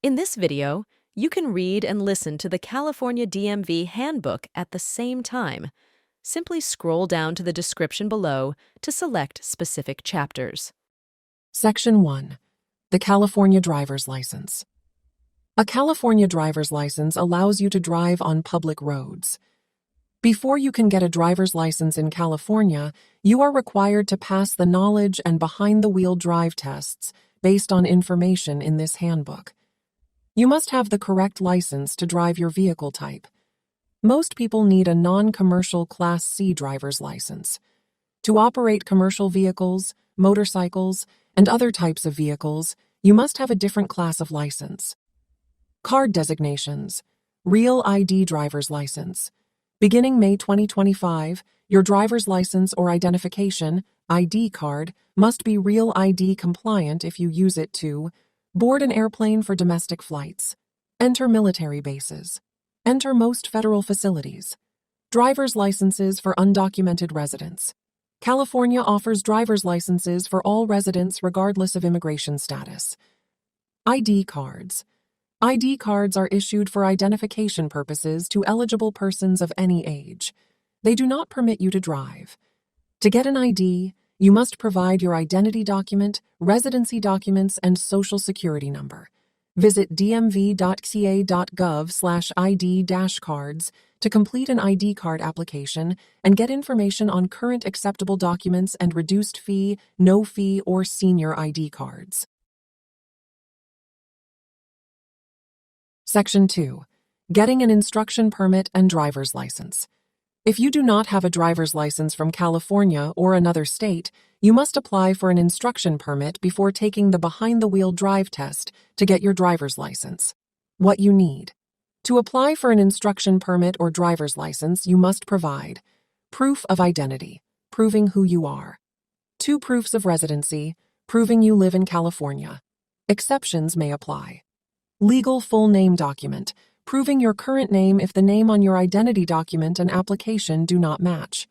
In this video, you can read and listen to the California DMV Handbook at the same time. Simply scroll down to the description below to select specific chapters. Section 1. The California Driver's License. A California driver's license allows you to drive on public roads. Before you can get a driver's license in California, you are required to pass the knowledge and behind-the-wheel drive tests based on information in this handbook. You must have the correct license to drive your vehicle type. Most people need a non-commercial Class C driver's license. To operate commercial vehicles, motorcycles, and other types of vehicles, you must have a different class of license. Card designations. Real ID driver's license. Beginning May 2025, your driver's license or identification ID card must be Real ID compliant if you use it to board an airplane for domestic flights, enter military bases, enter most federal facilities, driver's licenses for undocumented residents. California offers driver's licenses for all residents regardless of immigration status. ID cards. ID cards are issued for identification purposes to eligible persons of any age. They do not permit you to drive. To get an ID, you must provide your identity document, residency documents, and social security number. Visit dmv.ca.gov/ID-cards to complete an ID card application and get information on current acceptable documents and reduced fee, no fee, or senior ID cards. Section 2. Getting an instruction permit and driver's license. If you do not have a driver's license from California or another state, you must apply for an instruction permit before taking the behind-the-wheel drive test to get your driver's license. What you need. To apply for an instruction permit or driver's license, you must provide proof of identity, proving who you are. 2 proofs of residency, proving you live in California. Exceptions may apply. Legal full name document, proving your current name if the name on your identity document and application do not match.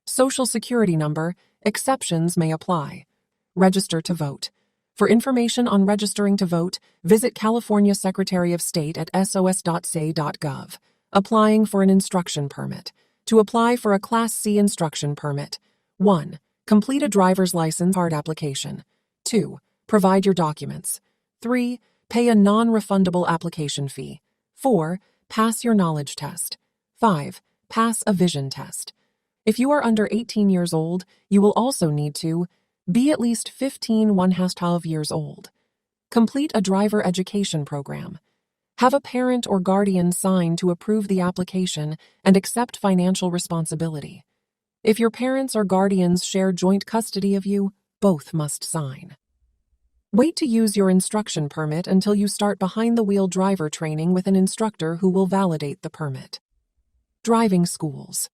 Social security number, exceptions may apply. Register to vote. For information on registering to vote, visit California Secretary of State at sos.ca.gov. Applying for an instruction permit. To apply for a Class C instruction permit. 1. Complete a driver's license card application. 2. Provide your documents. 3. Pay a non-refundable application fee. 4. Pass your knowledge test. 5. Pass a vision test. If you are under 18 years old, you will also need to be at least 15 years old. Complete a driver education program. Have a parent or guardian sign to approve the application and accept financial responsibility. If your parents or guardians share joint custody of you, both must sign. Wait to use your instruction permit until you start behind-the-wheel driver training with an instructor who will validate the permit. Driving schools.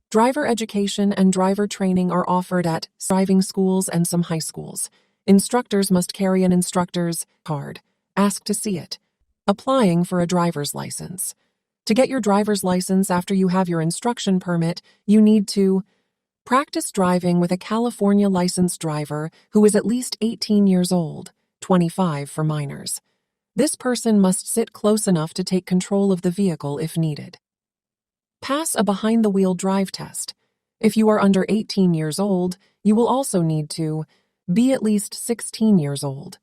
Driver education and driver training are offered at driving schools and some high schools. Instructors must carry an instructor's card. Ask to see it. Applying for a driver's license. To get your driver's license after you have your instruction permit, you need to practice driving with a California licensed driver who is at least 18 years old, 25 for minors. This person must sit close enough to take control of the vehicle if needed. Pass a behind-the-wheel drive test. If you are under 18 years old, you will also need to be at least 16 years old.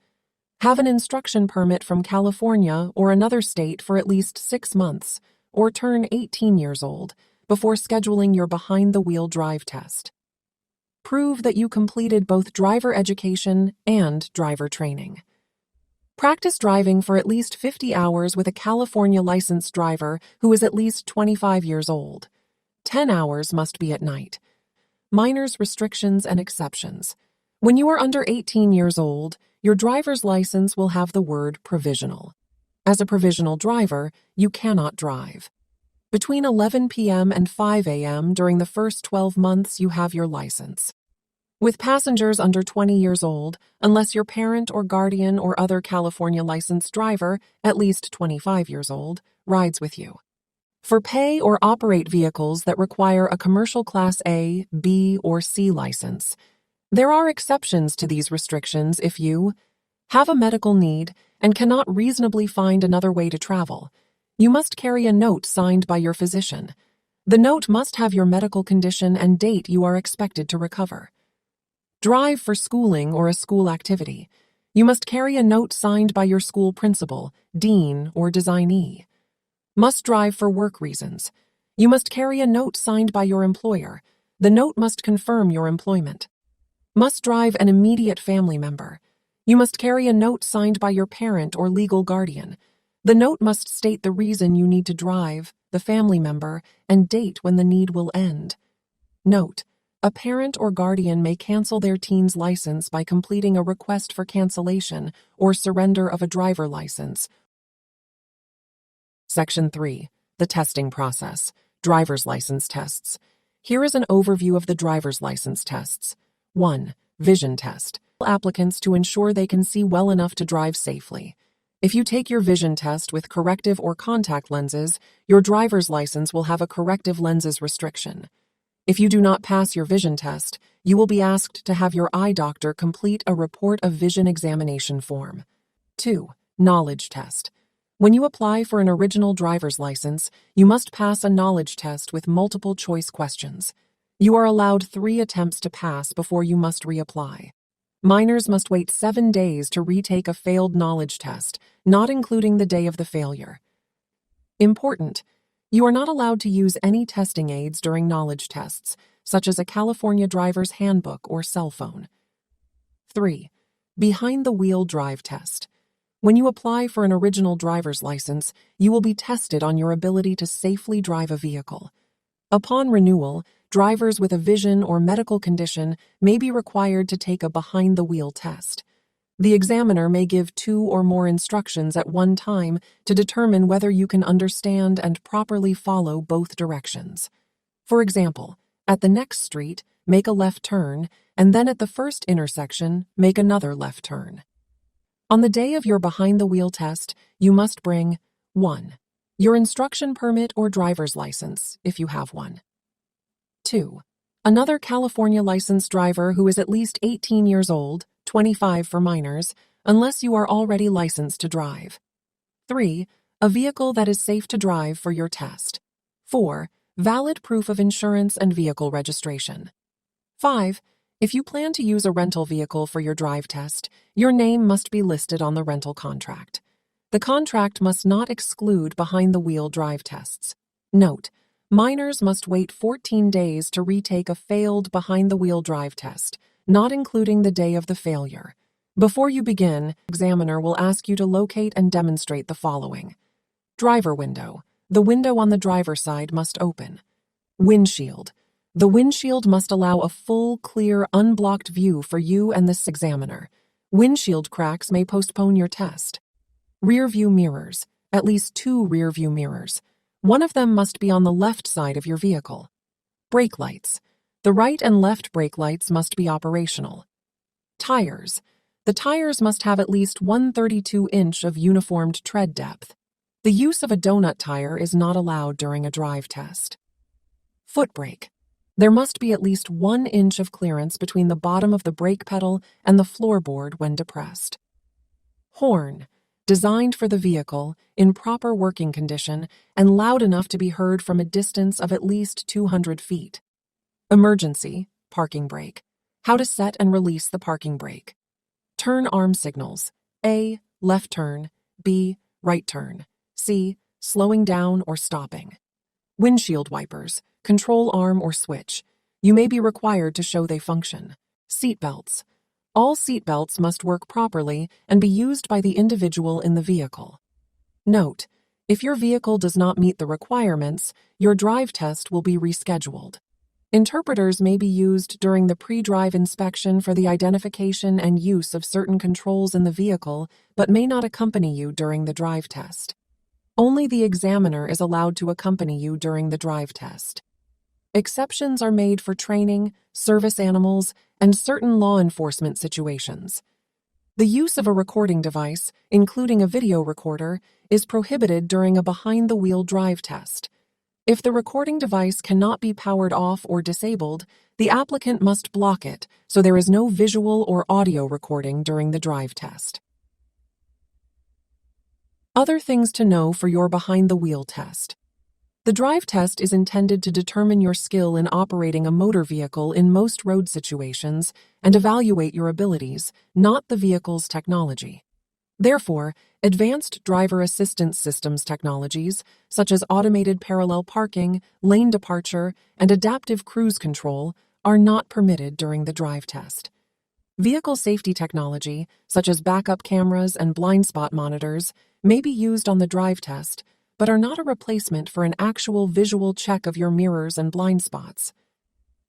Have an instruction permit from California or another state for at least 6 months, or turn 18 years old before scheduling your behind-the-wheel drive test. Prove that you completed both driver education and driver training. Practice driving for at least 50 hours with a California licensed driver who is at least 25 years old. 10 hours must be at night. Minors, restrictions, and exceptions. When you are under 18 years old, your driver's license will have the word provisional. As a provisional driver, you cannot drive. Between 11 p.m. and 5 a.m. during the first 12 months you have your license. With passengers under 20 years old, unless your parent or guardian or other California licensed driver, at least 25 years old, rides with you. For pay or operate vehicles that require a commercial Class A, B, or C license, there are exceptions to these restrictions if you Have a medical need and cannot reasonably find another way to travel. You must carry a note signed by your physician. The note must have your medical condition and date you are expected to recover. Drive for schooling or a school activity. You must carry a note signed by your school principal, dean, or designee. Must drive for work reasons. You must carry a note signed by your employer. The note must confirm your employment. Must drive an immediate family member. You must carry a note signed by your parent or legal guardian. The note must state the reason you need to drive, the family member, and date when the need will end. Note: a parent or guardian may cancel their teen's license by completing a request for cancellation or surrender of a driver license. Section 3. The testing process. Driver's license tests. Here is an overview of the driver's license tests. 1. Vision test. Applicants to ensure they can see well enough to drive safely. If you take your vision test with corrective or contact lenses, your driver's license will have a corrective lenses restriction. If you do not pass your vision test, you will be asked to have your eye doctor complete a report of vision examination form. 2. Knowledge test. When you apply for an original driver's license, you must pass a knowledge test with multiple choice questions. You are allowed 3 attempts to pass before you must reapply. Minors must wait 7 days to retake a failed knowledge test, not including the day of the failure. Important: you are not allowed to use any testing aids during knowledge tests, such as a California driver's handbook or cell phone. 3. Behind-the-wheel drive test. When you apply for an original driver's license, you will be tested on your ability to safely drive a vehicle. Upon renewal, drivers with a vision or medical condition may be required to take a behind-the-wheel test. The examiner may give 2 or more instructions at one time to determine whether you can understand and properly follow both directions. For example, at the next street, make a left turn, and then at the first intersection, make another left turn. On the day of your behind-the-wheel test, you must bring 1. Your instruction permit or driver's license, if you have one. 2. Another California licensed driver who is at least 18 years old, 25 for minors, unless you are already licensed to drive. 3. A vehicle that is safe to drive for your test. 4. Valid proof of insurance and vehicle registration. 5. If you plan to use a rental vehicle for your drive test, your name must be listed on the rental contract. The contract must not exclude behind-the-wheel drive tests. Note: minors must wait 14 days to retake a failed behind-the-wheel drive test, not including the day of the failure. Before you begin, the examiner will ask you to locate and demonstrate the following. Driver window. The window on the driver's side must open. Windshield. The windshield must allow a full, clear, unblocked view for you and this examiner. Windshield cracks may postpone your test. Rear view mirrors. At least 2 rear view mirrors. One of them must be on the left side of your vehicle. Brake lights. The right and left brake lights must be operational. Tires. The tires must have at least 1/32 inch of uniformed tread depth. The use of a donut tire is not allowed during a drive test. Foot brake. There must be at least 1 inch of clearance between the bottom of the brake pedal and the floorboard when depressed. Horn. Designed for the vehicle, in proper working condition, and loud enough to be heard from a distance of at least 200 feet. Emergency, parking brake. How to set and release the parking brake. Turn arm signals. A, left turn. B, right turn. C, slowing down or stopping. Windshield wipers, control arm or switch. You may be required to show they function. Seat belts. All seat belts must work properly and be used by the individual in the vehicle. Note: if your vehicle does not meet the requirements, your drive test will be rescheduled. Interpreters may be used during the pre-drive inspection for the identification and use of certain controls in the vehicle, but may not accompany you during the drive test. Only the examiner is allowed to accompany you during the drive test. Exceptions are made for training, service animals, and certain law enforcement situations. The use of a recording device, including a video recorder, is prohibited during a behind-the-wheel drive test. If the recording device cannot be powered off or disabled, the applicant must block it so there is no visual or audio recording during the drive test. Other things to know for your behind-the-wheel test. The drive test is intended to determine your skill in operating a motor vehicle in most road situations and evaluate your abilities, not the vehicle's technology. Therefore, advanced driver assistance systems technologies, such as automated parallel parking, lane departure, and adaptive cruise control, are not permitted during the drive test. Vehicle safety technology, such as backup cameras and blind spot monitors, may be used on the drive test, but are not a replacement for an actual visual check of your mirrors and blind spots.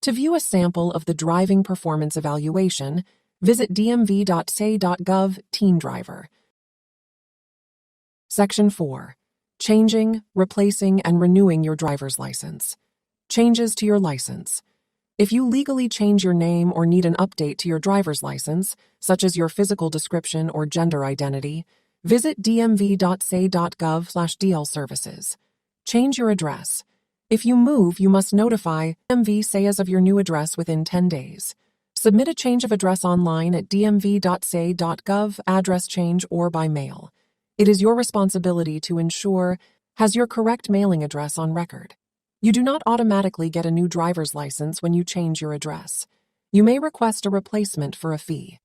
To view a sample of the driving performance evaluation, visit dmv.sa.gov Teen Driver. Section 4. Changing, replacing, and renewing your driver's license. Changes to your license. If you legally change your name or need an update to your driver's license, such as your physical description or gender identity, visit dmv.sa.gov/DL services. Change your address. If you move, you must notify DMV SAs of your new address within 10 days. Submit a change of address online at dmv.sa.gov, address change, or by mail. It is your responsibility to ensure has your correct mailing address on record. You do not automatically get a new driver's license when you change your address. You may request a replacement for a fee.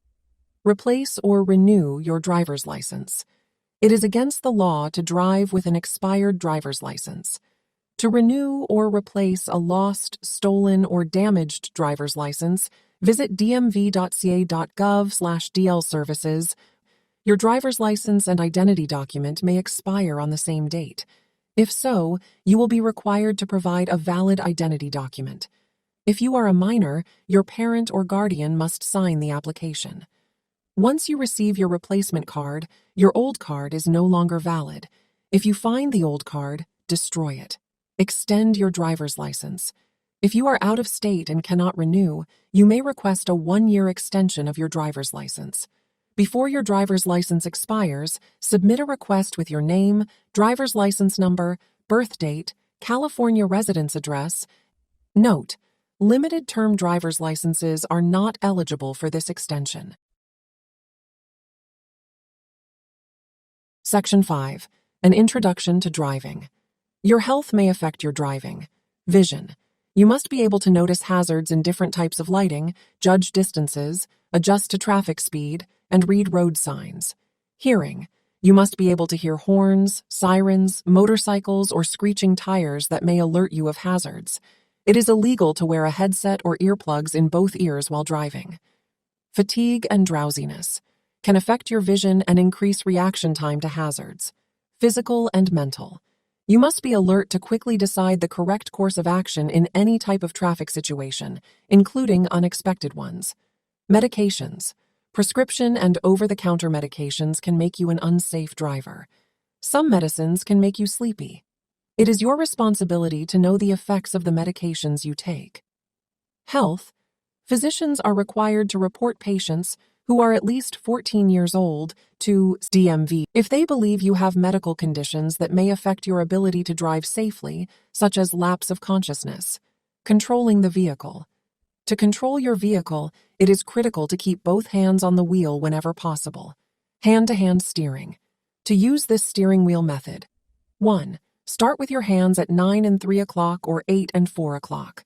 Replace or renew your driver's license. It is against the law to drive with an expired driver's license. To renew or replace a lost, stolen, or damaged driver's license, visit dmv.ca.gov/DL services. Your driver's license and identity document may expire on the same date. If so, you will be required to provide a valid identity document. If you are a minor, your parent or guardian must sign the application. Once you receive your replacement card, your old card is no longer valid. If you find the old card, destroy it. Extend your driver's license. If you are out of state and cannot renew, you may request a 1-year extension of your driver's license. Before your driver's license expires, submit a request with your name, driver's license number, birth date, California residence address. Note: limited-term driver's licenses are not eligible for this extension. Section 5. An introduction to driving. Your health may affect your driving. Vision. You must be able to notice hazards in different types of lighting, judge distances, adjust to traffic speed, and read road signs. Hearing. You must be able to hear horns, sirens, motorcycles, or screeching tires that may alert you of hazards. It is illegal to wear a headset or earplugs in both ears while driving. Fatigue and drowsiness can affect your vision and increase reaction time to hazards. Physical and mental. You must be alert to quickly decide the correct course of action in any type of traffic situation, including unexpected ones. Medications. Prescription and over-the-counter medications can make you an unsafe driver. Some medicines can make you sleepy. It is your responsibility to know the effects of the medications you take. Health. Physicians are required to report patients who are at least 14 years old to DMV if they believe you have medical conditions that may affect your ability to drive safely, such as lapse of consciousness. Controlling the vehicle. To control your vehicle, it is critical to keep both hands on the wheel whenever possible. Hand-to-hand steering. To use this steering wheel method. 1. Start with your hands at 9 and 3 o'clock or 8 and 4 o'clock.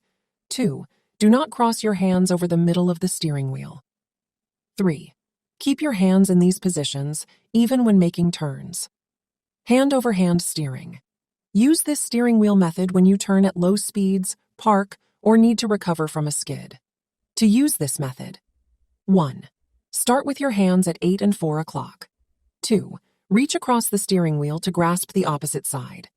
2. Do not cross your hands over the middle of the steering wheel. 3. Keep your hands in these positions, even when making turns. Hand-over-hand steering. Use this steering wheel method when you turn at low speeds, park, or need to recover from a skid. To use this method. 1. Start with your hands at 8 and 4 o'clock. 2. Reach across the steering wheel to grasp the opposite side.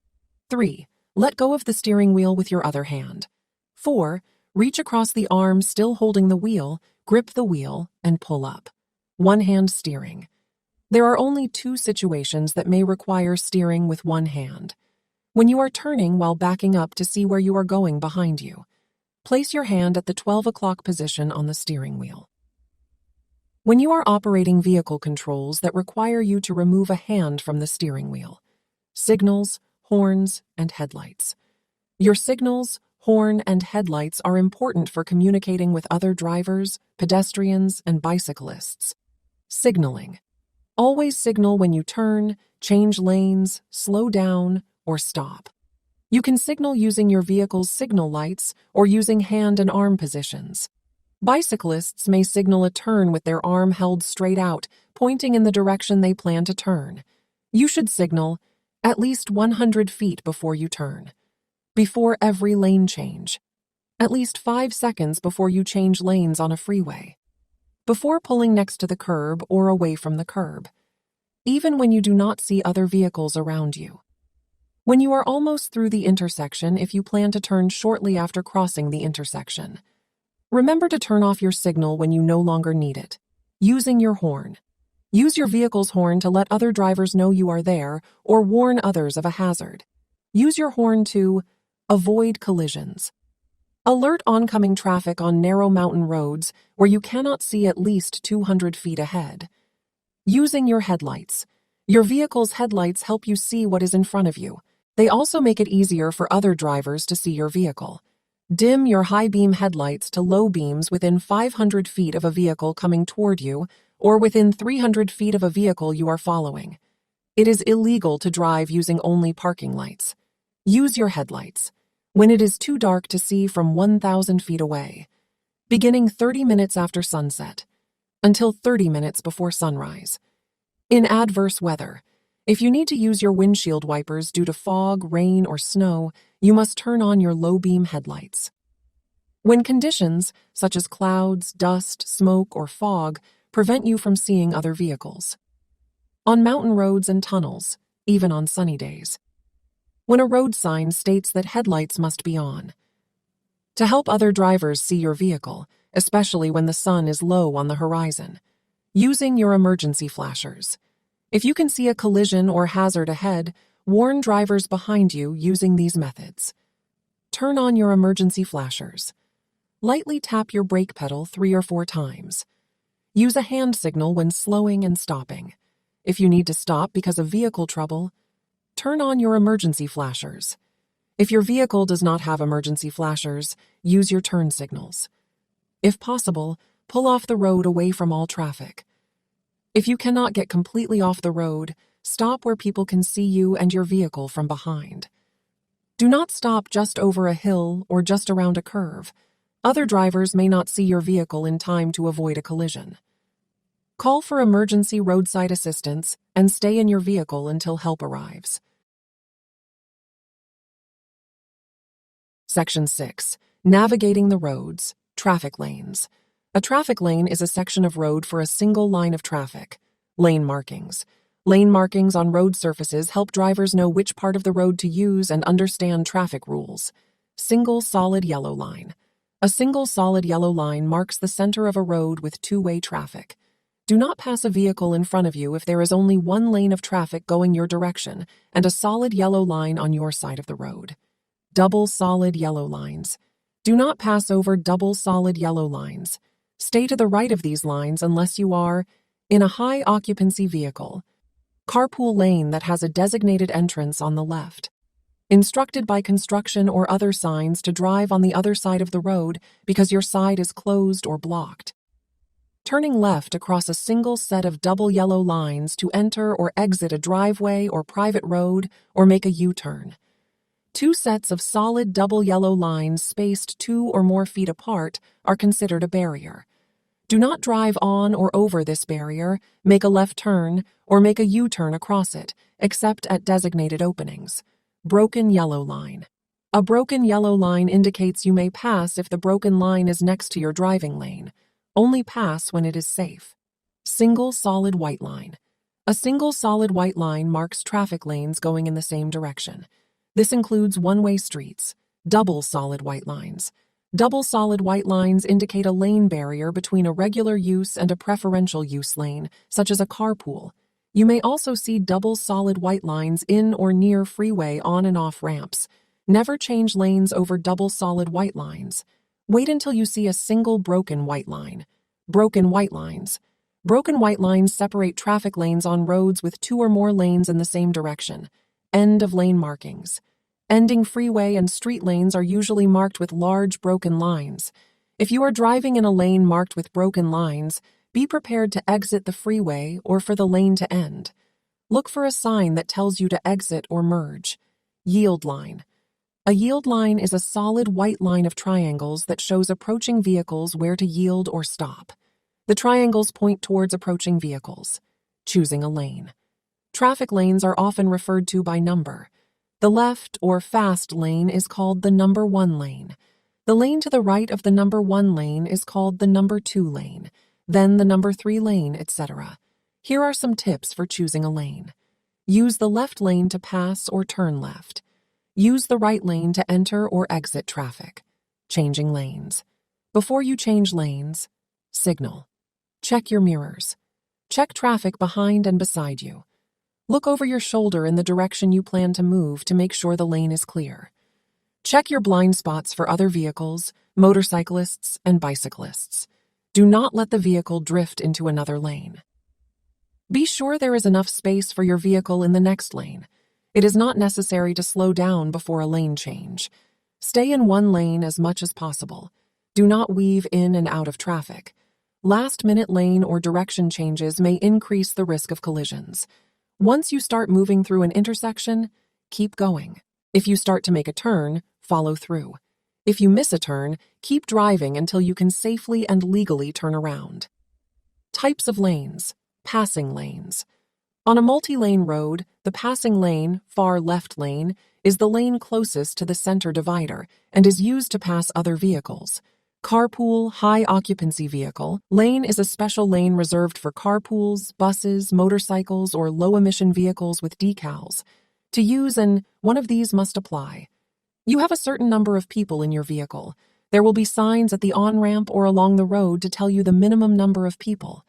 3. Let go of the steering wheel with your other hand. 4. Reach across the arm still holding the wheel, grip the wheel, and pull up. One-hand steering. There are only 2 situations that may require steering with one hand. When you are turning while backing up to see where you are going behind you, place your hand at the 12 o'clock position on the steering wheel. When you are operating vehicle controls that require you to remove a hand from the steering wheel, signals, horns, and headlights. Your signals, horn, and headlights are important for communicating with other drivers, pedestrians, and bicyclists. Signaling. Always signal when you turn, change lanes, slow down, or stop. You can signal using your vehicle's signal lights or using hand and arm positions. Bicyclists may signal a turn with their arm held straight out, pointing in the direction they plan to turn. You should signal at least 100 feet before you turn, before every lane change, at least 5 seconds before you change lanes on a freeway, before pulling next to the curb or away from the curb, even when you do not see other vehicles around you. When you are almost through the intersection, if you plan to turn shortly after crossing the intersection. Remember to turn off your signal when you no longer need it. Using your horn. Use your vehicle's horn to let other drivers know you are there or warn others of a hazard. Use your horn to avoid collisions. Alert oncoming traffic on narrow mountain roads where you cannot see at least 200 feet ahead. Using your headlights. Your vehicle's headlights help you see what is in front of you. They also make it easier for other drivers to see your vehicle. Dim your high-beam headlights to low beams within 500 feet of a vehicle coming toward you or within 300 feet of a vehicle you are following. It is illegal to drive using only parking lights. Use your headlights when it is too dark to see from 1,000 feet away, beginning 30 minutes after sunset until 30 minutes before sunrise. In adverse weather, if you need to use your windshield wipers due to fog, rain, or snow, you must turn on your low-beam headlights. When conditions, such as clouds, dust, smoke, or fog, prevent you from seeing other vehicles. On mountain roads and tunnels, even on sunny days. When a road sign states that headlights must be on. To help other drivers see your vehicle, especially when the sun is low on the horizon. Using your emergency flashers. If you can see a collision or hazard ahead, warn drivers behind you using these methods. Turn on your emergency flashers. Lightly tap your brake pedal 3 or 4 times. Use a hand signal when slowing and stopping. If you need to stop because of vehicle trouble, turn on your emergency flashers. If your vehicle does not have emergency flashers, use your turn signals. If possible, pull off the road away from all traffic. If you cannot get completely off the road, stop where people can see you and your vehicle from behind. Do not stop just over a hill or just around a curve. Other drivers may not see your vehicle in time to avoid a collision. Call for emergency roadside assistance and stay in your vehicle until help arrives. Section 6. Navigating the roads, traffic lanes. A traffic lane is a section of road for a single line of traffic. Lane markings. Lane markings on road surfaces help drivers know which part of the road to use and understand traffic rules. Single solid yellow line. A single solid yellow line marks the center of a road with two-way traffic. Do not pass a vehicle in front of you if there is only one lane of traffic going your direction and a solid yellow line on your side of the road. Double solid yellow lines. Do not pass over double solid yellow lines. Stay to the right of these lines unless you are in a high-occupancy vehicle. Carpool lane that has a designated entrance on the left. Instructed by construction or other signs to drive on the other side of the road because your side is closed or blocked. Turning left across a single set of double yellow lines to enter or exit a driveway or private road or make a U-turn. 2 sets of solid double yellow lines spaced 2 or more feet apart are considered a barrier. Do not drive on or over this barrier, make a left turn, or make a U-turn across it, except at designated openings. Broken yellow line. A broken yellow line indicates you may pass if the broken line is next to your driving lane. Only pass when it is safe. Single solid white line. A single solid white line marks traffic lanes going in the same direction. This includes one-way streets. Double solid white lines. Double solid white lines indicate a lane barrier between a regular use and a preferential use lane, such as a carpool. You may also see double solid white lines in or near freeway on and off ramps. Never change lanes over double solid white lines. Wait until you see a single broken white line. Broken white lines. Broken white lines separate traffic lanes on roads with 2 or more lanes in the same direction. End of lane markings. Ending freeway and street lanes are usually marked with large broken lines. If you are driving in a lane marked with broken lines, Be prepared to exit the freeway or for the lane to end. Look for a sign that tells you to exit or merge. Yield line. A yield line is a solid white line of triangles that shows approaching vehicles where to yield or stop. The triangles point towards approaching vehicles. Choosing a lane. Traffic lanes are often referred to by number. The left or fast lane is called the number 1 lane. The lane to the right of the number 1 lane is called the number 2 lane, then the number 3 lane, etc. Here are some tips for choosing a lane. Use the left lane to pass or turn left. Use the right lane to enter or exit traffic. Changing lanes. Before you change lanes, signal. Check your mirrors. Check traffic behind and beside you. Look over your shoulder in the direction you plan to move to make sure the lane is clear. Check your blind spots for other vehicles, motorcyclists, and bicyclists. Do not let the vehicle drift into another lane. Be sure there is enough space for your vehicle in the next lane. It is not necessary to slow down before a lane change. Stay in one lane as much as possible. Do not weave in and out of traffic. Last-minute lane or direction changes may increase the risk of collisions. Once you start moving through an intersection, keep going. If you start to make a turn, follow through. If you miss a turn, keep driving until you can safely and legally turn around. Types of lanes. Passing lanes. On a multi-lane road, the passing lane, far left lane, is the lane closest to the center divider and is used to pass other vehicles. Carpool, high-occupancy vehicle. Lane is a special lane reserved for carpools, buses, motorcycles, or low-emission vehicles with decals. To use one of these must apply. You have a certain number of people in your vehicle. There will be signs at the on-ramp or along the road to tell you the minimum number of people.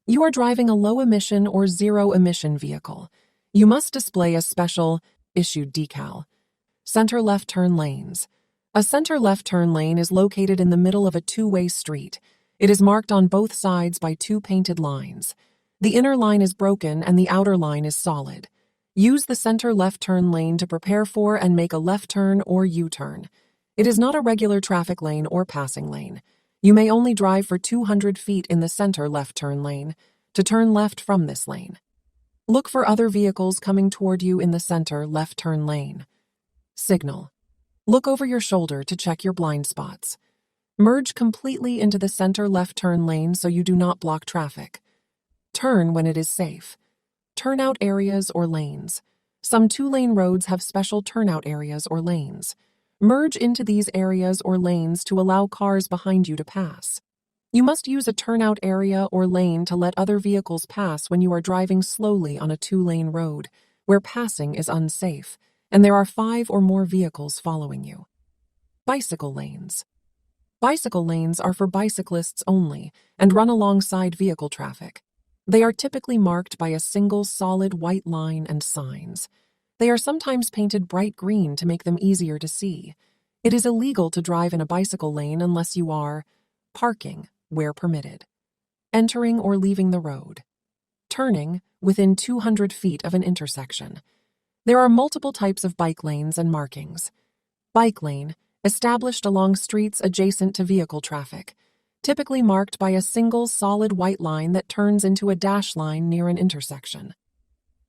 You are driving a low-emission or zero-emission vehicle. You must display a special, issued decal. Center left turn lanes. A center left turn lane is located in the middle of a two-way street. It is marked on both sides by two painted lines. The inner line is broken and the outer line is solid. Use the center left turn lane to prepare for and make a left turn or U-turn. It is not a regular traffic lane or passing lane. You may only drive for 200 feet in the center left turn lane to turn left from this lane. Look for other vehicles coming toward you in the center left turn lane. Signal. Look over your shoulder to check your blind spots. Merge completely into the center left turn lane so you do not block traffic. Turn when it is safe. Turnout areas or lanes. Some two-lane roads have special turnout areas or lanes. Merge into these areas or lanes to allow cars behind you to pass. You must use a turnout area or lane to let other vehicles pass when you are driving slowly on a two-lane road, where passing is unsafe, and there are 5 or more vehicles following you. Bicycle lanes. Bicycle lanes are for bicyclists only and run alongside vehicle traffic. They are typically marked by a single solid white line and signs. They are sometimes painted bright green to make them easier to see. It is illegal to drive in a bicycle lane unless you are parking where permitted, entering or leaving the road, turning within 200 feet of an intersection. There are multiple types of bike lanes and markings. Bike lane, established along streets adjacent to vehicle traffic, typically marked by a single solid white line that turns into a dash line near an intersection.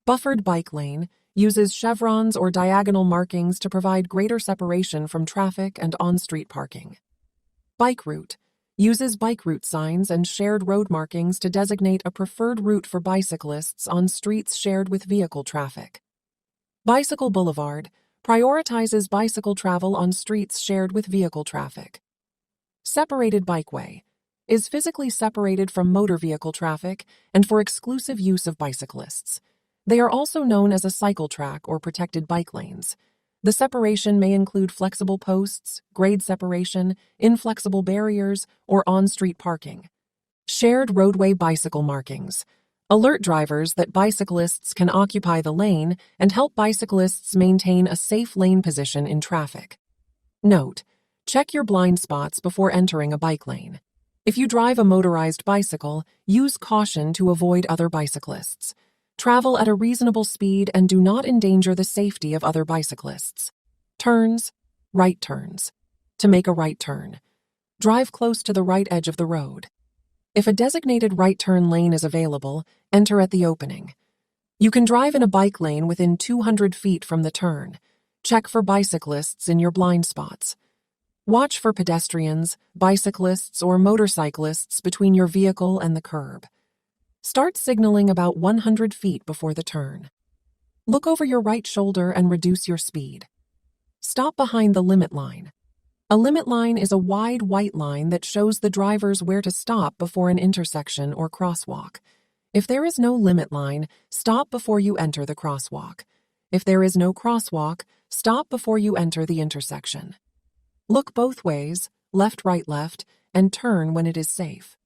Buffered bike lane uses chevrons or diagonal markings to provide greater separation from traffic and on-street parking. Bike route uses bike route signs and shared road markings to designate a preferred route for bicyclists on streets shared with vehicle traffic. Bicycle boulevard prioritizes bicycle travel on streets shared with vehicle traffic. Separated bikeway is physically separated from motor vehicle traffic and for exclusive use of bicyclists. They are also known as a cycle track or protected bike lanes. The separation may include flexible posts, grade separation, inflexible barriers, or on-street parking. Shared roadway bicycle markings alert drivers that bicyclists can occupy the lane and help bicyclists maintain a safe lane position in traffic. Note: check your blind spots before entering a bike lane. If you drive a motorized bicycle, use caution to avoid other bicyclists. Travel at a reasonable speed and do not endanger the safety of other bicyclists. Turns, right turns. To make a right turn, drive close to the right edge of the road. If a designated right turn lane is available, enter at the opening. You can drive in a bike lane within 200 feet from the turn. Check for bicyclists in your blind spots. Watch for pedestrians, bicyclists, or motorcyclists between your vehicle and the curb. Start signaling about 100 feet before the turn. Look over your right shoulder and reduce your speed. Stop behind the limit line. A limit line is a wide white line that shows the drivers where to stop before an intersection or crosswalk. If there is no limit line, stop before you enter the crosswalk. If there is no crosswalk, stop before you enter the intersection. Look both ways, left, and turn when it is safe.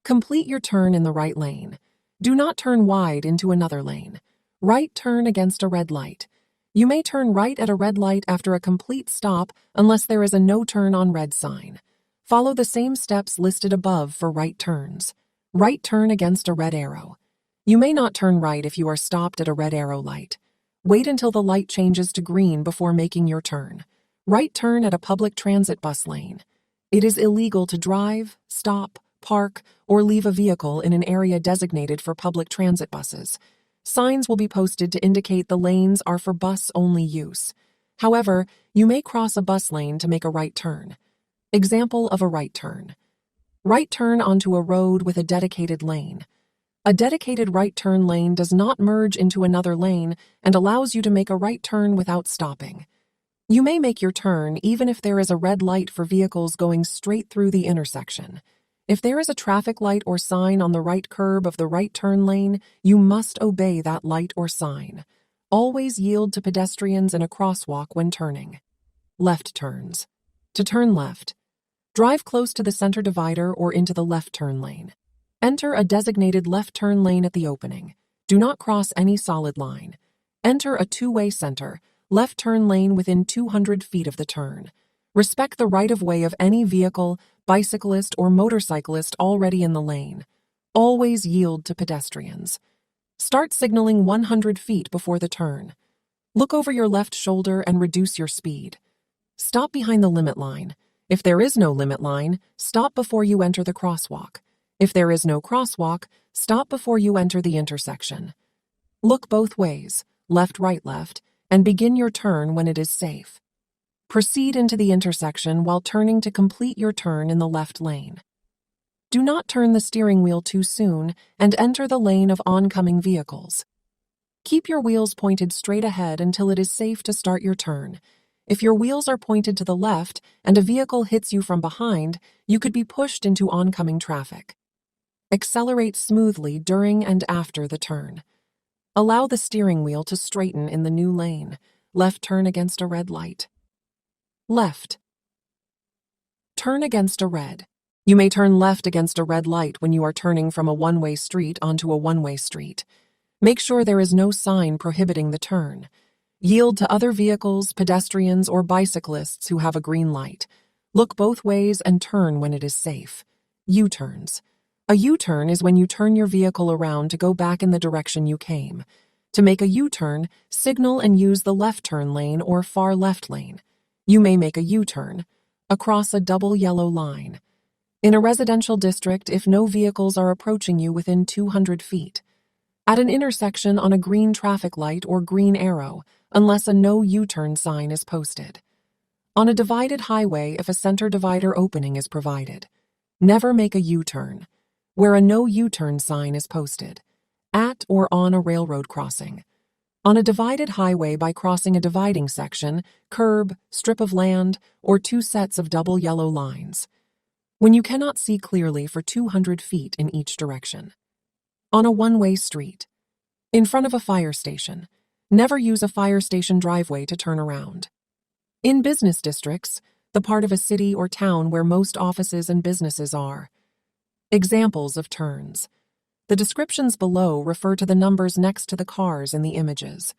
Complete your turn in the right lane. Do not turn wide into another lane. Right turn against a red light. You may turn right at a red light after a complete stop unless there is a no turn on red sign. Follow the same steps listed above for right turns. Right turn against a red arrow. You may not turn right if you are stopped at a red arrow light. Wait until the light changes to green before making your turn. Right turn at a public transit bus lane. It is illegal to drive, stop, park, or leave a vehicle in an area designated for public transit buses. Signs will be posted to indicate the lanes are for bus-only use. However, you may cross a bus lane to make a right turn. Example of a right turn. Right turn onto a road with a dedicated lane. A dedicated right turn lane does not merge into another lane and allows you to make a right turn without stopping. You may make your turn even if there is a red light for vehicles going straight through the intersection. If there is a traffic light or sign on the right curb of the right turn lane, you must obey that light or sign. Always yield to pedestrians in a crosswalk when turning. Left turns. To turn left, drive close to the center divider or into the left turn lane. Enter a designated left turn lane at the opening. Do not cross any solid line. Enter a two-way center, left turn lane within 200 feet of the turn. Respect the right-of-way of any vehicle, bicyclist, or motorcyclist already in the lane. Always yield to pedestrians. Start signaling 100 feet before the turn. Look over your left shoulder and reduce your speed. Stop behind the limit line. If there is no limit line, stop before you enter the crosswalk. If there is no crosswalk, stop before you enter the intersection. Look both ways, left, and begin your turn when it is safe. Proceed into the intersection while turning to complete your turn in the left lane. Do not turn the steering wheel too soon and enter the lane of oncoming vehicles. Keep your wheels pointed straight ahead until it is safe to start your turn. If your wheels are pointed to the left and a vehicle hits you from behind, you could be pushed into oncoming traffic. Accelerate smoothly during and after the turn. Allow the steering wheel to straighten in the new lane. Left turn against a red light. Left. Turn against a red. You may turn left against a red light when you are turning from a one-way street onto a one-way street. Make sure there is no sign prohibiting the turn. Yield to other vehicles, pedestrians, or bicyclists who have a green light. Look both ways and turn when it is safe. U-turns. A U-turn is when you turn your vehicle around to go back in the direction you came. To make a U-turn, signal and use the left turn lane or far left lane. You may make a U-turn across a double yellow line. In a residential district, if no vehicles are approaching you within 200 feet. At an intersection on a green traffic light or green arrow, unless a no U-turn sign is posted. On a divided highway if a center divider opening is provided. Never make a U-turn, where a no U-turn sign is posted. At or on a railroad crossing. On a divided highway by crossing a dividing section, curb, strip of land, or two sets of double yellow lines. When you cannot see clearly for 200 feet in each direction. On a one-way street. In front of a fire station. Never use a fire station driveway to turn around. In business districts, the part of a city or town where most offices and businesses are. Examples of turns. The descriptions below refer to the numbers next to the cars in the images.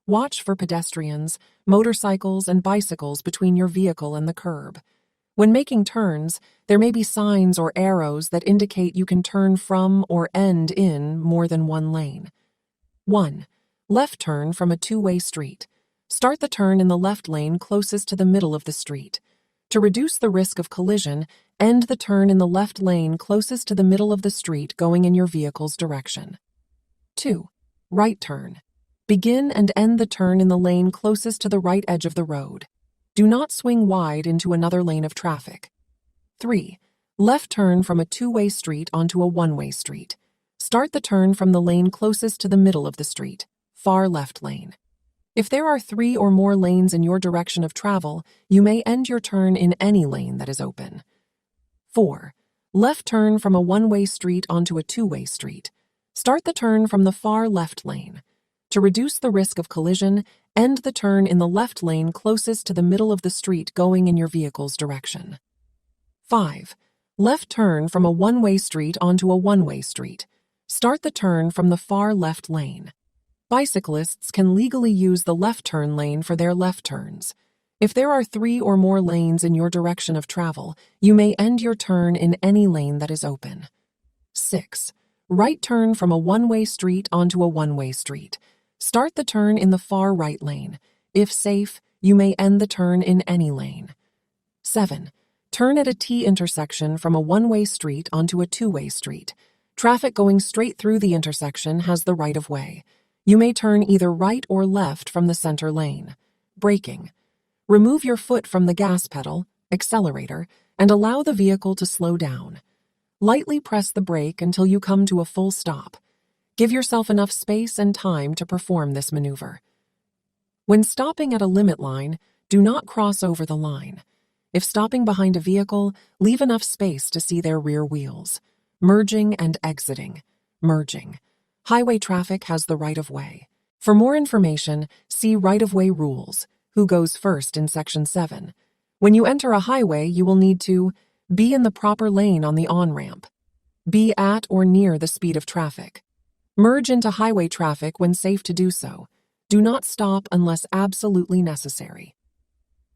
Watch for pedestrians, motorcycles, and bicycles between your vehicle and the curb. When making turns, there may be signs or arrows that indicate you can turn from or end in more than one lane. 1. Left turn from a two-way street. Start the turn in the left lane closest to the middle of the street. To reduce the risk of collision, End the turn in the left lane closest to the middle of the street going in your vehicle's direction. 2. Right turn. Begin and end the turn in the lane closest to the right edge of the road. Do not swing wide into another lane of traffic. 3. Left turn from a two-way street onto a one-way street. Start the turn from the lane closest to the middle of the street, far left lane. If there are 3 or more lanes in your direction of travel, you may end your turn in any lane that is open. 4. Left turn from a one-way street onto a two-way street. Start the turn from the far left lane. To reduce the risk of collision, end the turn in the left lane closest to the middle of the street going in your vehicle's direction. 5. Left turn from a one-way street onto a one-way street. Start the turn from the far left lane. Bicyclists can legally use the left turn lane for their left turns. If there are 3 or more lanes in your direction of travel, you may end your turn in any lane that is open. 6. Right turn from a one-way street onto a one-way street. Start the turn in the far right lane. If safe, you may end the turn in any lane. 7. Turn at a T intersection from a one-way street onto a two-way street. Traffic going straight through the intersection has the right of way. You may turn either right or left from the center lane. Braking. Remove your foot from the gas pedal, accelerator, and allow the vehicle to slow down. Lightly press the brake until you come to a full stop. Give yourself enough space and time to perform this maneuver. When stopping at a limit line, do not cross over the line. If stopping behind a vehicle, leave enough space to see their rear wheels. Merging and exiting. Merging. Highway traffic has the right of way. For more information, see right-of-way rules. Who goes first in Section 7. When you enter a highway, you will need to be in the proper lane on the on-ramp. Be at or near the speed of traffic. Merge into highway traffic when safe to do so. Do not stop unless absolutely necessary.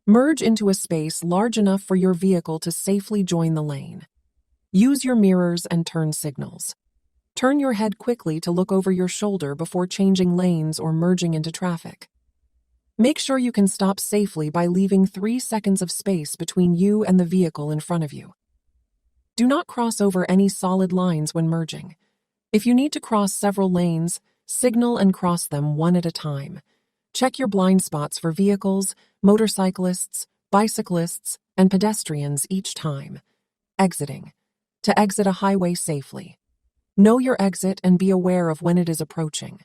Merge into a space large enough for your vehicle to safely join the lane. Use your mirrors and turn signals. Turn your head quickly to look over your shoulder before changing lanes or merging into traffic. Make sure you can stop safely by leaving 3 seconds of space between you and the vehicle in front of you. Do not cross over any solid lines when merging. If you need to cross several lanes, signal and cross them one at a time. Check your blind spots for vehicles, motorcyclists, bicyclists, and pedestrians each time. Exiting. To exit a highway safely. Know your exit and be aware of when it is approaching.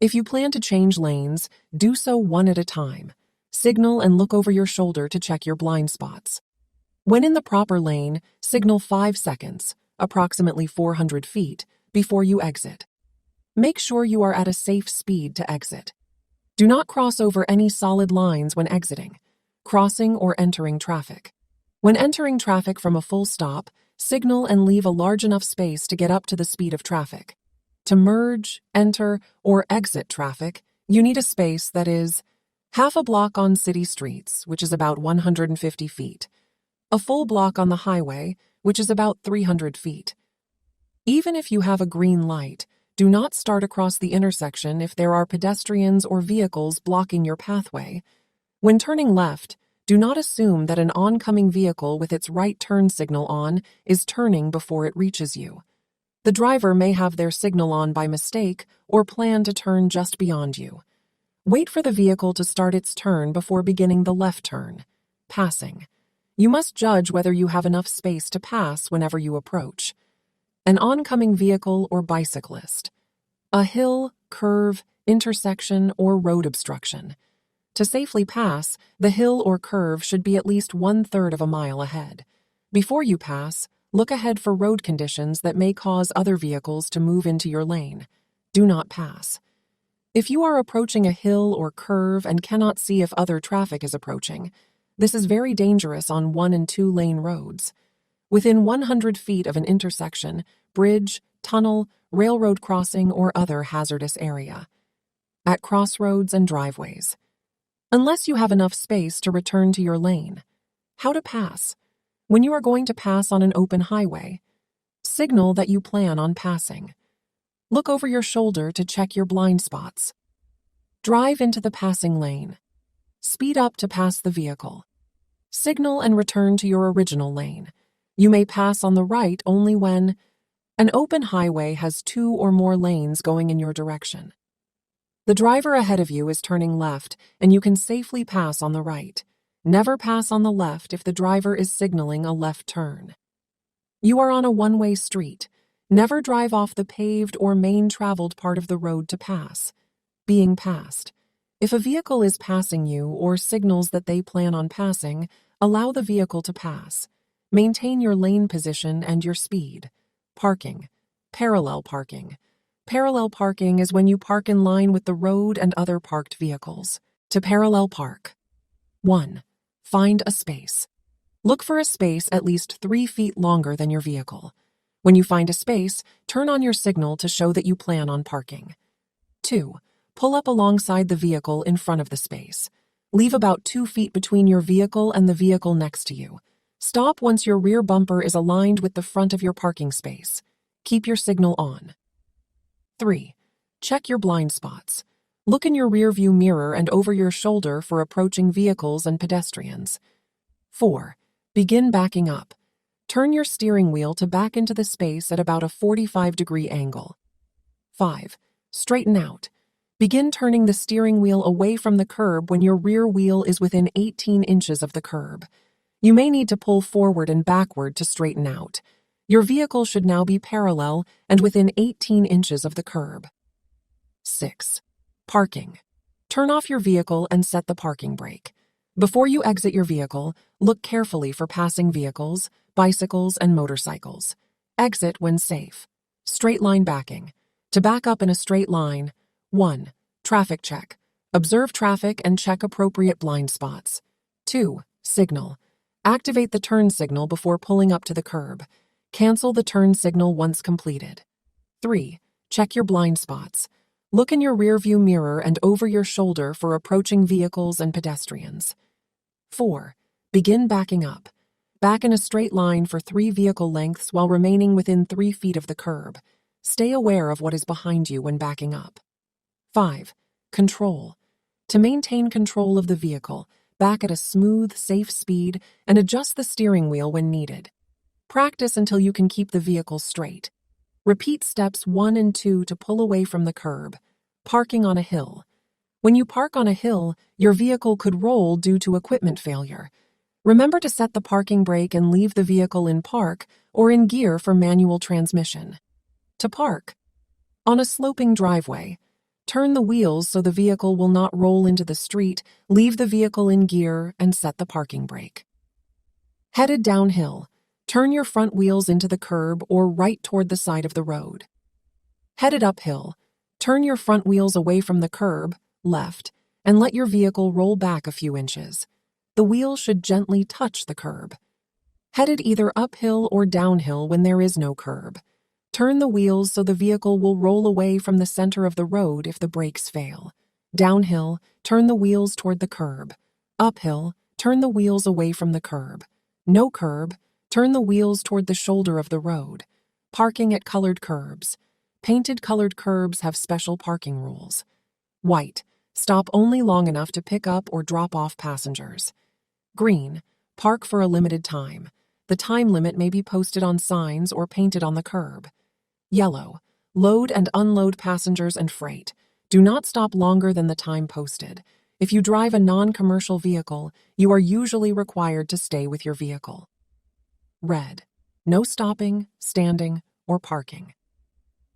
If you plan to change lanes, do so one at a time. Signal and look over your shoulder to check your blind spots. When in the proper lane, signal 5 seconds, approximately 400 feet, before you exit. Make sure you are at a safe speed to exit. Do not cross over any solid lines when exiting, crossing or entering traffic. When entering traffic from a full stop, signal and leave a large enough space to get up to the speed of traffic. To merge, enter, or exit traffic, you need a space that is half a block on city streets, which is about 150 feet, a full block on the highway, which is about 300 feet. Even if you have a green light, do not start across the intersection if there are pedestrians or vehicles blocking your pathway. When turning left, do not assume that an oncoming vehicle with its right turn signal on is turning before it reaches you. The driver may have their signal on by mistake or plan to turn just beyond you. Wait for the vehicle to start its turn before beginning the left turn. Passing. You must judge whether you have enough space to pass whenever you approach. An oncoming vehicle or bicyclist. A hill, curve, intersection, or road obstruction. To safely pass, the hill or curve should be at least 1/3 of a mile ahead. Before you pass, look ahead for road conditions that may cause other vehicles to move into your lane. Do not pass. If you are approaching a hill or curve and cannot see if other traffic is approaching, this is very dangerous on 1- and 2-lane roads. Within 100 feet of an intersection, bridge, tunnel, railroad crossing, or other hazardous area. At crossroads and driveways. Unless you have enough space to return to your lane. How to pass. When you are going to pass on an open highway, signal that you plan on passing. Look over your shoulder to check your blind spots. Drive into the passing lane. Speed up to pass the vehicle. Signal and return to your original lane. You may pass on the right only when an open highway has 2 or more lanes going in your direction. The driver ahead of you is turning left, and you can safely pass on the right. Never pass on the left if the driver is signaling a left turn. You are on a one-way street. Never drive off the paved or main traveled part of the road to pass. Being passed. If a vehicle is passing you or signals that they plan on passing, allow the vehicle to pass. Maintain your lane position and your speed. Parking. Parallel parking. Parallel parking is when you park in line with the road and other parked vehicles. To parallel park. 1. Find a space. Look for a space at least 3 feet longer than your vehicle. When you find a space, turn on your signal to show that you plan on parking. 2. Pull up alongside the vehicle in front of the space. Leave about 2 feet between your vehicle and the vehicle next to you. Stop once your rear bumper is aligned with the front of your parking space. Keep your signal on. 3. Check your blind spots. Look in your rearview mirror and over your shoulder for approaching vehicles and pedestrians. 4. Begin backing up. Turn your steering wheel to back into the space at about a 45-degree angle. 5. Straighten out. Begin turning the steering wheel away from the curb when your rear wheel is within 18 inches of the curb. You may need to pull forward and backward to straighten out. Your vehicle should now be parallel and within 18 inches of the curb. 6. Parking. Turn off your vehicle and set the parking brake. Before you exit your vehicle, look carefully for passing vehicles, bicycles, and motorcycles. Exit when safe. Straight line backing. To back up in a straight line, 1. Traffic check. Observe traffic and check appropriate blind spots. 2. Signal. Activate the turn signal before pulling up to the curb. Cancel the turn signal once completed. 3. Check your blind spots. Look in your rearview mirror and over your shoulder for approaching vehicles and pedestrians. 4. Begin backing up. Back in a straight line for 3 vehicle lengths while remaining within 3 feet of the curb. Stay aware of what is behind you when backing up. 5. Control. To maintain control of the vehicle, back at a smooth, safe speed and adjust the steering wheel when needed. Practice until you can keep the vehicle straight. Repeat steps 1 and 2 to pull away from the curb. Parking on a hill. When you park on a hill, your vehicle could roll due to equipment failure. Remember to set the parking brake and leave the vehicle in park or in gear for manual transmission. To park. On a sloping driveway, turn the wheels so the vehicle will not roll into the street, leave the vehicle in gear, and set the parking brake. Headed downhill, turn your front wheels into the curb or right toward the side of the road. Headed uphill, turn your front wheels away from the curb, left, and let your vehicle roll back a few inches. The wheels should gently touch the curb. Headed either uphill or downhill when there is no curb. Turn the wheels so the vehicle will roll away from the center of the road if the brakes fail. Downhill, turn the wheels toward the curb. Uphill, turn the wheels away from the curb. No curb, turn the wheels toward the shoulder of the road. Parking at colored curbs. Painted colored curbs have special parking rules. White, stop only long enough to pick up or drop off passengers. Green, park for a limited time. The time limit may be posted on signs or painted on the curb. Yellow, load and unload passengers and freight. Do not stop longer than the time posted. If you drive a non-commercial vehicle, you are usually required to stay with your vehicle. Red, no stopping, standing, or parking.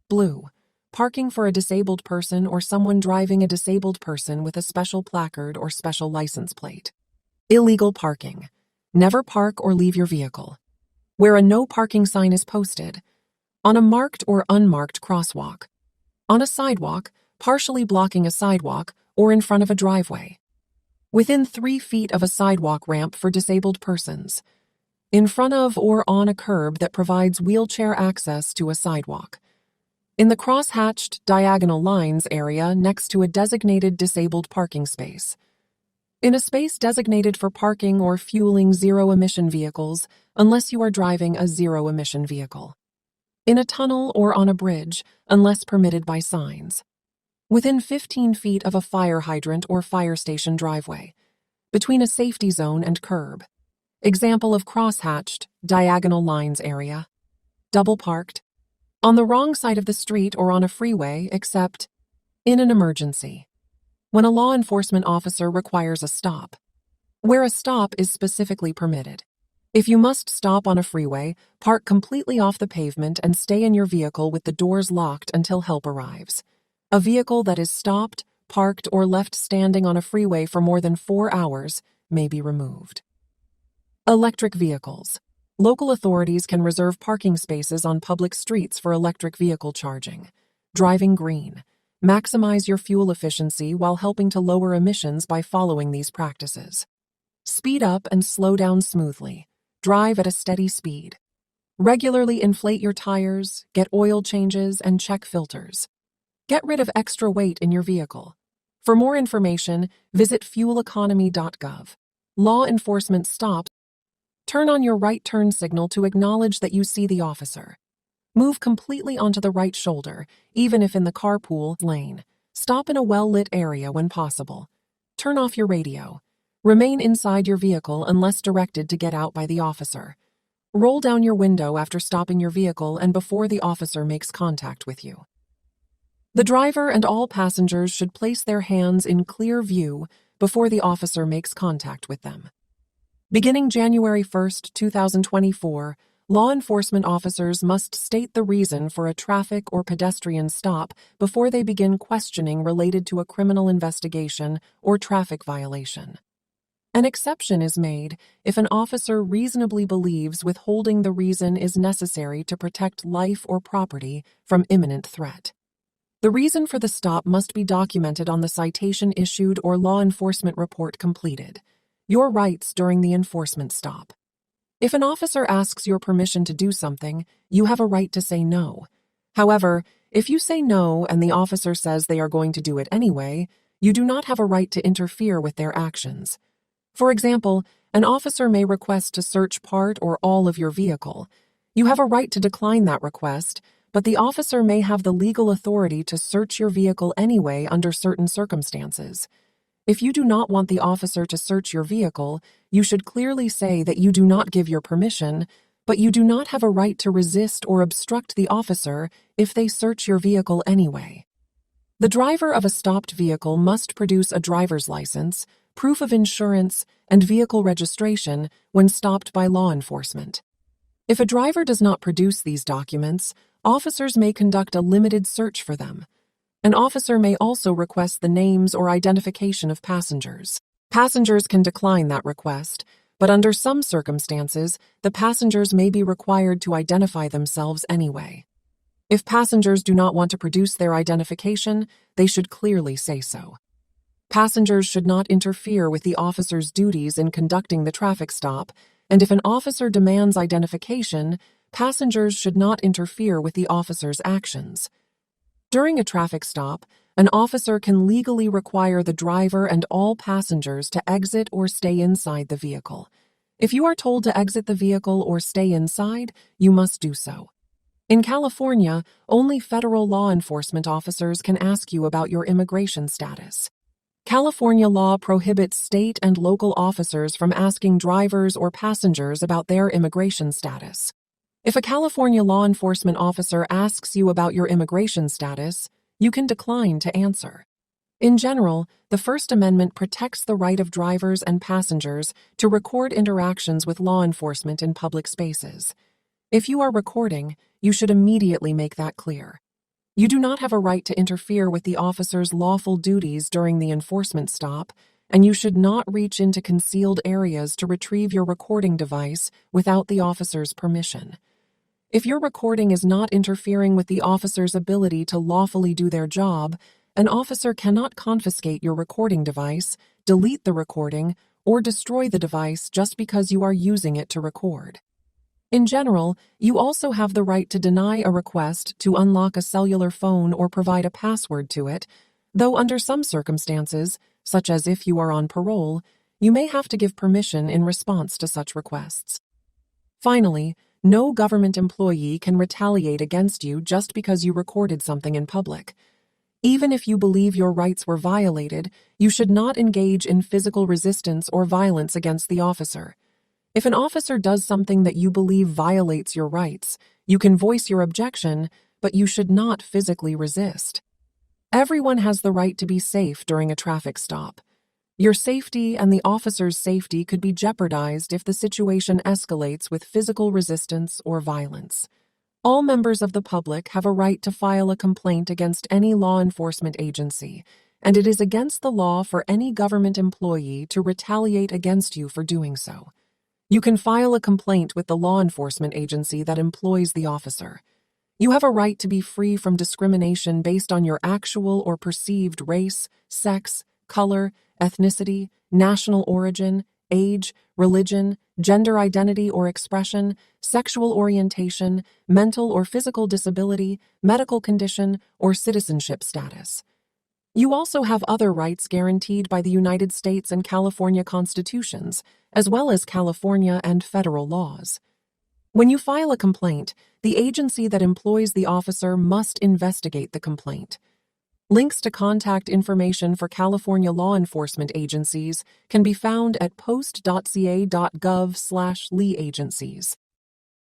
Blue, parking for a disabled person or someone driving a disabled person with a special placard or special license plate. Illegal parking. Never park or leave your vehicle. Where a no parking sign is posted. On a marked or unmarked crosswalk. On a sidewalk, partially blocking a sidewalk, or in front of a driveway. Within 3 feet of a sidewalk ramp for disabled persons. In front of or on a curb that provides wheelchair access to a sidewalk. In the cross-hatched diagonal lines area next to a designated disabled parking space. In a space designated for parking or fueling zero-emission vehicles, unless you are driving a zero-emission vehicle. In a tunnel or on a bridge, unless permitted by signs. Within 15 feet of a fire hydrant or fire station driveway. Between a safety zone and curb. Example of cross-hatched diagonal lines area, double parked, on the wrong side of the street or on a freeway except in an emergency, when a law enforcement officer requires a stop, where a stop is specifically permitted. If you must stop on a freeway, park completely off the pavement and stay in your vehicle with the doors locked until help arrives. A vehicle that is stopped, parked, or left standing on a freeway for more than 4 hours may be removed. Electric vehicles. Local authorities can reserve parking spaces on public streets for electric vehicle charging. Driving green. Maximize your fuel efficiency while helping to lower emissions by following these practices. Speed up and slow down smoothly. Drive at a steady speed. Regularly inflate your tires, get oil changes, and check filters. Get rid of extra weight in your vehicle. For more information, visit fueleconomy.gov. Law enforcement stops. Turn on your right turn signal to acknowledge that you see the officer. Move completely onto the right shoulder, even if in the carpool lane. Stop in a well-lit area when possible. Turn off your radio. Remain inside your vehicle unless directed to get out by the officer. Roll down your window after stopping your vehicle and before the officer makes contact with you. The driver and all passengers should place their hands in clear view before the officer makes contact with them. Beginning January 1, 2024, law enforcement officers must state the reason for a traffic or pedestrian stop before they begin questioning related to a criminal investigation or traffic violation. An exception is made if an officer reasonably believes withholding the reason is necessary to protect life or property from imminent threat. The reason for the stop must be documented on the citation issued or law enforcement report completed. Your rights during the enforcement stop. If an officer asks your permission to do something, you have a right to say no. However, if you say no and the officer says they are going to do it anyway, you do not have a right to interfere with their actions. For example, an officer may request to search part or all of your vehicle. You have a right to decline that request, but the officer may have the legal authority to search your vehicle anyway under certain circumstances. If you do not want the officer to search your vehicle, you should clearly say that you do not give your permission, but you do not have a right to resist or obstruct the officer if they search your vehicle anyway. The driver of a stopped vehicle must produce a driver's license, proof of insurance, and vehicle registration when stopped by law enforcement. If a driver does not produce these documents, officers may conduct a limited search for them. An officer may also request the names or identification of passengers. Passengers can decline that request, but under some circumstances, the passengers may be required to identify themselves anyway. If passengers do not want to produce their identification, they should clearly say so. Passengers should not interfere with the officer's duties in conducting the traffic stop, and if an officer demands identification, passengers should not interfere with the officer's actions. During a traffic stop, an officer can legally require the driver and all passengers to exit or stay inside the vehicle. If you are told to exit the vehicle or stay inside, you must do so. In California, only federal law enforcement officers can ask you about your immigration status. California law prohibits state and local officers from asking drivers or passengers about their immigration status. If a California law enforcement officer asks you about your immigration status, you can decline to answer. In general, the First Amendment protects the right of drivers and passengers to record interactions with law enforcement in public spaces. If you are recording, you should immediately make that clear. You do not have a right to interfere with the officer's lawful duties during the enforcement stop, and you should not reach into concealed areas to retrieve your recording device without the officer's permission. If your recording is not interfering with the officer's ability to lawfully do their job, an officer cannot confiscate your recording device, delete the recording, or destroy the device just because you are using it to record. In general, you also have the right to deny a request to unlock a cellular phone or provide a password to it, though under some circumstances, such as if you are on parole, you may have to give permission in response to such requests. Finally, no government employee can retaliate against you just because you recorded something in public. Even if you believe your rights were violated, you should not engage in physical resistance or violence against the officer. If an officer does something that you believe violates your rights, you can voice your objection, but you should not physically resist. Everyone has the right to be safe during a traffic stop. Your safety and the officer's safety could be jeopardized if the situation escalates with physical resistance or violence. All members of the public have a right to file a complaint against any law enforcement agency, and it is against the law for any government employee to retaliate against you for doing so. You can file a complaint with the law enforcement agency that employs the officer. You have a right to be free from discrimination based on your actual or perceived race, sex, color, ethnicity, national origin, age, religion, gender identity or expression, sexual orientation, mental or physical disability, medical condition, or citizenship status. You also have other rights guaranteed by the United States and California constitutions, as well as California and federal laws. When you file a complaint, the agency that employs the officer must investigate the complaint. Links to contact information for California law enforcement agencies can be found at post.ca.gov/leagencies.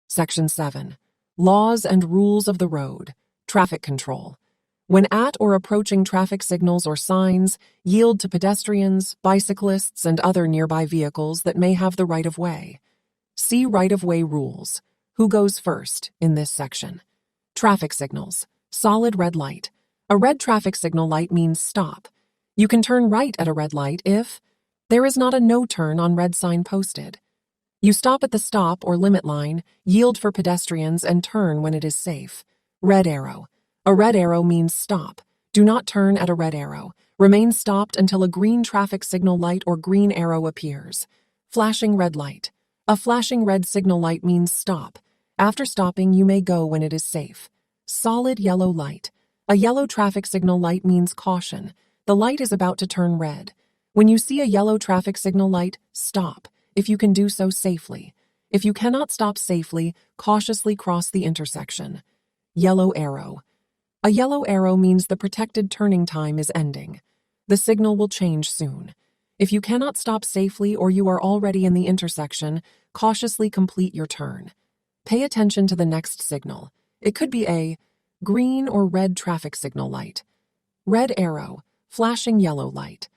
Section 7. Laws and Rules of the Road. Traffic Control. When at or approaching traffic signals or signs, yield to pedestrians, bicyclists, and other nearby vehicles that may have the right-of-way. See right-of-way rules. Who goes first in this section? Traffic signals. Solid red light. A red traffic signal light means stop. You can turn right at a red light if there is not a no turn on red sign posted. You stop at the stop or limit line, yield for pedestrians, and turn when it is safe. Red arrow. A red arrow means stop. Do not turn at a red arrow. Remain stopped until a green traffic signal light or green arrow appears. Flashing red light. A flashing red signal light means stop. After stopping, you may go when it is safe. Solid yellow light. A yellow traffic signal light means caution. The light is about to turn red. When you see a yellow traffic signal light, stop, if you can do so safely. If you cannot stop safely, cautiously cross the intersection. Yellow arrow. A yellow arrow means the protected turning time is ending. The signal will change soon. If you cannot stop safely or you are already in the intersection, cautiously complete your turn. Pay attention to the next signal. It could be a green or red traffic signal light. Red arrow, flashing yellow light.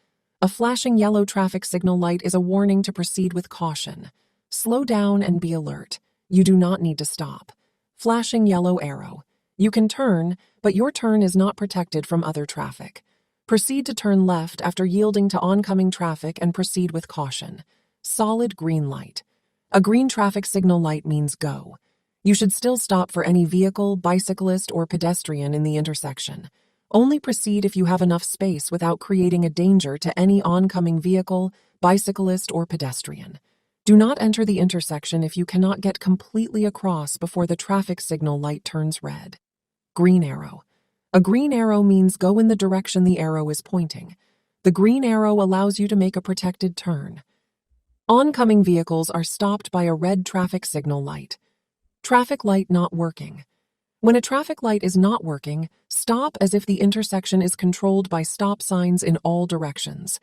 A flashing yellow traffic signal light is a warning to proceed with caution. Slow down and be alert. You do not need to stop. Flashing yellow arrow. You can turn, but your turn is not protected from other traffic. Proceed to turn left after yielding to oncoming traffic and proceed with caution. Solid green light. A green traffic signal light means go. You should still stop for any vehicle, bicyclist, or pedestrian in the intersection. Only proceed if you have enough space without creating a danger to any oncoming vehicle, bicyclist, or pedestrian. Do not enter the intersection if you cannot get completely across before the traffic signal light turns red. Green arrow. A green arrow means go in the direction the arrow is pointing. The green arrow allows you to make a protected turn. Oncoming vehicles are stopped by a red traffic signal light. Traffic light not working. When a traffic light is not working, stop as if the intersection is controlled by stop signs in all directions.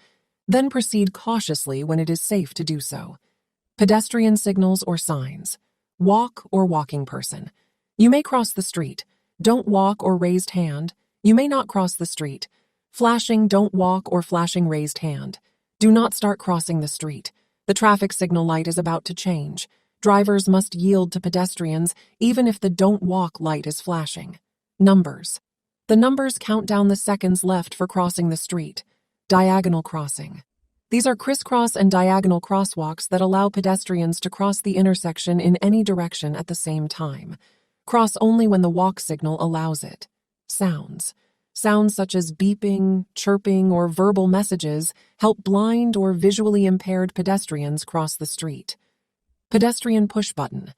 Then proceed cautiously when it is safe to do so. Pedestrian signals or signs. Walk or walking person. You may cross the street. Don't walk or raised hand. You may not cross the street. Flashing don't walk or flashing raised hand. Do not start crossing the street. The traffic signal light is about to change. Drivers must yield to pedestrians even if the don't walk light is flashing. Numbers. The numbers count down the seconds left for crossing the street. Diagonal crossing. These are crisscross and diagonal crosswalks that allow pedestrians to cross the intersection in any direction at the same time. Cross only when the walk signal allows it. Sounds. Sounds such as beeping, chirping, or verbal messages help blind or visually impaired pedestrians cross the street. Pedestrian push button.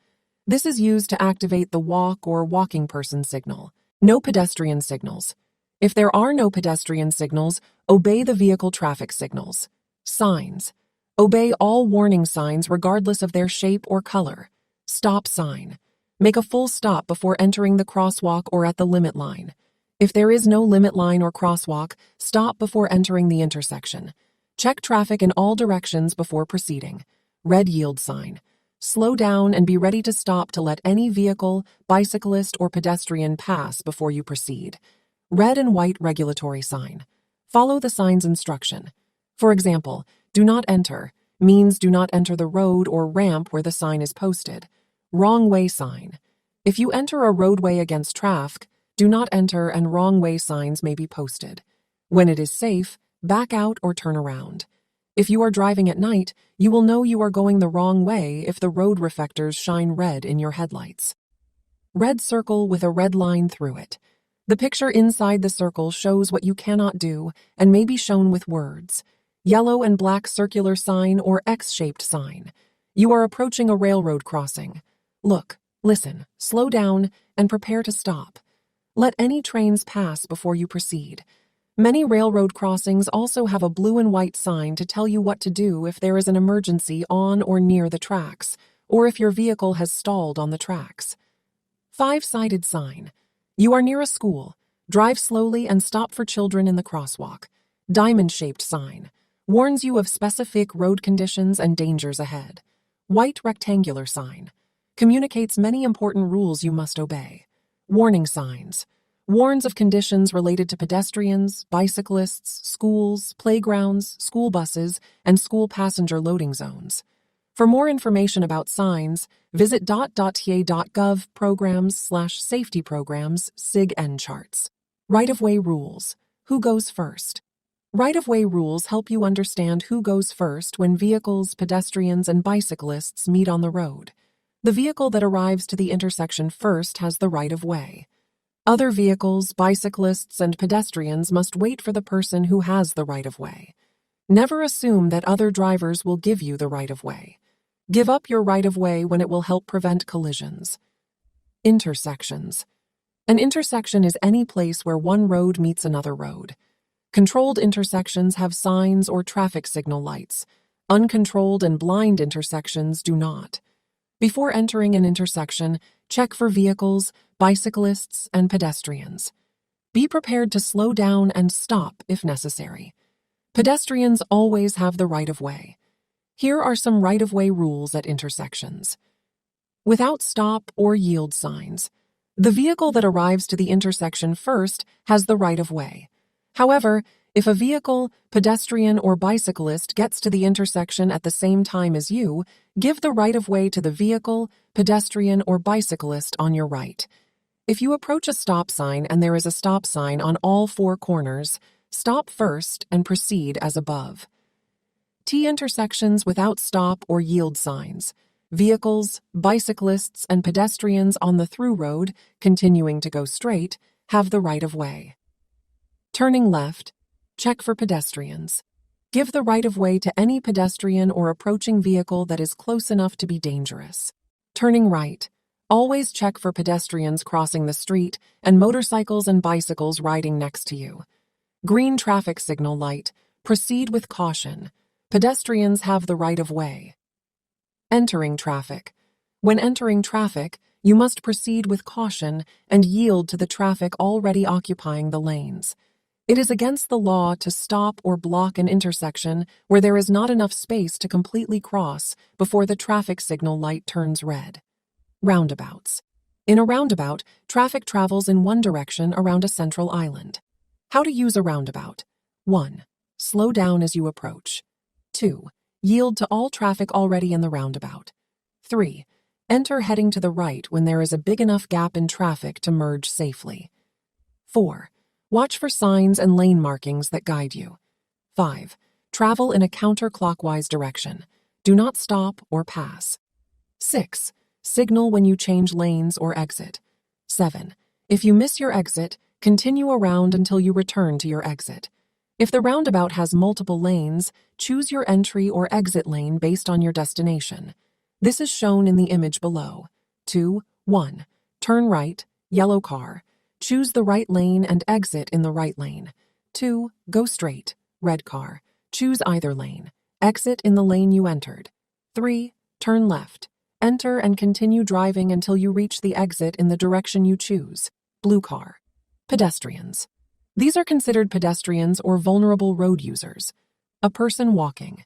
This is used to activate the walk or walking person signal. No pedestrian signals. If there are no pedestrian signals, obey the vehicle traffic signals. Signs. Obey all warning signs regardless of their shape or color. Stop sign. Make a full stop before entering the crosswalk or at the limit line. If there is no limit line or crosswalk, stop before entering the intersection. Check traffic in all directions before proceeding. Red yield sign. Slow down and be ready to stop to let any vehicle, bicyclist, or pedestrian pass before you proceed. Red and white regulatory sign. Follow the sign's instruction. For example, do not enter means do not enter the road or ramp where the sign is posted. Wrong way sign. If you enter a roadway against traffic, do not enter and wrong way signs may be posted. When it is safe, back out or turn around. If you are driving at night, you will know you are going the wrong way if the road reflectors shine red in your headlights. Red circle with a red line through it. The picture inside the circle shows what you cannot do and may be shown with words. Yellow and black circular sign or X-shaped sign. You are approaching a railroad crossing. Look, listen, slow down, and prepare to stop. Let any trains pass before you proceed. Many railroad crossings also have a blue and white sign to tell you what to do if there is an emergency on or near the tracks, or if your vehicle has stalled on the tracks. Five-sided sign. You are near a school. Drive slowly and stop for children in the crosswalk. Diamond-shaped sign. Warns you of specific road conditions and dangers ahead. White rectangular sign. Communicates many important rules you must obey. Warning signs. Warns of conditions related to pedestrians, bicyclists, schools, playgrounds, school buses, and school passenger loading zones. For more information about signs, visit .ta.gov programs/safety programs SIG-N charts. Right-of-way rules. Who goes first? Right-of-way rules help you understand who goes first when vehicles, pedestrians, and bicyclists meet on the road. The vehicle that arrives to the intersection first has the right-of-way. Other vehicles, bicyclists, and pedestrians must wait for the person who has the right-of-way. Never assume that other drivers will give you the right-of-way. Give up your right-of-way when it will help prevent collisions. Intersections. An intersection is any place where one road meets another road. Controlled intersections have signs or traffic signal lights. Uncontrolled and blind intersections do not. Before entering an intersection, check for vehicles, bicyclists, and pedestrians. Be prepared to slow down and stop if necessary. Pedestrians always have the right-of-way. Here are some right-of-way rules at intersections. Without stop or yield signs. The vehicle that arrives to the intersection first has the right-of-way. However, if a vehicle, pedestrian, or bicyclist gets to the intersection at the same time as you, give the right-of-way to the vehicle, pedestrian, or bicyclist on your right. If you approach a stop sign and there is a stop sign on all four corners, stop first and proceed as above. T intersections without stop or yield signs. Vehicles, bicyclists, and pedestrians on the through road, continuing to go straight, have the right-of-way. Turning left, check for pedestrians. Give the right-of-way to any pedestrian or approaching vehicle that is close enough to be dangerous. Turning right, always check for pedestrians crossing the street and motorcycles and bicycles riding next to you. Green traffic signal light, proceed with caution. Pedestrians have the right-of-way. Entering traffic. When entering traffic, you must proceed with caution and yield to the traffic already occupying the lanes. It is against the law to stop or block an intersection where there is not enough space to completely cross before the traffic signal light turns red. Roundabouts. In a roundabout, traffic travels in one direction around a central island. How to use a roundabout. 1. Slow down as you approach. 2. Yield to all traffic already in the roundabout. 3. Enter heading to the right when there is a big enough gap in traffic to merge safely. 4. Watch for signs and lane markings that guide you. 5. Travel in a counterclockwise direction. Do not stop or pass. 6. Signal when you change lanes or exit. 7. If you miss your exit, continue around until you return to your exit. If the roundabout has multiple lanes, choose your entry or exit lane based on your destination. This is shown in the image below. 2. 1. Turn right, yellow car. Choose the right lane and exit in the right lane. 2. Go straight, red car. Choose either lane. Exit in the lane you entered. 3. Turn left. Enter and continue driving until you reach the exit in the direction you choose. Blue car. Pedestrians. These are considered pedestrians or vulnerable road users. A person walking.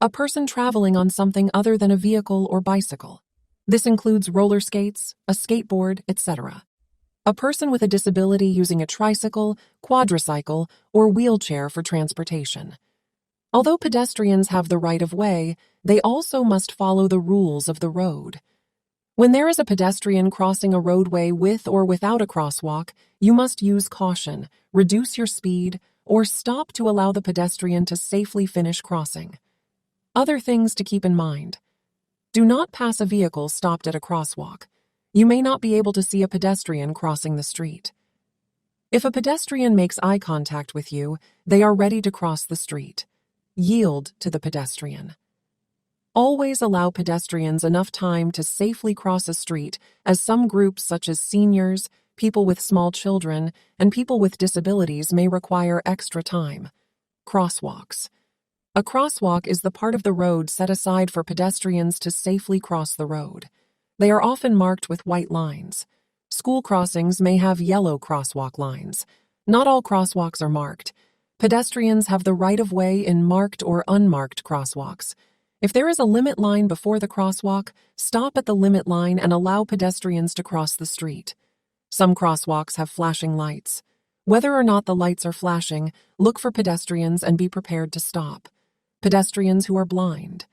A person traveling on something other than a vehicle or bicycle. This includes roller skates, a skateboard, etc. A person with a disability using a tricycle, quadricycle, or wheelchair for transportation. Although pedestrians have the right of way, they also must follow the rules of the road. When there is a pedestrian crossing a roadway with or without a crosswalk, you must use caution, reduce your speed, or stop to allow the pedestrian to safely finish crossing. Other things to keep in mind. Do not pass a vehicle stopped at a crosswalk. You may not be able to see a pedestrian crossing the street. If a pedestrian makes eye contact with you, they are ready to cross the street. Yield to the pedestrian. Always allow pedestrians enough time to safely cross a street, as some groups such as seniors, people with small children, and people with disabilities may require extra time. Crosswalks. A crosswalk is the part of the road set aside for pedestrians to safely cross the road. They are often marked with white lines. School crossings may have yellow crosswalk lines. Not all crosswalks are marked. Pedestrians have the right of way in marked or unmarked crosswalks. If there is a limit line before the crosswalk, stop at the limit line and allow pedestrians to cross the street. Some crosswalks have flashing lights. Whether or not the lights are flashing, look for pedestrians and be prepared to stop. Pedestrians who are blind.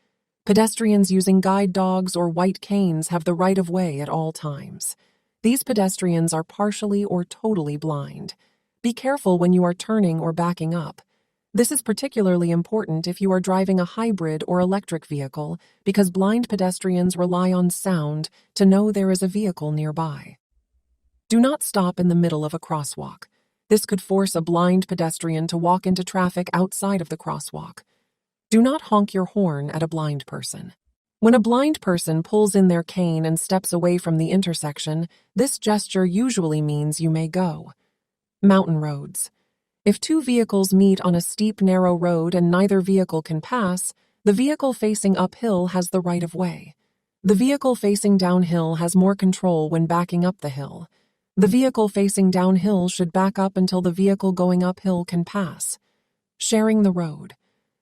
Pedestrians using guide dogs or white canes have the right of way at all times. These pedestrians are partially or totally blind. Be careful when you are turning or backing up. This is particularly important if you are driving a hybrid or electric vehicle because blind pedestrians rely on sound to know there is a vehicle nearby. Do not stop in the middle of a crosswalk. This could force a blind pedestrian to walk into traffic outside of the crosswalk. Do not honk your horn at a blind person. When a blind person pulls in their cane and steps away from the intersection, this gesture usually means you may go. Mountain roads. If two vehicles meet on a steep, narrow road and neither vehicle can pass, the vehicle facing uphill has the right of way. The vehicle facing downhill has more control when backing up the hill. The vehicle facing downhill should back up until the vehicle going uphill can pass. Sharing the road.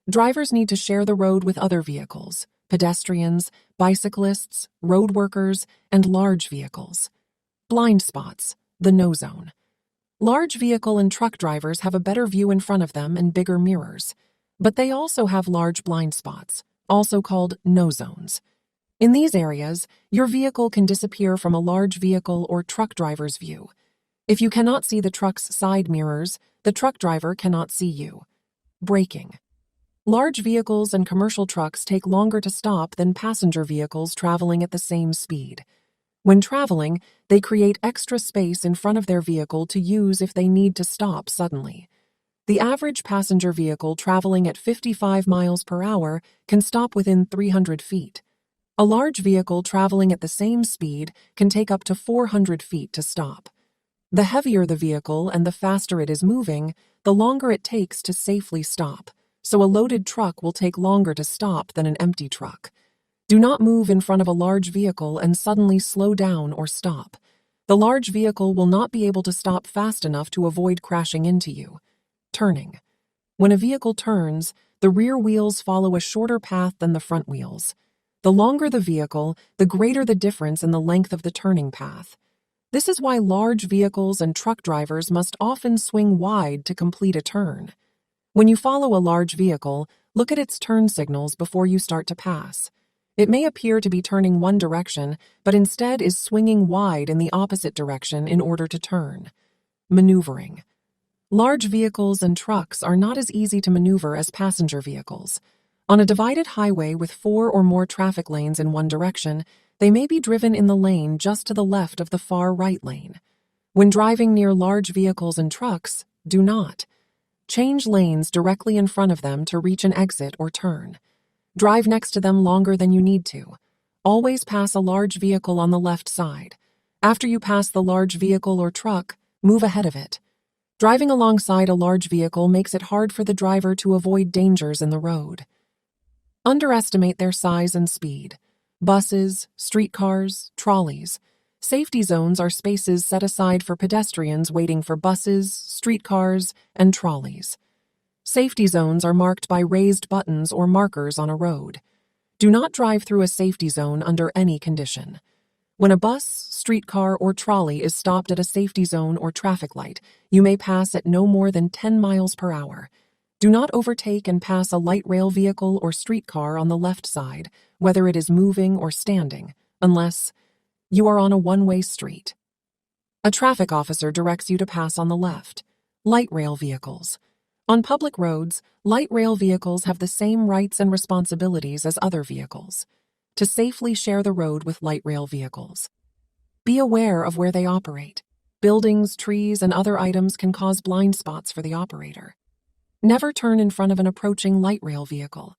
Drivers need to share the road with other vehicles, pedestrians, bicyclists, road workers, and large vehicles. Blind spots, the no zone. Large vehicle and truck drivers have a better view in front of them and bigger mirrors, but they also have large blind spots, also called no zones. In these areas, your vehicle can disappear from a large vehicle or truck driver's view. If you cannot see the truck's side mirrors, the truck driver cannot see you. Braking. Large vehicles and commercial trucks take longer to stop than passenger vehicles traveling at the same speed. When traveling, they create extra space in front of their vehicle to use if they need to stop suddenly. The average passenger vehicle traveling at 55 miles per hour can stop within 300 feet. A large vehicle traveling at the same speed can take up to 400 feet to stop. The heavier the vehicle and the faster it is moving, the longer it takes to safely stop. So a loaded truck will take longer to stop than an empty truck. Do not move in front of a large vehicle and suddenly slow down or stop. The large vehicle will not be able to stop fast enough to avoid crashing into you. Turning. When a vehicle turns, the rear wheels follow a shorter path than the front wheels. The longer the vehicle, the greater the difference in the length of the turning path. This is why large vehicles and truck drivers must often swing wide to complete a turn. When you follow a large vehicle, look at its turn signals before you start to pass. It may appear to be turning one direction, but instead is swinging wide in the opposite direction in order to turn. Maneuvering. Large vehicles and trucks are not as easy to maneuver as passenger vehicles. On a divided highway with 4 or more traffic lanes in one direction, they may be driven in the lane just to the left of the far right lane. When driving near large vehicles and trucks, do not. Change lanes directly in front of them to reach an exit or turn. Drive next to them longer than you need to. Always pass a large vehicle on the left side. After you pass the large vehicle or truck, move ahead of it. Driving alongside a large vehicle makes it hard for the driver to avoid dangers in the road. Underestimate their size and speed. Buses, streetcars, trolleys. Safety zones are spaces set aside for pedestrians waiting for buses, streetcars, and trolleys. Safety zones are marked by raised buttons or markers on a road. Do not drive through a safety zone under any condition. When a bus, streetcar, or trolley is stopped at a safety zone or traffic light, you may pass at no more than 10 miles per hour. Do not overtake and pass a light rail vehicle or streetcar on the left side, whether it is moving or standing, unless you are on a one-way street. A traffic officer directs you to pass on the left. Light rail vehicles. On public roads, light rail vehicles have the same rights and responsibilities as other vehicles. To safely share the road with light rail vehicles, be aware of where they operate. Buildings, trees, and other items can cause blind spots for the operator. Never turn in front of an approaching light rail vehicle.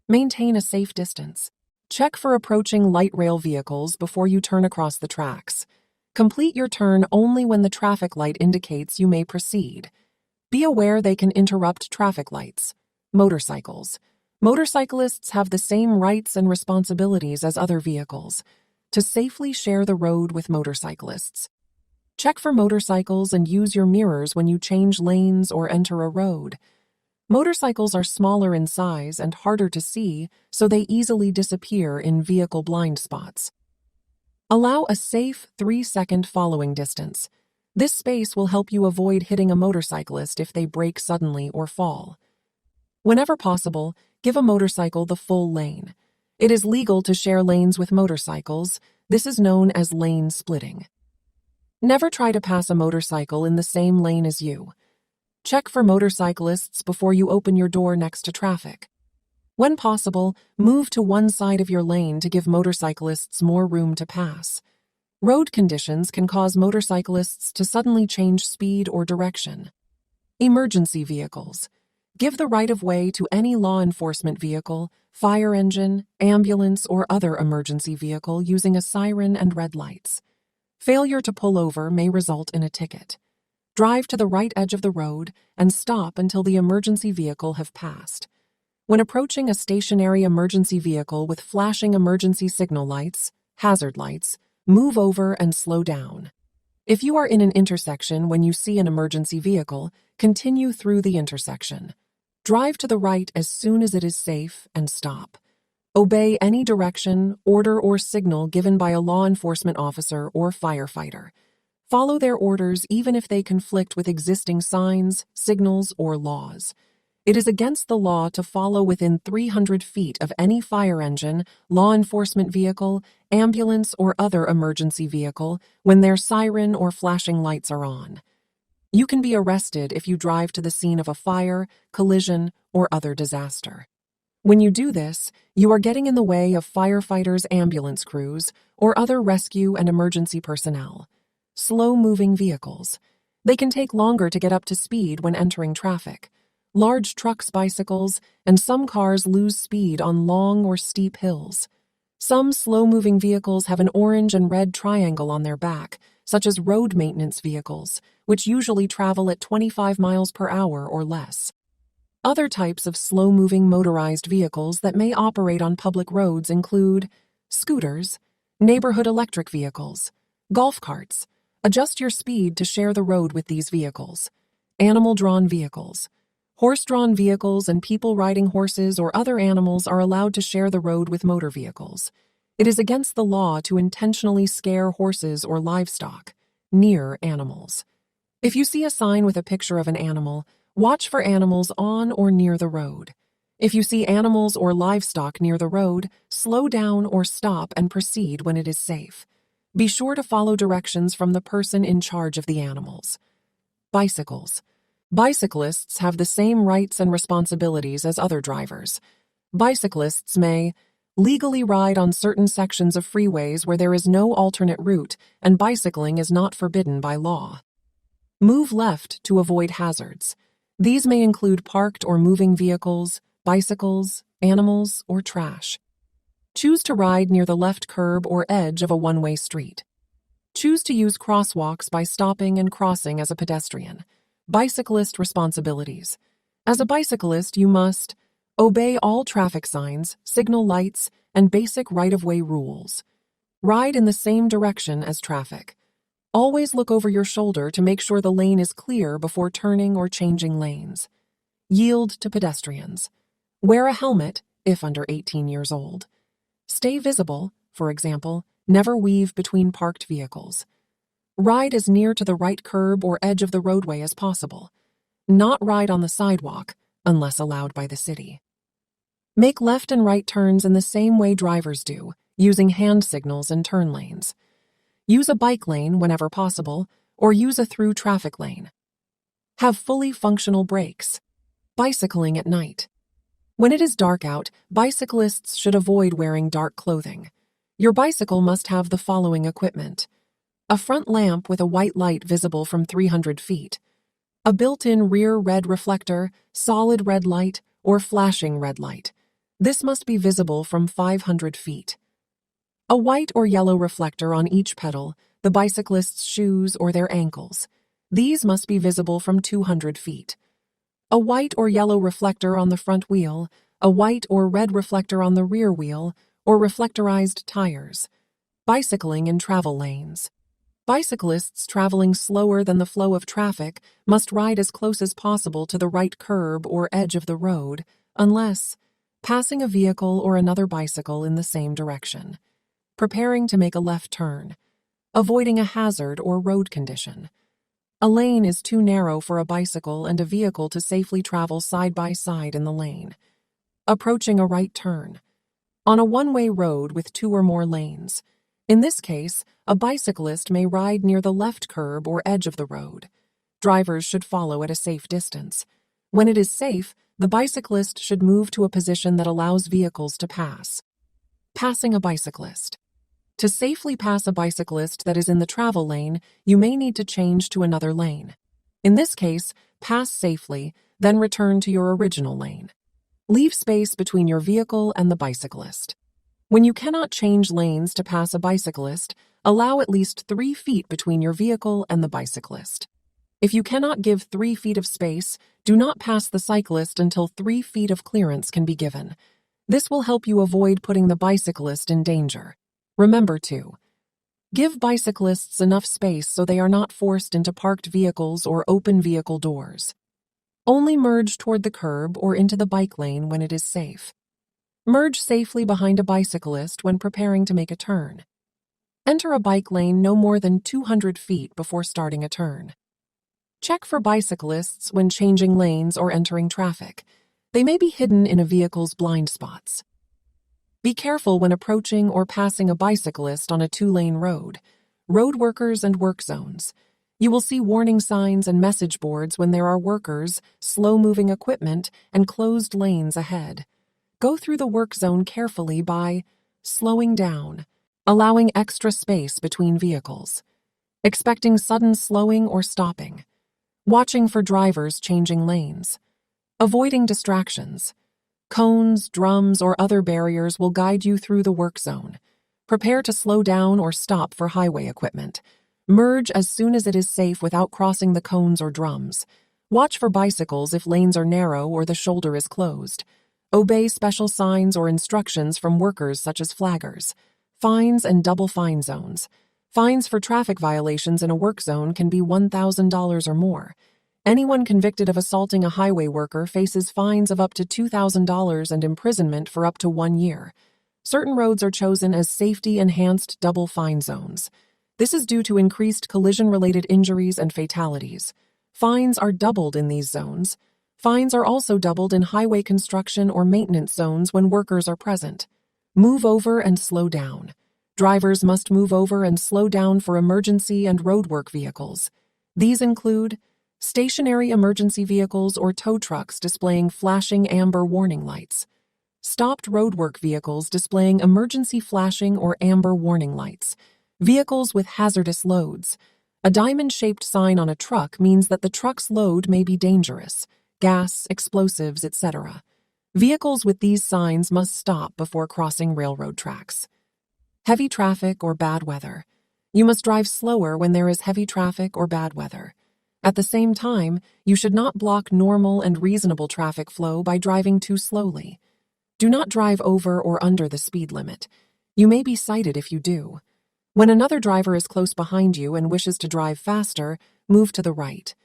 Maintain a safe distance. Check for approaching light rail vehicles before you turn across the tracks. Complete your turn only when the traffic light indicates you may proceed. Be aware they can interrupt traffic lights. Motorcycles. Motorcyclists have the same rights and responsibilities as other vehicles. To safely share the road with motorcyclists, check for motorcycles and use your mirrors when you change lanes or enter a road. Motorcycles are smaller in size and harder to see, so they easily disappear in vehicle blind spots. Allow a safe 3-second following distance. This space will help you avoid hitting a motorcyclist if they brake suddenly or fall. Whenever possible, give a motorcycle the full lane. It is legal to share lanes with motorcycles. This is known as lane splitting. Never try to pass a motorcycle in the same lane as you. Check for motorcyclists before you open your door next to traffic. When possible, move to one side of your lane to give motorcyclists more room to pass. Road conditions can cause motorcyclists to suddenly change speed or direction. Emergency vehicles. Give the right-of-way to any law enforcement vehicle, fire engine, ambulance, or other emergency vehicle using a siren and red lights. Failure to pull over may result in a ticket. Drive to the right edge of the road and stop until the emergency vehicle have passed. When approaching a stationary emergency vehicle with flashing emergency signal lights, hazard lights, move over and slow down. If you are in an intersection when you see an emergency vehicle, continue through the intersection. Drive to the right as soon as it is safe and stop. Obey any direction, order, or signal given by a law enforcement officer or firefighter. Follow their orders even if they conflict with existing signs, signals, or laws. It is against the law to follow within 300 feet of any fire engine, law enforcement vehicle, ambulance, or other emergency vehicle when their siren or flashing lights are on. You can be arrested if you drive to the scene of a fire, collision, or other disaster. When you do this, you are getting in the way of firefighters, ambulance crews, or other rescue and emergency personnel. Slow-moving vehicles. They can take longer to get up to speed when entering traffic. Large trucks, bicycles, and some cars lose speed on long or steep hills. Some slow-moving vehicles have an orange and red triangle on their back, such as road maintenance vehicles, which usually travel at 25 miles per hour or less. Other types of slow-moving motorized vehicles that may operate on public roads include scooters, neighborhood electric vehicles, golf carts. Adjust your speed to share the road with these vehicles. Animal-drawn vehicles. Horse-drawn vehicles and people riding horses or other animals are allowed to share the road with motor vehicles. It is against the law to intentionally scare horses or livestock near animals. If you see a sign with a picture of an animal, watch for animals on or near the road. If you see animals or livestock near the road, slow down or stop and proceed when it is safe. Be sure to follow directions from the person in charge of the animals. Bicycles. Bicyclists have the same rights and responsibilities as other drivers. Bicyclists may legally ride on certain sections of freeways where there is no alternate route and bicycling is not forbidden by law. Move left to avoid hazards. These may include parked or moving vehicles, bicycles, animals, or trash. Choose to ride near the left curb or edge of a one-way street. Choose to use crosswalks by stopping and crossing as a pedestrian. Bicyclist responsibilities. As a bicyclist, you must obey all traffic signs, signal lights, and basic right-of-way rules. Ride in the same direction as traffic. Always look over your shoulder to make sure the lane is clear before turning or changing lanes. Yield to pedestrians. Wear a helmet if under 18 years old. Stay visible, for example, never weave between parked vehicles. Ride as near to the right curb or edge of the roadway as possible. Not ride on the sidewalk, unless allowed by the city. Make left and right turns in the same way drivers do, using hand signals and turn lanes. Use a bike lane whenever possible, or use a through traffic lane. Have fully functional brakes. Bicycling at night. When it is dark out, bicyclists should avoid wearing dark clothing. Your bicycle must have the following equipment: a front lamp with a white light visible from 300 feet, a built-in rear red reflector, solid red light, or flashing red light. This must be visible from 500 feet. A white or yellow reflector on each pedal, the bicyclist's shoes or their ankles. These must be visible from 200 feet. A white or yellow reflector on the front wheel, a white or red reflector on the rear wheel, or reflectorized tires. Bicycling in travel lanes. Bicyclists traveling slower than the flow of traffic must ride as close as possible to the right curb or edge of the road, unless passing a vehicle or another bicycle in the same direction. Preparing to make a left turn. Avoiding a hazard or road condition. A lane is too narrow for a bicycle and a vehicle to safely travel side by side in the lane. Approaching a right turn. On a one-way road with 2 or more lanes. In this case, a bicyclist may ride near the left curb or edge of the road. Drivers should follow at a safe distance. When it is safe, the bicyclist should move to a position that allows vehicles to pass. Passing a bicyclist. To safely pass a bicyclist that is in the travel lane, you may need to change to another lane. In this case, pass safely, then return to your original lane. Leave space between your vehicle and the bicyclist. When you cannot change lanes to pass a bicyclist, allow at least 3 feet between your vehicle and the bicyclist. If you cannot give 3 feet of space, do not pass the cyclist until 3 feet of clearance can be given. This will help you avoid putting the bicyclist in danger. Remember to give bicyclists enough space so they are not forced into parked vehicles or open vehicle doors. Only merge toward the curb or into the bike lane when it is safe. Merge safely behind a bicyclist when preparing to make a turn. Enter a bike lane no more than 200 feet before starting a turn. Check for bicyclists when changing lanes or entering traffic. They may be hidden in a vehicle's blind spots. Be careful when approaching or passing a bicyclist on a 2-lane road. Road workers and work zones. You will see warning signs and message boards when there are workers, slow-moving equipment, and closed lanes ahead. Go through the work zone carefully by slowing down, allowing extra space between vehicles, expecting sudden slowing or stopping, watching for drivers changing lanes, avoiding distractions. Cones, drums, or other barriers will guide you through the work zone. Prepare to slow down or stop for highway equipment. Merge as soon as it is safe without crossing the cones or drums. Watch for bicycles if lanes are narrow or the shoulder is closed. Obey special signs or instructions from workers such as flaggers. Fines and double fine zones. Fines for traffic violations in a work zone can be $1,000 or more. Anyone convicted of assaulting a highway worker faces fines of up to $2,000 and imprisonment for up to 1 year. Certain roads are chosen as safety-enhanced double fine zones. This is due to increased collision-related injuries and fatalities. Fines are doubled in these zones. Fines are also doubled in highway construction or maintenance zones when workers are present. Move over and slow down. Drivers must move over and slow down for emergency and roadwork vehicles. These include stationary emergency vehicles or tow trucks displaying flashing amber warning lights. Stopped roadwork vehicles displaying emergency flashing or amber warning lights. Vehicles with hazardous loads. A diamond-shaped sign on a truck means that the truck's load may be dangerous. Gas, explosives, etc. Vehicles with these signs must stop before crossing railroad tracks. Heavy traffic or bad weather. You must drive slower when there is heavy traffic or bad weather. At the same time, you should not block normal and reasonable traffic flow by driving too slowly. Do not drive over or under the speed limit. You may be cited if you do. When another driver is close behind you and wishes to drive faster, move to the right.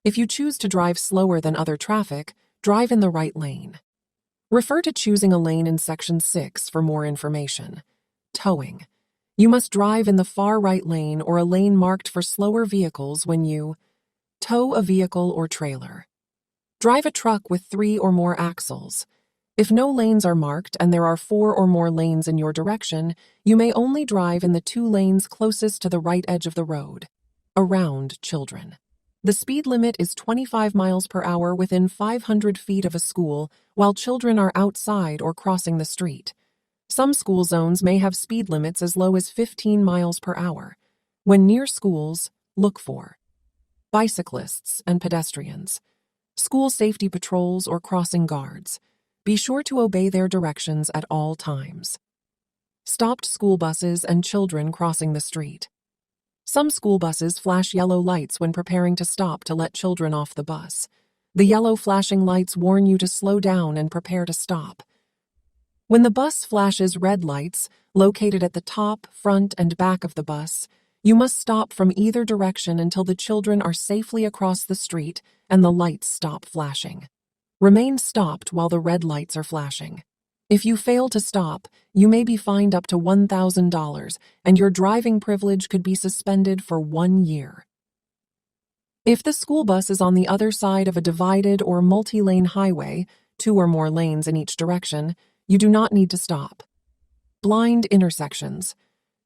If you choose to drive slower than other traffic, Drive in the right lane. Refer to choosing a lane in Section 6 for more information. Towing. You must drive in the far right lane or a lane marked for slower vehicles when you tow a vehicle or trailer. Drive a truck with 3 or more axles. If no lanes are marked and there are 4 or more lanes in your direction, you may only drive in the 2 lanes closest to the right edge of the road. Around children. The speed limit is 25 miles per hour within 500 feet of a school while children are outside or crossing the street. Some school zones may have speed limits as low as 15 miles per hour. When near schools, look for bicyclists and pedestrians, school safety patrols or crossing guards. Be sure to obey their directions at all times. Stopped school buses and children crossing the street. Some school buses flash yellow lights when preparing to stop to let children off the bus. The yellow flashing lights warn you to slow down and prepare to stop. When the bus flashes red lights, located at the top, front, and back of the bus, you must stop from either direction until the children are safely across the street and the lights stop flashing. Remain stopped while the red lights are flashing. If you fail to stop, you may be fined up to $1,000 and your driving privilege could be suspended for 1 year. If the school bus is on the other side of a divided or multi-lane highway, 2 or more lanes in each direction, you do not need to stop. Blind intersections.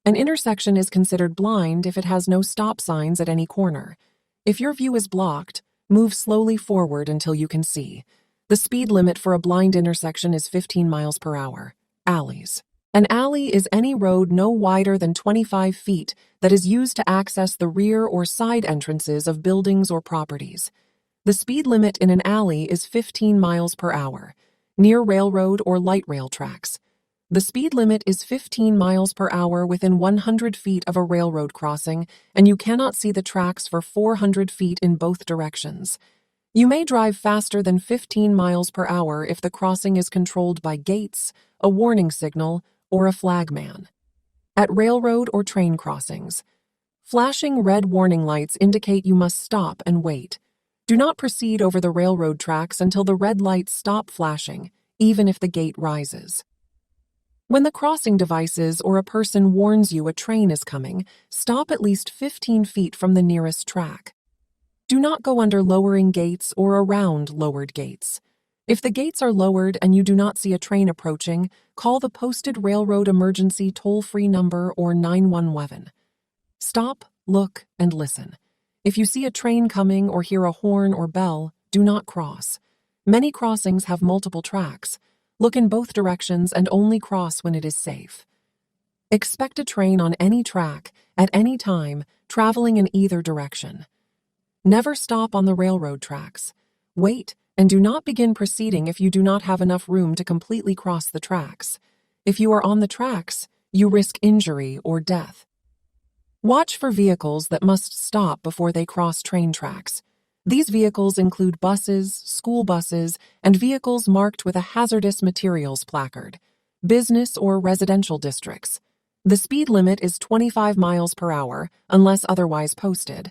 An intersection is considered blind if it has no stop signs at any corner. If your view is blocked, move slowly forward until you can see. The speed limit for a blind intersection is 15 miles per hour. Alleys. An alley is any road no wider than 25 feet that is used to access the rear or side entrances of buildings or properties. The speed limit in an alley is 15 miles per hour. Near railroad or light rail tracks. The speed limit is 15 miles per hour within 100 feet of a railroad crossing, and you cannot see the tracks for 400 feet in both directions. You may drive faster than 15 miles per hour if the crossing is controlled by gates, a warning signal, or a flagman. At railroad or train crossings, flashing red warning lights indicate you must stop and wait. Do not proceed over the railroad tracks until the red lights stop flashing, even if the gate rises. When the crossing devices or a person warns you a train is coming, stop at least 15 feet from the nearest track. Do not go under lowering gates or around lowered gates. If the gates are lowered and you do not see a train approaching, call the posted railroad emergency toll-free number or 911. Stop, look, and listen. If you see a train coming or hear a horn or bell, do not cross. Many crossings have multiple tracks. Look in both directions and only cross when it is safe. Expect a train on any track, at any time, traveling in either direction. Never stop on the railroad tracks. Wait, and do not begin proceeding if you do not have enough room to completely cross the tracks. If you are on the tracks, you risk injury or death. Watch for vehicles that must stop before they cross train tracks. These vehicles include buses, school buses, and vehicles marked with a hazardous materials placard, business or residential districts. The speed limit is 25 miles per hour, unless otherwise posted.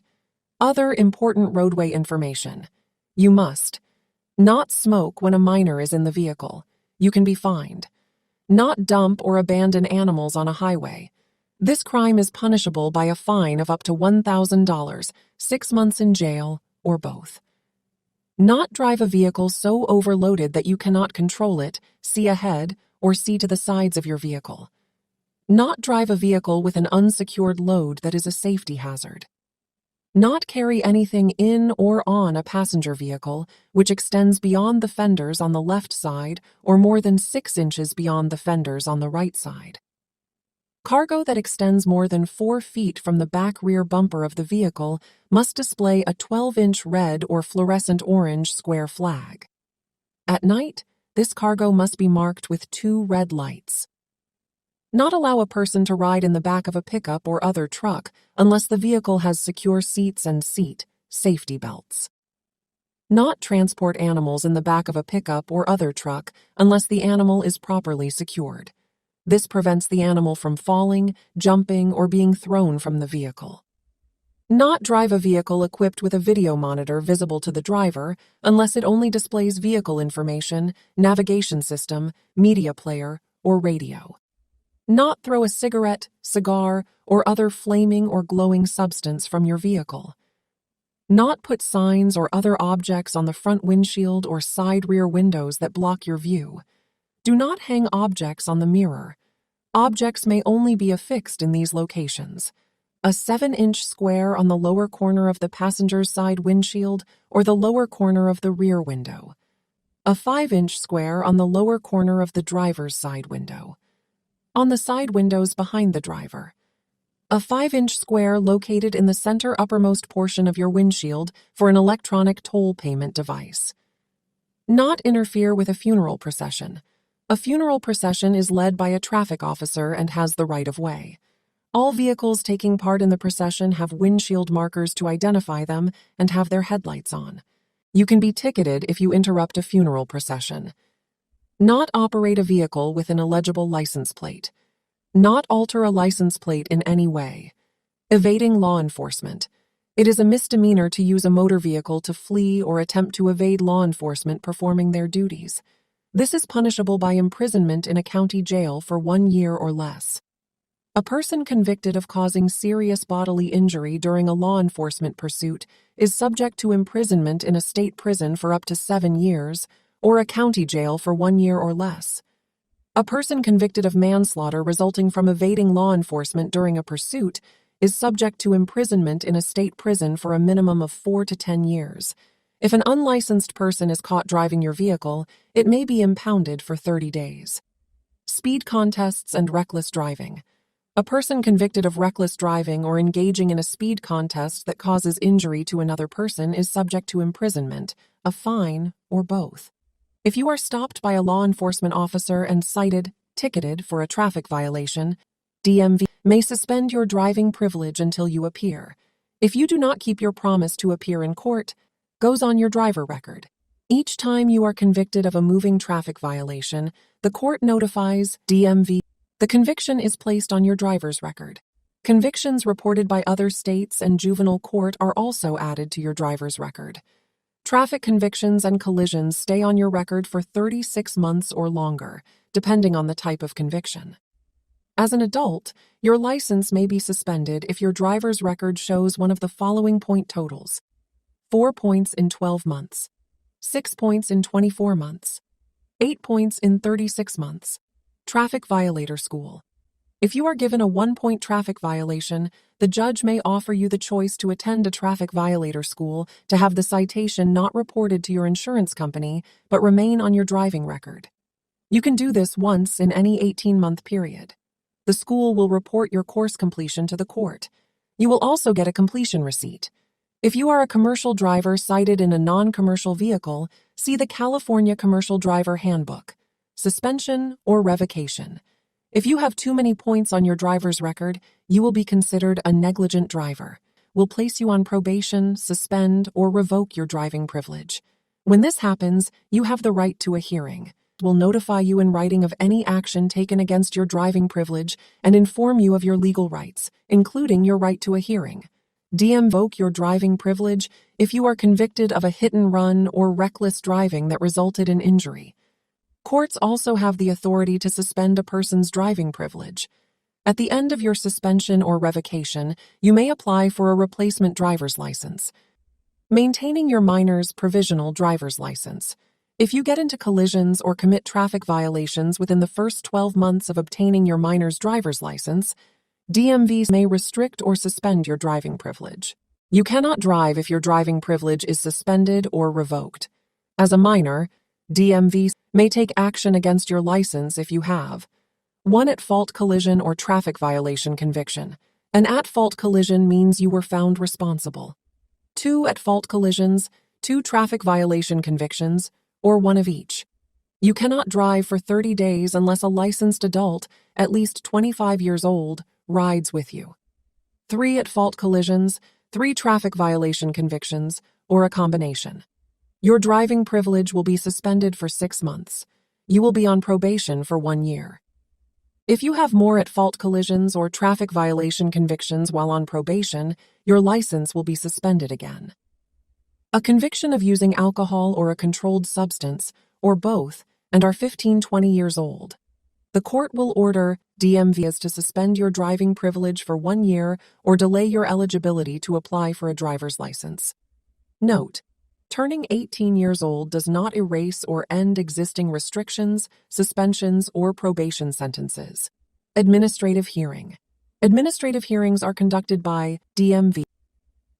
Other important roadway information. You must not smoke when a minor is in the vehicle. You can be fined. Not dump or abandon animals on a highway. This crime is punishable by a fine of up to $1,000, 6 months in jail, or both. Not drive a vehicle so overloaded that you cannot control it, see ahead, or see to the sides of your vehicle. Not drive a vehicle with an unsecured load that is a safety hazard. Not carry anything in or on a passenger vehicle which extends beyond the fenders on the left side or more than 6 inches beyond the fenders on the right side. Cargo that extends more than 4 feet from the back rear bumper of the vehicle must display a 12-inch red or fluorescent orange square flag. At night, this cargo must be marked with 2 red lights. Not allow a person to ride in the back of a pickup or other truck unless the vehicle has secure seats and safety belts. Not transport animals in the back of a pickup or other truck unless the animal is properly secured. This prevents the animal from falling, jumping, or being thrown from the vehicle. Not drive a vehicle equipped with a video monitor visible to the driver unless it only displays vehicle information, navigation system, media player, or radio. Not throw a cigarette, cigar, or other flaming or glowing substance from your vehicle. Not put signs or other objects on the front windshield or side rear windows that block your view. Do not hang objects on the mirror. Objects may only be affixed in these locations: a 7-inch square on the lower corner of the passenger's side windshield or the lower corner of the rear window, a 5-inch square on the lower corner of the driver's side window, on the side windows behind the driver, a 5-inch square located in the center uppermost portion of your windshield for an electronic toll payment device. Not interfere with a funeral procession. A funeral procession is led by a traffic officer and has the right of way. All vehicles taking part in the procession have windshield markers to identify them and have their headlights on. You can be ticketed if you interrupt a funeral procession. Not operate a vehicle with an illegible license plate. Not alter a license plate in any way. Evading law enforcement. It is a misdemeanor to use a motor vehicle to flee or attempt to evade law enforcement performing their duties. This is punishable by imprisonment in a county jail for 1 year or less. A person convicted of causing serious bodily injury during a law enforcement pursuit is subject to imprisonment in a state prison for up to 7 years or a county jail for 1 year or less. A person convicted of manslaughter resulting from evading law enforcement during a pursuit is subject to imprisonment in a state prison for a minimum of 4 to 10 years. If an unlicensed person is caught driving your vehicle, it may be impounded for 30 days. Speed contests and reckless driving. A person convicted of reckless driving or engaging in a speed contest that causes injury to another person is subject to imprisonment, a fine, or both. If you are stopped by a law enforcement officer and cited, ticketed for a traffic violation, DMV may suspend your driving privilege until you appear. If you do not keep your promise to appear in court, goes on your driver record. Each time you are convicted of a moving traffic violation, the court notifies DMV. The conviction is placed on your driver's record. Convictions reported by other states and juvenile court are also added to your driver's record. Traffic convictions and collisions stay on your record for 36 months or longer, depending on the type of conviction. As an adult, your license may be suspended if your driver's record shows one of the following point totals: 4 points in 12 months, 6 points in 24 months, 8 points in 36 months. Traffic violator school. If you are given a 1-point traffic violation, the judge may offer you the choice to attend a traffic violator school to have the citation not reported to your insurance company but remain on your driving record. You can do this once in any 18-month period. The school will report your course completion to the court. You will also get a completion receipt. If you are a commercial driver cited in a non-commercial vehicle, see the California Commercial Driver Handbook. Suspension or revocation. If you have too many points on your driver's record, you will be considered a negligent driver. We'll place you on probation, suspend, or revoke your driving privilege. When this happens, you have the right to a hearing. We'll notify you in writing of any action taken against your driving privilege and inform you of your legal rights, including your right to a hearing. Revoke your driving privilege if you are convicted of a hit-and-run or reckless driving that resulted in injury. Courts also have the authority to suspend a person's driving privilege. At the end of your suspension or revocation, you may apply for a replacement driver's license. Maintaining your minor's provisional driver's license. If you get into collisions or commit traffic violations within the first 12 months of obtaining your minor's driver's license, DMVs may restrict or suspend your driving privilege. You cannot drive if your driving privilege is suspended or revoked. As a minor, DMVs may take action against your license if you have 1 at-fault collision or traffic violation conviction. An at-fault collision means you were found responsible. 2 at-fault collisions, 2 traffic violation convictions, or 1 of each. You cannot drive for 30 days unless a licensed adult, at least 25 years old, rides with you. 3 at-fault collisions, 3 traffic violation convictions, or a combination. Your driving privilege will be suspended for 6 months. You will be on probation for 1 year. If you have more at-fault collisions or traffic violation convictions while on probation, your license will be suspended again. A conviction of using alcohol or a controlled substance, or both, and are 15-20 years old. The court will order DMVs to suspend your driving privilege for 1 year or delay your eligibility to apply for a driver's license. Note: turning 18 years old does not erase or end existing restrictions, suspensions, or probation sentences. Administrative hearing. Administrative hearings are conducted by DMV.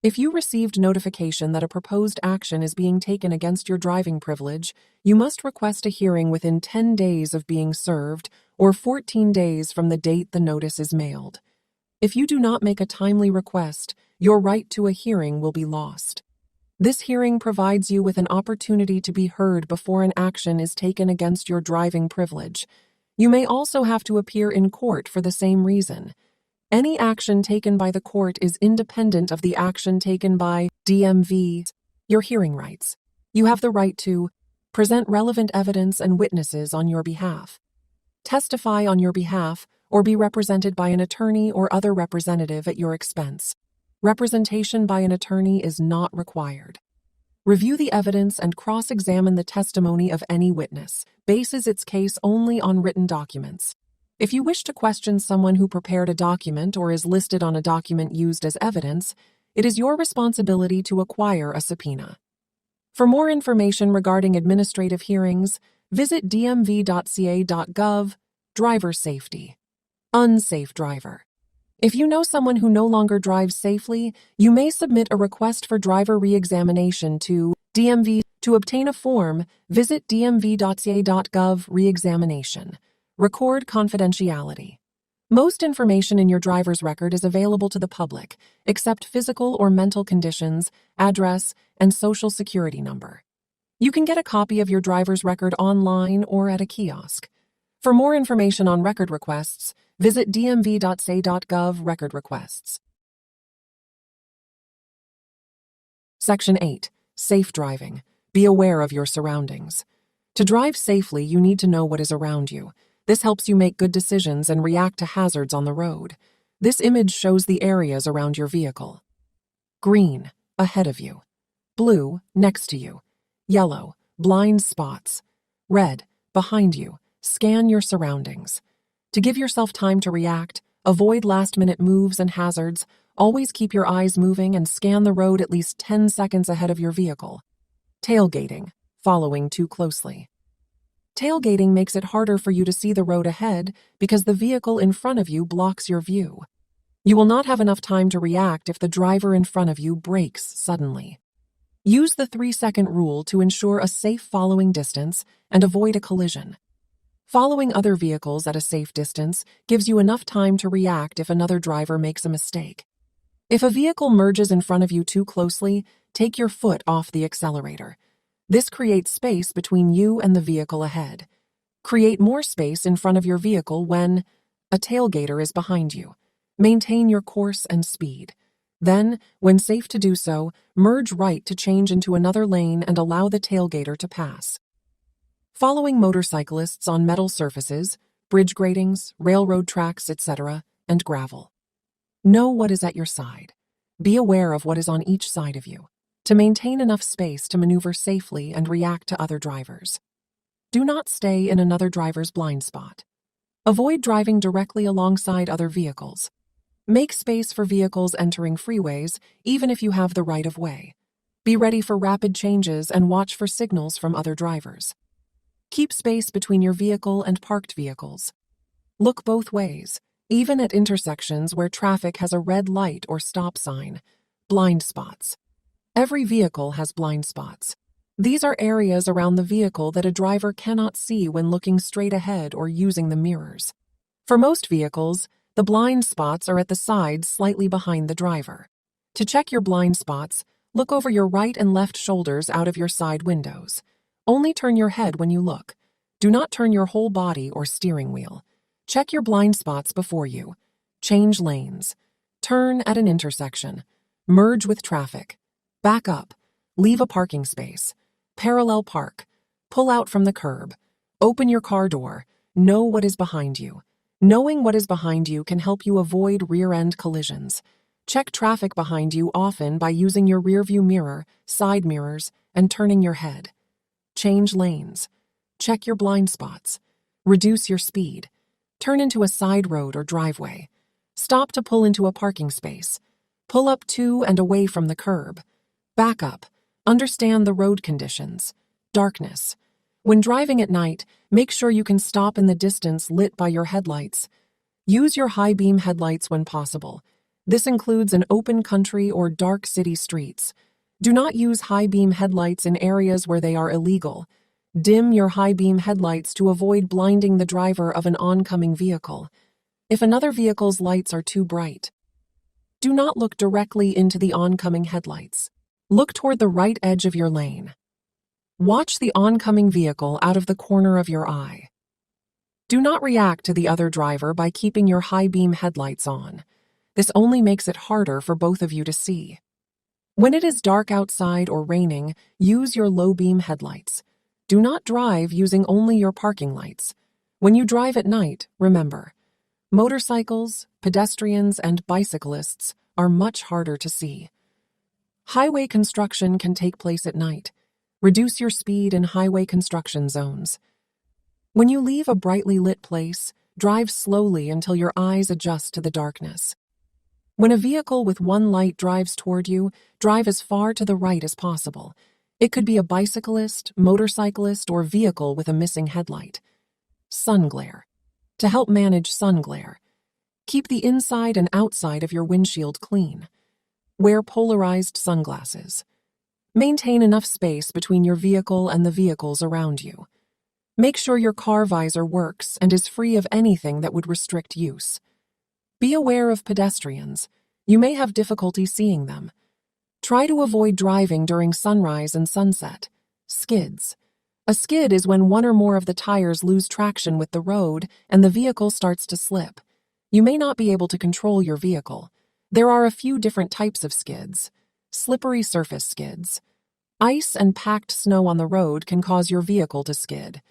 If you received notification that a proposed action is being taken against your driving privilege, you must request a hearing within 10 days of being served or 14 days from the date the notice is mailed. If you do not make a timely request, your right to a hearing will be lost. This hearing provides you with an opportunity to be heard before an action is taken against your driving privilege. You may also have to appear in court for the same reason. Any action taken by the court is independent of the action taken by DMV. Your hearing rights. You have the right to present relevant evidence and witnesses on your behalf, testify on your behalf, or be represented by an attorney or other representative at your expense. Representation by an attorney is not required. Review the evidence and cross-examine the testimony of any witness. Bases its case only on written documents. If you wish to question someone who prepared a document or is listed on a document used as evidence, it is your responsibility to acquire a subpoena. For more information regarding administrative hearings, visit dmv.ca.gov. Driver safety. Unsafe driver. If you know someone who no longer drives safely, you may submit a request for driver re-examination to DMV. To obtain a form, visit dmv.ca.gov re-examination. Record confidentiality. Most information in your driver's record is available to the public, except physical or mental conditions, address, and social security number. You can get a copy of your driver's record online or at a kiosk. For more information on record requests, visit dmv.sa.gov record requests. Section 8. Safe driving. Be aware of your surroundings. To drive safely, you need to know what is around you. This helps you make good decisions and react to hazards on the road. This image shows the areas around your vehicle. Green, ahead of you. Blue, next to you. Yellow, blind spots. Red, behind you. Scan your surroundings. To give yourself time to react, avoid last-minute moves and hazards. Always keep your eyes moving and scan the road at least 10 seconds ahead of your vehicle. Tailgating, following too closely. Tailgating makes it harder for you to see the road ahead because the vehicle in front of you blocks your view. You will not have enough time to react if the driver in front of you brakes suddenly. Use the 3-second rule to ensure a safe following distance and avoid a collision. Following other vehicles at a safe distance gives you enough time to react if another driver makes a mistake. If a vehicle merges in front of you too closely, take your foot off the accelerator. This creates space between you and the vehicle ahead. Create more space in front of your vehicle when a tailgater is behind you. Maintain your course and speed. Then, when safe to do so, merge right to change into another lane and allow the tailgater to pass. Following motorcyclists on metal surfaces, bridge gratings, railroad tracks, etc., and gravel. Know what is at your side. Be aware of what is on each side of you, to maintain enough space to maneuver safely and react to other drivers. Do not stay in another driver's blind spot. Avoid driving directly alongside other vehicles. Make space for vehicles entering freeways, even if you have the right of way. Be ready for rapid changes and watch for signals from other drivers. Keep space between your vehicle and parked vehicles. Look both ways, even at intersections where traffic has a red light or stop sign. Blind spots. Every vehicle has blind spots. These are areas around the vehicle that a driver cannot see when looking straight ahead or using the mirrors. For most vehicles, the blind spots are at the sides slightly behind the driver. To check your blind spots, look over your right and left shoulders out of your side windows. Only turn your head when you look. Do not turn your whole body or steering wheel. Check your blind spots before you. Change lanes. Turn at an intersection. Merge with traffic. Back up. Leave a parking space. Parallel park. Pull out from the curb. Open your car door. Know what is behind you. Knowing what is behind you can help you avoid rear-end collisions. Check traffic behind you often by using your rearview mirror, side mirrors, and turning your head. Change lanes. Check your blind spots. Reduce your speed. Turn into a side road or driveway. Stop to pull into a parking space. Pull up to and away from the curb. Back up. Understand the road conditions. Darkness. When driving at night, make sure you can stop in the distance lit by your headlights. Use your high beam headlights when possible. This includes in open country or dark city streets. Do not use high beam headlights in areas where they are illegal. Dim your high beam headlights to avoid blinding the driver of an oncoming vehicle. If another vehicle's lights are too bright, do not look directly into the oncoming headlights. Look toward the right edge of your lane. Watch the oncoming vehicle out of the corner of your eye. Do not react to the other driver by keeping your high beam headlights on. This only makes it harder for both of you to see. When it is dark outside or raining, use your low beam headlights. Do not drive using only your parking lights. When you drive at night, remember, motorcycles, pedestrians, and bicyclists are much harder to see. Highway construction can take place at night. Reduce your speed in highway construction zones. When you leave a brightly lit place, drive slowly until your eyes adjust to the darkness. When a vehicle with one light drives toward you, drive as far to the right as possible. It could be a bicyclist, motorcyclist, or vehicle with a missing headlight. Sun glare. To help manage sun glare, keep the inside and outside of your windshield clean. Wear polarized sunglasses. Maintain enough space between your vehicle and the vehicles around you. Make sure your car visor works and is free of anything that would restrict use. Be aware of pedestrians. You may have difficulty seeing them. Try to avoid driving during sunrise and sunset. Skids. A skid is when one or more of the tires lose traction with the road and the vehicle starts to slip. You may not be able to control your vehicle. There are a few different types of skids. Slippery surface skids. Ice and packed snow on the road can cause your vehicle to skid.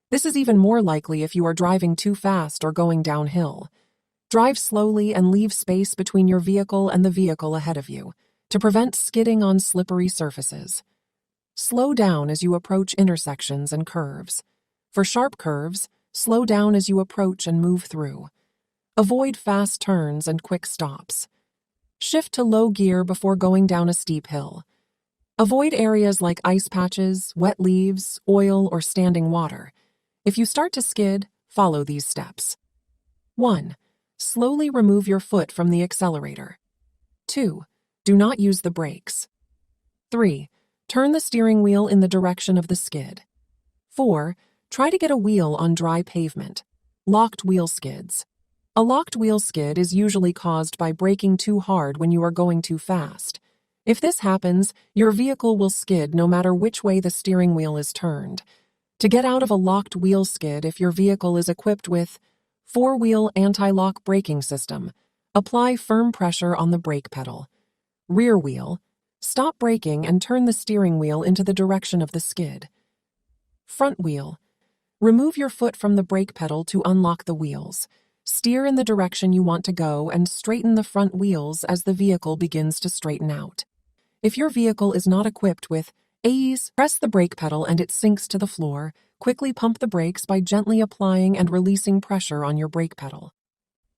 This is even more likely if you are driving too fast or going downhill. Drive slowly and leave space between your vehicle and the vehicle ahead of you to prevent skidding on slippery surfaces. Slow down as you approach intersections and curves. For sharp curves, slow down as you approach and move through. Avoid fast turns and quick stops. Shift to low gear before going down a steep hill. Avoid areas like ice patches, wet leaves, oil, or standing water. If you start to skid, follow these steps. 1. Slowly remove your foot from the accelerator. 2. Do not use the brakes. 3. Turn the steering wheel in the direction of the skid. 4. Try to get a wheel on dry pavement. Locked wheel skids. A locked wheel skid is usually caused by braking too hard when you are going too fast. If this happens, your vehicle will skid no matter which way the steering wheel is turned. To get out of a locked wheel skid, if your vehicle is equipped with 4-wheel anti-lock braking system, apply firm pressure on the brake pedal. Rear wheel, stop braking and turn the steering wheel into the direction of the skid. Front wheel, remove your foot from the brake pedal to unlock the wheels. Steer in the direction you want to go and straighten the front wheels as the vehicle begins to straighten out. If your vehicle is not equipped with AES, press the brake pedal and it sinks to the floor. Quickly pump the brakes by gently applying and releasing pressure on your brake pedal.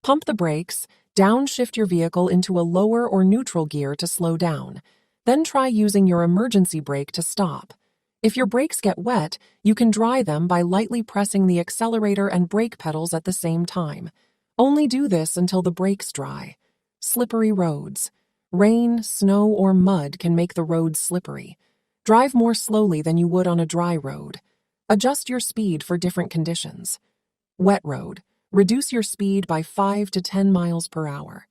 Pump the brakes, downshift your vehicle into a lower or neutral gear to slow down. Then try using your emergency brake to stop. If your brakes get wet, you can dry them by lightly pressing the accelerator and brake pedals at the same time. Only do this until the brakes dry. Slippery roads. Rain, snow, or mud can make the roads slippery. Drive more slowly than you would on a dry road. Adjust your speed for different conditions. Wet road. Reduce your speed by 5 to 10 miles per hour.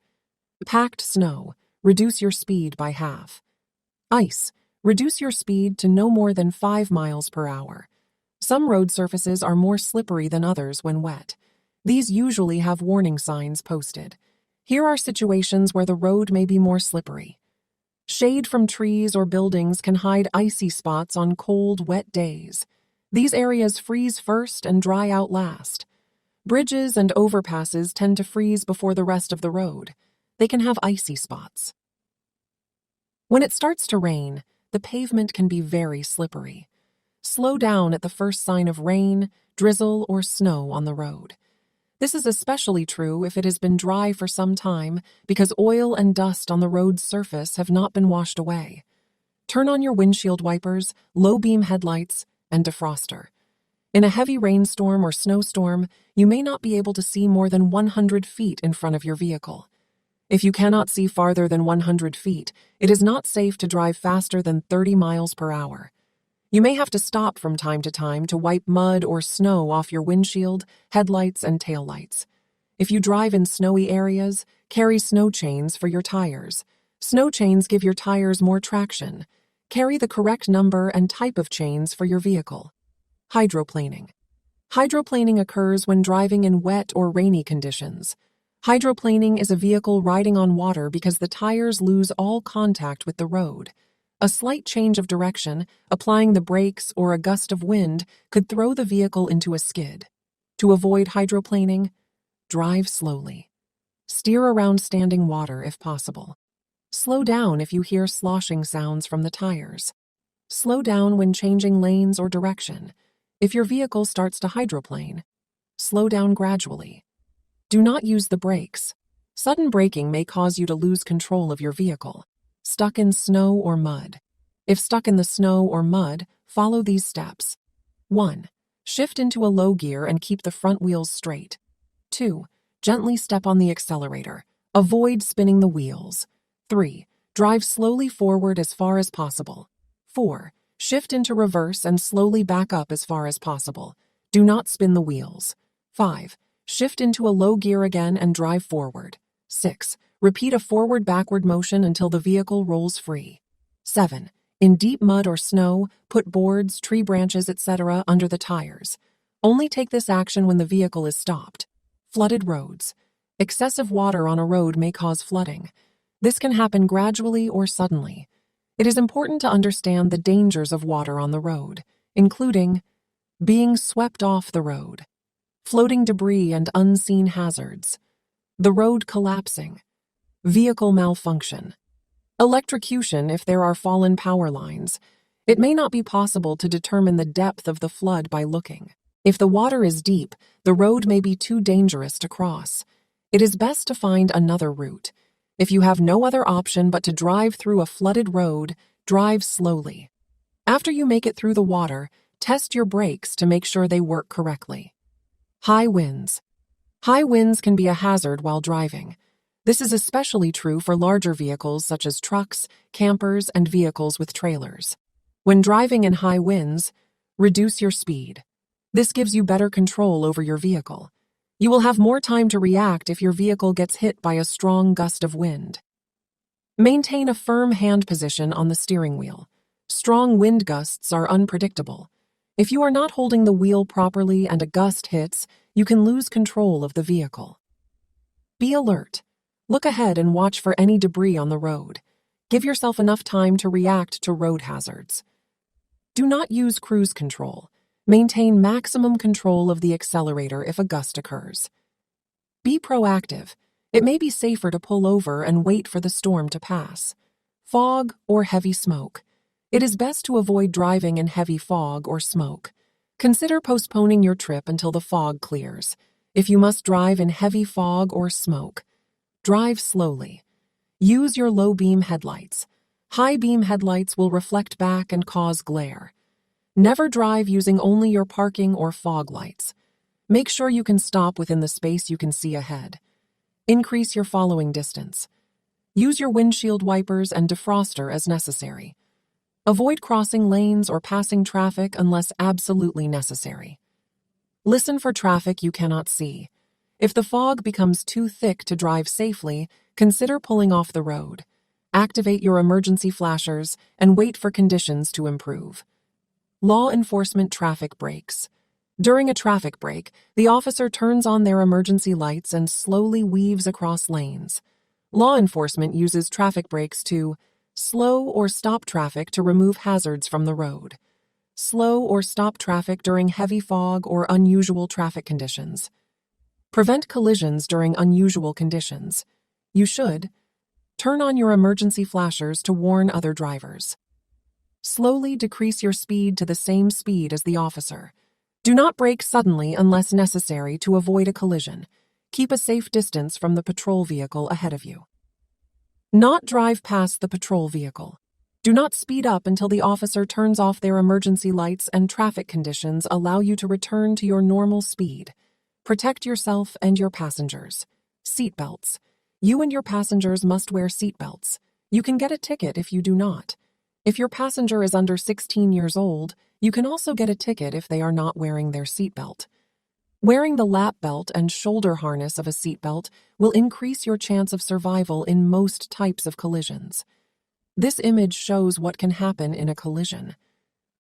Packed snow. Reduce your speed by half. Ice. Reduce your speed to no more than 5 miles per hour. Some road surfaces are more slippery than others when wet. These usually have warning signs posted. Here are situations where the road may be more slippery. Shade from trees or buildings can hide icy spots on cold, wet days. These areas freeze first and dry out last. Bridges and overpasses tend to freeze before the rest of the road. They can have icy spots. When it starts to rain, the pavement can be very slippery. Slow down at the first sign of rain, drizzle, or snow on the road. This is especially true if it has been dry for some time because oil and dust on the road's surface have not been washed away. Turn on your windshield wipers, low-beam headlights, and defroster. In a heavy rainstorm or snowstorm, you may not be able to see more than 100 feet in front of your vehicle. If you cannot see farther than 100 feet, it is not safe to drive faster than 30 miles per hour. You may have to stop from time to time to wipe mud or snow off your windshield, headlights, and taillights. If you drive in snowy areas, carry snow chains for your tires. Snow chains give your tires more traction. Carry the correct number and type of chains for your vehicle. Hydroplaning. Hydroplaning occurs when driving in wet or rainy conditions. Hydroplaning is a vehicle riding on water because the tires lose all contact with the road. A slight change of direction, applying the brakes, or a gust of wind could throw the vehicle into a skid. To avoid hydroplaning, drive slowly. Steer around standing water if possible. Slow down if you hear sloshing sounds from the tires. Slow down when changing lanes or direction. If your vehicle starts to hydroplane, slow down gradually. Do not use the brakes. Sudden braking may cause you to lose control of your vehicle. Stuck in snow or mud. If stuck in the snow or mud, follow these steps. 1. Shift into a low gear and keep the front wheels straight. 2. Gently step on the accelerator. Avoid spinning the wheels. 3. Drive slowly forward as far as possible. 4. Shift into reverse and slowly back up as far as possible. Do not spin the wheels. 5. Shift into a low gear again and drive forward. 6. Repeat a forward-backward motion until the vehicle rolls free. 7. In deep mud or snow, put boards, tree branches, etc. under the tires. Only take this action when the vehicle is stopped. Flooded roads. Excessive water on a road may cause flooding. This can happen gradually or suddenly. It is important to understand the dangers of water on the road, including being swept off the road, floating debris and unseen hazards, the road collapsing, vehicle malfunction, electrocution if there are fallen power lines. It may not be possible to determine the depth of the flood by looking. If the water is deep, the road may be too dangerous to cross. It is best to find another route. If you have no other option but to drive through a flooded road, drive slowly. After you make it through the water, test your brakes to make sure they work correctly. High winds. High winds can be a hazard while driving. This is especially true for larger vehicles such as trucks, campers, and vehicles with trailers. When driving in high winds, reduce your speed. This gives you better control over your vehicle. You will have more time to react if your vehicle gets hit by a strong gust of wind. Maintain a firm hand position on the steering wheel. Strong wind gusts are unpredictable. If you are not holding the wheel properly and a gust hits, you can lose control of the vehicle. Be alert. Look ahead and watch for any debris on the road. Give yourself enough time to react to road hazards. Do not use cruise control. Maintain maximum control of the accelerator if a gust occurs. Be proactive. It may be safer to pull over and wait for the storm to pass. Fog or heavy smoke. It is best to avoid driving in heavy fog or smoke. Consider postponing your trip until the fog clears. If you must drive in heavy fog or smoke, drive slowly. Use your low-beam headlights. High-beam headlights will reflect back and cause glare. Never drive using only your parking or fog lights. Make sure you can stop within the space you can see ahead. Increase your following distance. Use your windshield wipers and defroster as necessary. Avoid crossing lanes or passing traffic unless absolutely necessary. Listen for traffic you cannot see. If the fog becomes too thick to drive safely, consider pulling off the road. Activate your emergency flashers and wait for conditions to improve. Law enforcement traffic breaks. During a traffic break, the officer turns on their emergency lights and slowly weaves across lanes. Law enforcement uses traffic breaks to slow or stop traffic to remove hazards from the road. Slow or stop traffic during heavy fog or unusual traffic conditions. Prevent collisions during unusual conditions. You should turn on your emergency flashers to warn other drivers. Slowly decrease your speed to the same speed as the officer. Do not brake suddenly unless necessary to avoid a collision. Keep a safe distance from the patrol vehicle ahead of you. Not drive past the patrol vehicle. Do not speed up until the officer turns off their emergency lights and traffic conditions allow you to return to your normal speed. Protect yourself and your passengers. Seatbelts. You and your passengers must wear seatbelts. You can get a ticket if you do not. If your passenger is under 16 years old, you can also get a ticket if they are not wearing their seatbelt. Wearing the lap belt and shoulder harness of a seatbelt will increase your chance of survival in most types of collisions. This image shows what can happen in a collision.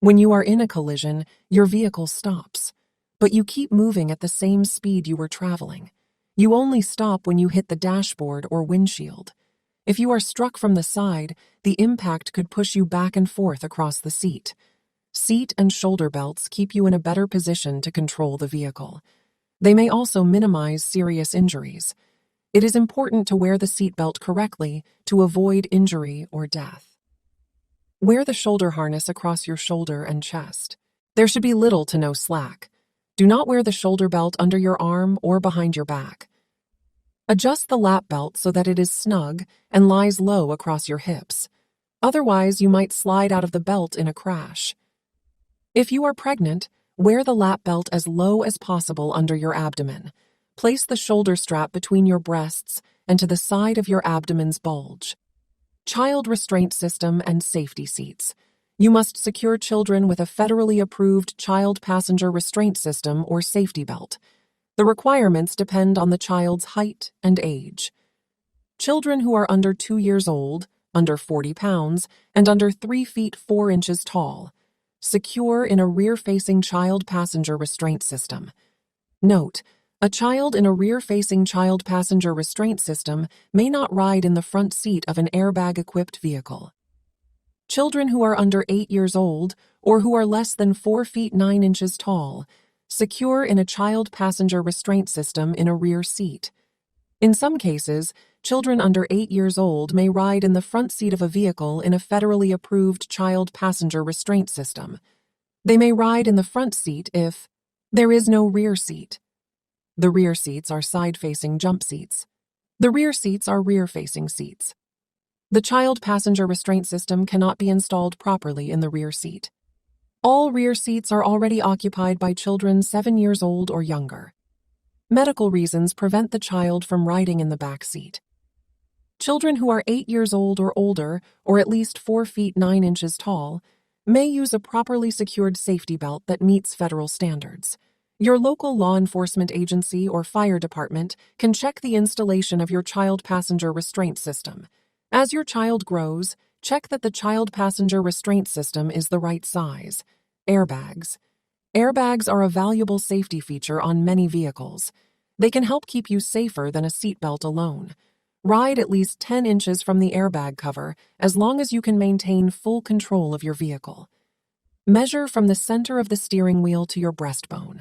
When you are in a collision, your vehicle stops, but you keep moving at the same speed you were traveling. You only stop when you hit the dashboard or windshield. If you are struck from the side, the impact could push you back and forth across the seat. Seat and shoulder belts keep you in a better position to control the vehicle. They may also minimize serious injuries. It is important to wear the seatbelt correctly to avoid injury or death. Wear the shoulder harness across your shoulder and chest. There should be little to no slack. Do not wear the shoulder belt under your arm or behind your back. Adjust the lap belt so that it is snug and lies low across your hips. Otherwise, you might slide out of the belt in a crash. If you are pregnant, wear the lap belt as low as possible under your abdomen. Place the shoulder strap between your breasts and to the side of your abdomen's bulge. Child restraint system and safety seats. You must secure children with a federally approved child passenger restraint system or safety belt. The requirements depend on the child's height and age. Children who are under 2 years old, under 40 pounds, and under 3 feet 4 inches tall. Secure in a rear-facing child passenger restraint system. Note: a child in a rear-facing child passenger restraint system may not ride in the front seat of an airbag-equipped vehicle. Children who are under 8 years old or who are less than 4 feet 9 inches tall, secure in a child passenger restraint system in a rear seat. In some cases, children under 8 years old may ride in the front seat of a vehicle in a federally approved child passenger restraint system. They may ride in the front seat if there is no rear seat. The rear seats are side-facing jump seats. The rear seats are rear-facing seats. The child passenger restraint system cannot be installed properly in the rear seat. All rear seats are already occupied by children 7 years old or younger. Medical reasons prevent the child from riding in the back seat. Children who are 8 years old or older, or at least 4 feet 9 inches tall, may use a properly secured safety belt that meets federal standards. Your local law enforcement agency or fire department can check the installation of your child passenger restraint system. As your child grows, check that the child passenger restraint system is the right size. Airbags. Airbags are a valuable safety feature on many vehicles. They can help keep you safer than a seatbelt alone. Ride at least 10 inches from the airbag cover as long as you can maintain full control of your vehicle. Measure from the center of the steering wheel to your breastbone.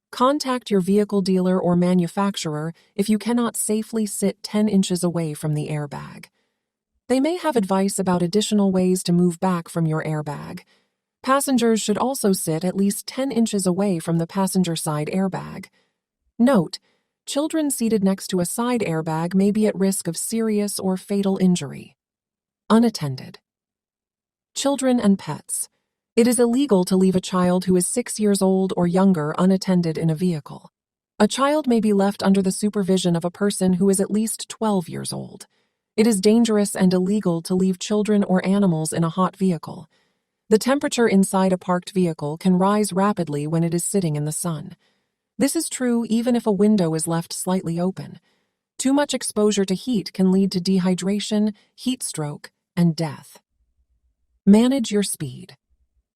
Contact your vehicle dealer or manufacturer if you cannot safely sit 10 inches away from the airbag. They may have advice about additional ways to move back from your airbag. Passengers should also sit at least 10 inches away from the passenger side airbag. Note: children seated next to a side airbag may be at risk of serious or fatal injury. Unattended. Children and pets. It is illegal to leave a child who is 6 years old or younger unattended in a vehicle. A child may be left under the supervision of a person who is at least 12 years old. It is dangerous and illegal to leave children or animals in a hot vehicle. The temperature inside a parked vehicle can rise rapidly when it is sitting in the sun. This is true even if a window is left slightly open. Too much exposure to heat can lead to dehydration, heat stroke, and death. Manage your speed.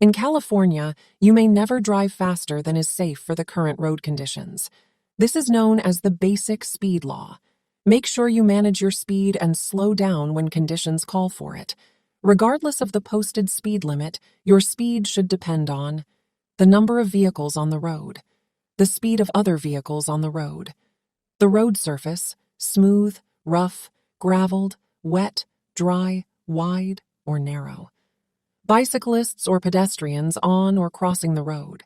In California, you may never drive faster than is safe for the current road conditions. This is known as the basic speed law. Make sure you manage your speed and slow down when conditions call for it. Regardless of the posted speed limit, your speed should depend on the number of vehicles on the road, the speed of other vehicles on the road, The road surface, smooth, rough, graveled, wet, dry, wide, or narrow. Bicyclists or pedestrians on or crossing the road.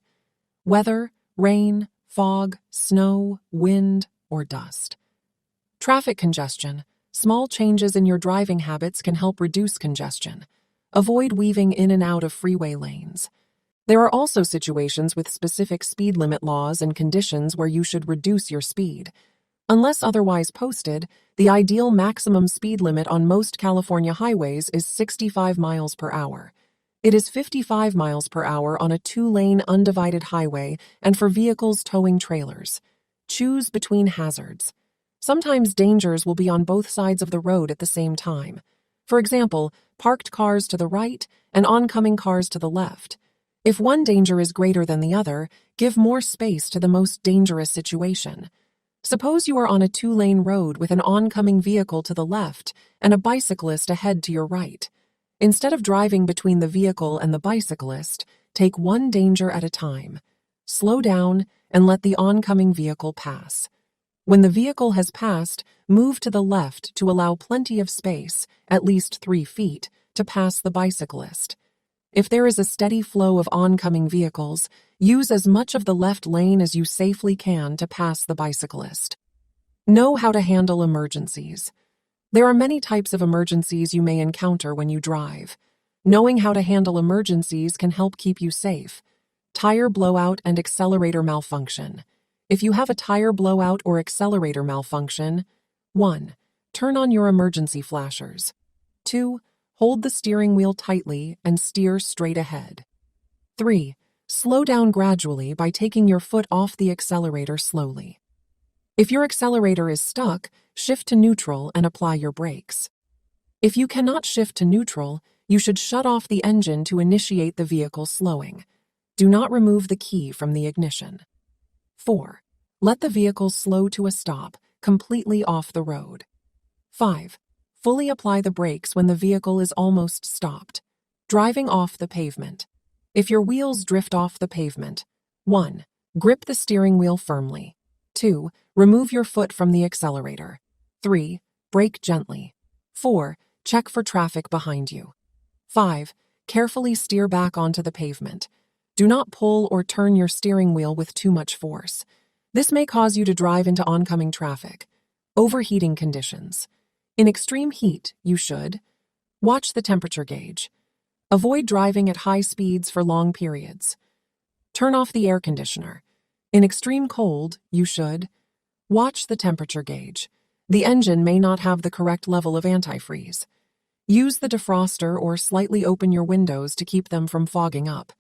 Weather, rain, fog, snow, wind, or dust. Traffic congestion. Small changes in your driving habits can help reduce congestion. Avoid weaving in and out of freeway lanes. There are also situations with specific speed limit laws and conditions where you should reduce your speed. Unless otherwise posted, the ideal maximum speed limit on most California highways is 65 miles per hour. It is 55 miles per hour on a 2-lane undivided highway and for vehicles towing trailers. Choose between hazards. Sometimes dangers will be on both sides of the road at the same time. For example, parked cars to the right and oncoming cars to the left. If one danger is greater than the other, give more space to the most dangerous situation. Suppose you are on a 2-lane road with an oncoming vehicle to the left and a bicyclist ahead to your right. Instead of driving between the vehicle and the bicyclist, take one danger at a time. Slow down and let the oncoming vehicle pass. When the vehicle has passed, move to the left to allow plenty of space, at least 3 feet, to pass the bicyclist. If there is a steady flow of oncoming vehicles, use as much of the left lane as you safely can to pass the bicyclist. Know how to handle emergencies. There are many types of emergencies you may encounter when you drive. Knowing how to handle emergencies can help keep you safe. Tire blowout and accelerator malfunction. If you have a tire blowout or accelerator malfunction, 1. Turn on your emergency flashers. 2. Hold the steering wheel tightly and steer straight ahead. 3. Slow down gradually by taking your foot off the accelerator slowly. If your accelerator is stuck, shift to neutral and apply your brakes. If you cannot shift to neutral, you should shut off the engine to initiate the vehicle slowing. Do not remove the key from the ignition. 4. Let the vehicle slow to a stop, completely off the road. 5. Fully apply the brakes when the vehicle is almost stopped. Driving off the pavement. If your wheels drift off the pavement, 1. Grip the steering wheel firmly. 2. Remove your foot from the accelerator. 3. Brake gently. 4. Check for traffic behind you. 5. Carefully steer back onto the pavement. Do not pull or turn your steering wheel with too much force. This may cause you to drive into oncoming traffic. Overheating conditions. In extreme heat, you should watch the temperature gauge. Avoid driving at high speeds for long periods. Turn off the air conditioner. In extreme cold, you should watch the temperature gauge. The engine may not have the correct level of antifreeze. Use the defroster or slightly open your windows to keep them from fogging up.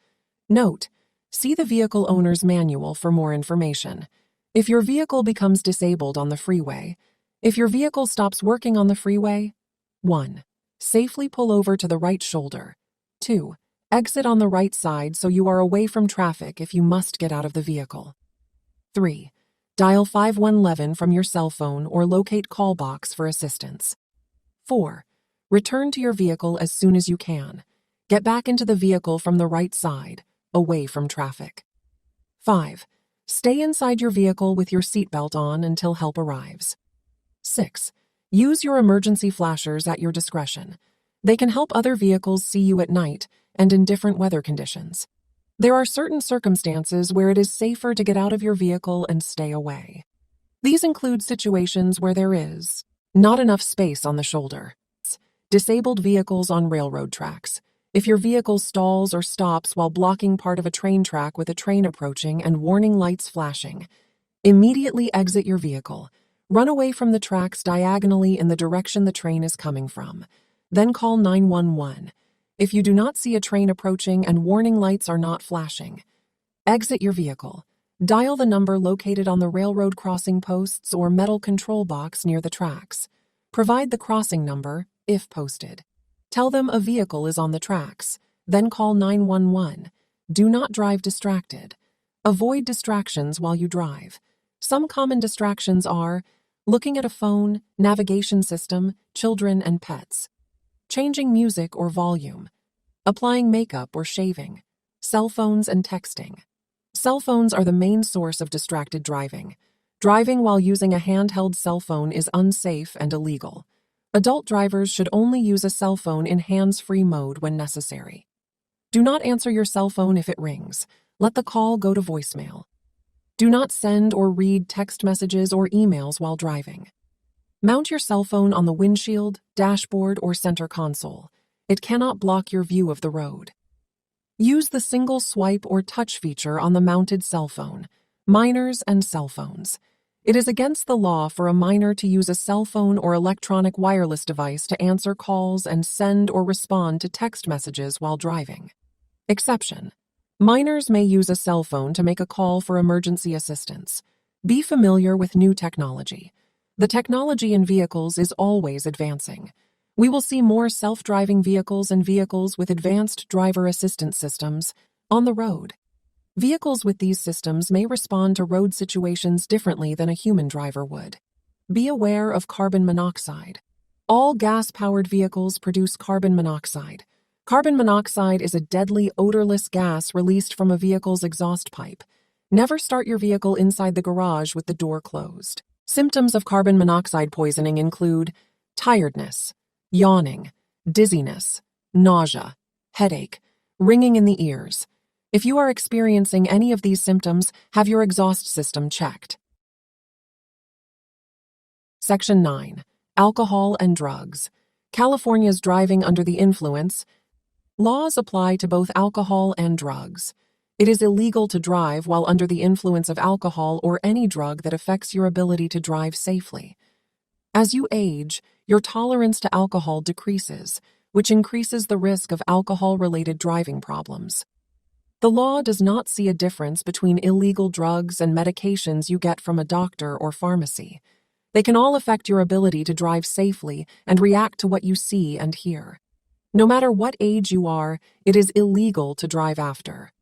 Note: see the vehicle owner's manual for more information. If your vehicle becomes disabled on the freeway, if your vehicle stops working on the freeway, 1. Safely pull over to the right shoulder. 2. Exit on the right side so you are away from traffic if you must get out of the vehicle. 3. Dial 5111 from your cell phone or locate call box for assistance. 4. Return to your vehicle as soon as you can. Get back into the vehicle from the right side, away from traffic. 5. Stay inside your vehicle with your seatbelt on until help arrives. 6. Use your emergency flashers at your discretion. They can help other vehicles see you at night and in different weather conditions. There are certain circumstances where it is safer to get out of your vehicle and stay away. These include situations where there is not enough space on the shoulder. Disabled vehicles on railroad tracks. If your vehicle stalls or stops while blocking part of a train track with a train approaching and warning lights flashing, immediately exit your vehicle. Run away from the tracks diagonally in the direction the train is coming from. Then call 911. If you do not see a train approaching and warning lights are not flashing, exit your vehicle. Dial the number located on the railroad crossing posts or metal control box near the tracks. Provide the crossing number, if posted. Tell them a vehicle is on the tracks. Then call 911. Do not drive distracted. Avoid distractions while you drive. Some common distractions are looking at a phone, navigation system, children, and pets. Changing music or volume. Applying makeup or shaving. Cell phones and texting. Cell phones are the main source of distracted driving. Driving while using a handheld cell phone is unsafe and illegal. Adult drivers should only use a cell phone in hands-free mode when necessary. Do not answer your cell phone if it rings. Let the call go to voicemail. Do not send or read text messages or emails while driving. Mount your cell phone on the windshield, dashboard, or center console. It cannot block your view of the road. Use the single swipe or touch feature on the mounted cell phone. Minors and cell phones. It is against the law for a minor to use a cell phone or electronic wireless device to answer calls and send or respond to text messages while driving. Exception. Minors may use a cell phone to make a call for emergency assistance. Be familiar with new technology. The technology in vehicles is always advancing. We will see more self-driving vehicles and vehicles with advanced driver assistance systems on the road. Vehicles with these systems may respond to road situations differently than a human driver would. Be aware of carbon monoxide. All gas-powered vehicles produce carbon monoxide. Carbon monoxide is a deadly, odorless gas released from a vehicle's exhaust pipe. Never start your vehicle inside the garage with the door closed. Symptoms of carbon monoxide poisoning include tiredness, yawning, dizziness, nausea, headache, ringing in the ears. If you are experiencing any of these symptoms, have your exhaust system checked. Section 9. Alcohol and drugs. California's driving under the influence. Laws apply to both alcohol and drugs. It is illegal to drive while under the influence of alcohol or any drug that affects your ability to drive safely. As you age, your tolerance to alcohol decreases, which increases the risk of alcohol-related driving problems. The law does not see a difference between illegal drugs and medications you get from a doctor or pharmacy. They can all affect your ability to drive safely and react to what you see and hear. No matter what age you are, it is illegal to drive after.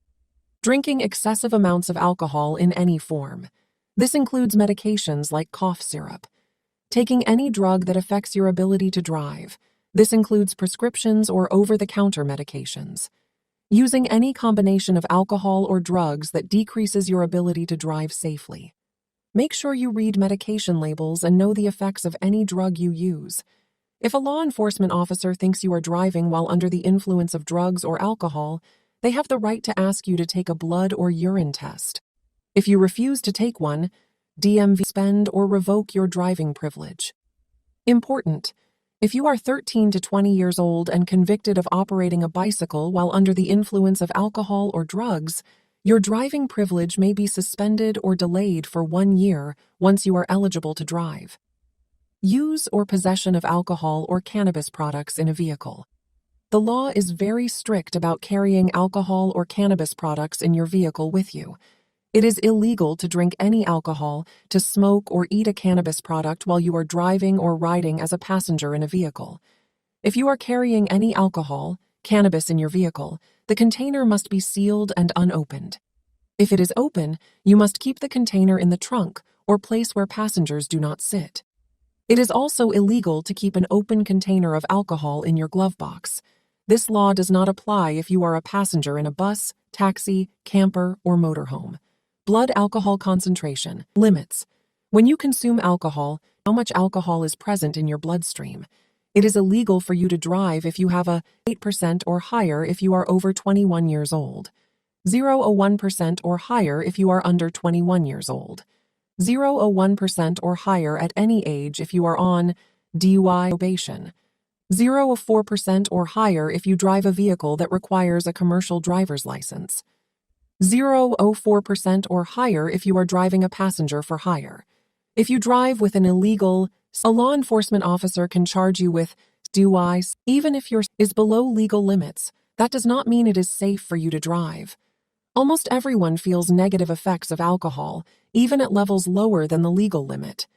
Drinking excessive amounts of alcohol in any form. This includes medications like cough syrup. Taking any drug that affects your ability to drive. This includes prescriptions or over-the-counter medications. Using any combination of alcohol or drugs that decreases your ability to drive safely. Make sure you read medication labels and know the effects of any drug you use. If a law enforcement officer thinks you are driving while under the influence of drugs or alcohol, they have the right to ask you to take a blood or urine test. If you refuse to take one, Dmv suspend or revoke your driving privilege. Important. If you are 13 to 20 years old and convicted of operating a bicycle while under the influence of alcohol or drugs, your driving privilege may be suspended or delayed for 1 year once you are eligible to drive. Use or possession of alcohol or cannabis products in a vehicle. The law is very strict about carrying alcohol or cannabis products in your vehicle with you. It is illegal to drink any alcohol, to smoke or eat a cannabis product while you are driving or riding as a passenger in a vehicle. If you are carrying any alcohol, cannabis in your vehicle, the container must be sealed and unopened. If it is open, you must keep the container in the trunk or place where passengers do not sit. It is also illegal to keep an open container of alcohol in your glove box. This law does not apply if you are a passenger in a bus, taxi, camper, or motorhome. Blood alcohol concentration. Limits. When you consume alcohol, how much alcohol is present in your bloodstream? It is illegal for you to drive if you have a 8% or higher if you are over 21 years old. 0.01% or higher if you are under 21 years old. 0.01% or higher at any age if you are on DUI probation. 0.04% or higher if you drive a vehicle that requires a commercial driver's license. 0.04% or higher if you are driving a passenger for hire. If you drive with an illegal, a law enforcement officer can charge you with DUI even if yours is below legal limits. That does not mean it is safe for you to drive. Almost everyone feels negative effects of alcohol, even at levels lower than the legal limit.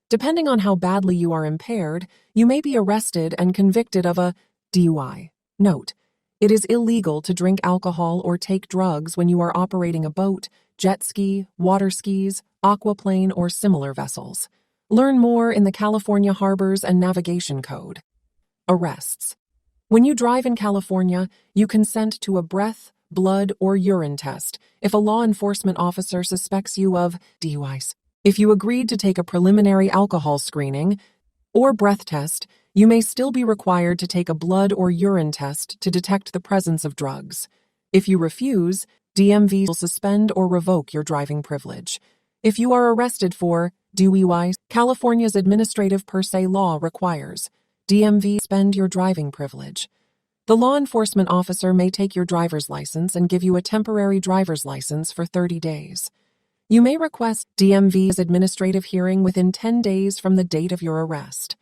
Depending on how badly you are impaired, you may be arrested and convicted of a DUI. Note: it is illegal to drink alcohol or take drugs when you are operating a boat, jet ski, water skis, aquaplane, or similar vessels. Learn more in the California Harbors and Navigation Code. Arrests. When you drive in California, you consent to a breath, blood, or urine test if a law enforcement officer suspects you of DUIs. If you agreed to take a preliminary alcohol screening or breath test, you may still be required to take a blood or urine test to detect the presence of drugs. If you refuse, DMV will suspend or revoke your driving privilege. If you are arrested for DUI, California's administrative per se law requires DMV suspend your driving privilege. The law enforcement officer may take your driver's license and give you a temporary driver's license for 30 days. You may request DMV's administrative hearing within 10 days from the date of your arrest.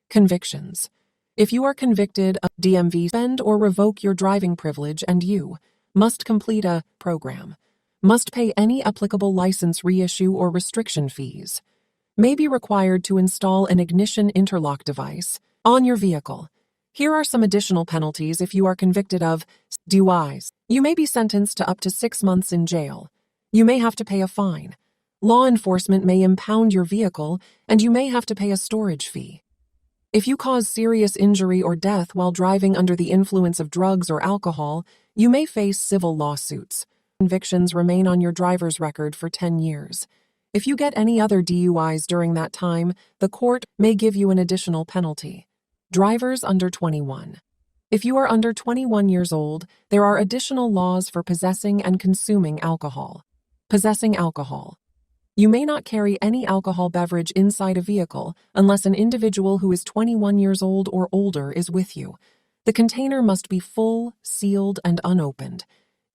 Convictions. If you are convicted of DMV, suspend or revoke your driving privilege and you must complete a program, must pay any applicable license reissue or restriction fees, may be required to install an ignition interlock device on your vehicle. Here are some additional penalties if you are convicted of DUIs. You may be sentenced to up to 6 months in jail. You may have to pay a fine. Law enforcement may impound your vehicle, and you may have to pay a storage fee. If you cause serious injury or death while driving under the influence of drugs or alcohol, you may face civil lawsuits. Convictions remain on your driver's record for 10 years. If you get any other DUIs during that time, the court may give you an additional penalty. Drivers under 21. If you are under 21 years old, there are additional laws for possessing and consuming alcohol. Possessing alcohol. You may not carry any alcohol beverage inside a vehicle unless an individual who is 21 years old or older is with you. The container must be full, sealed, and unopened.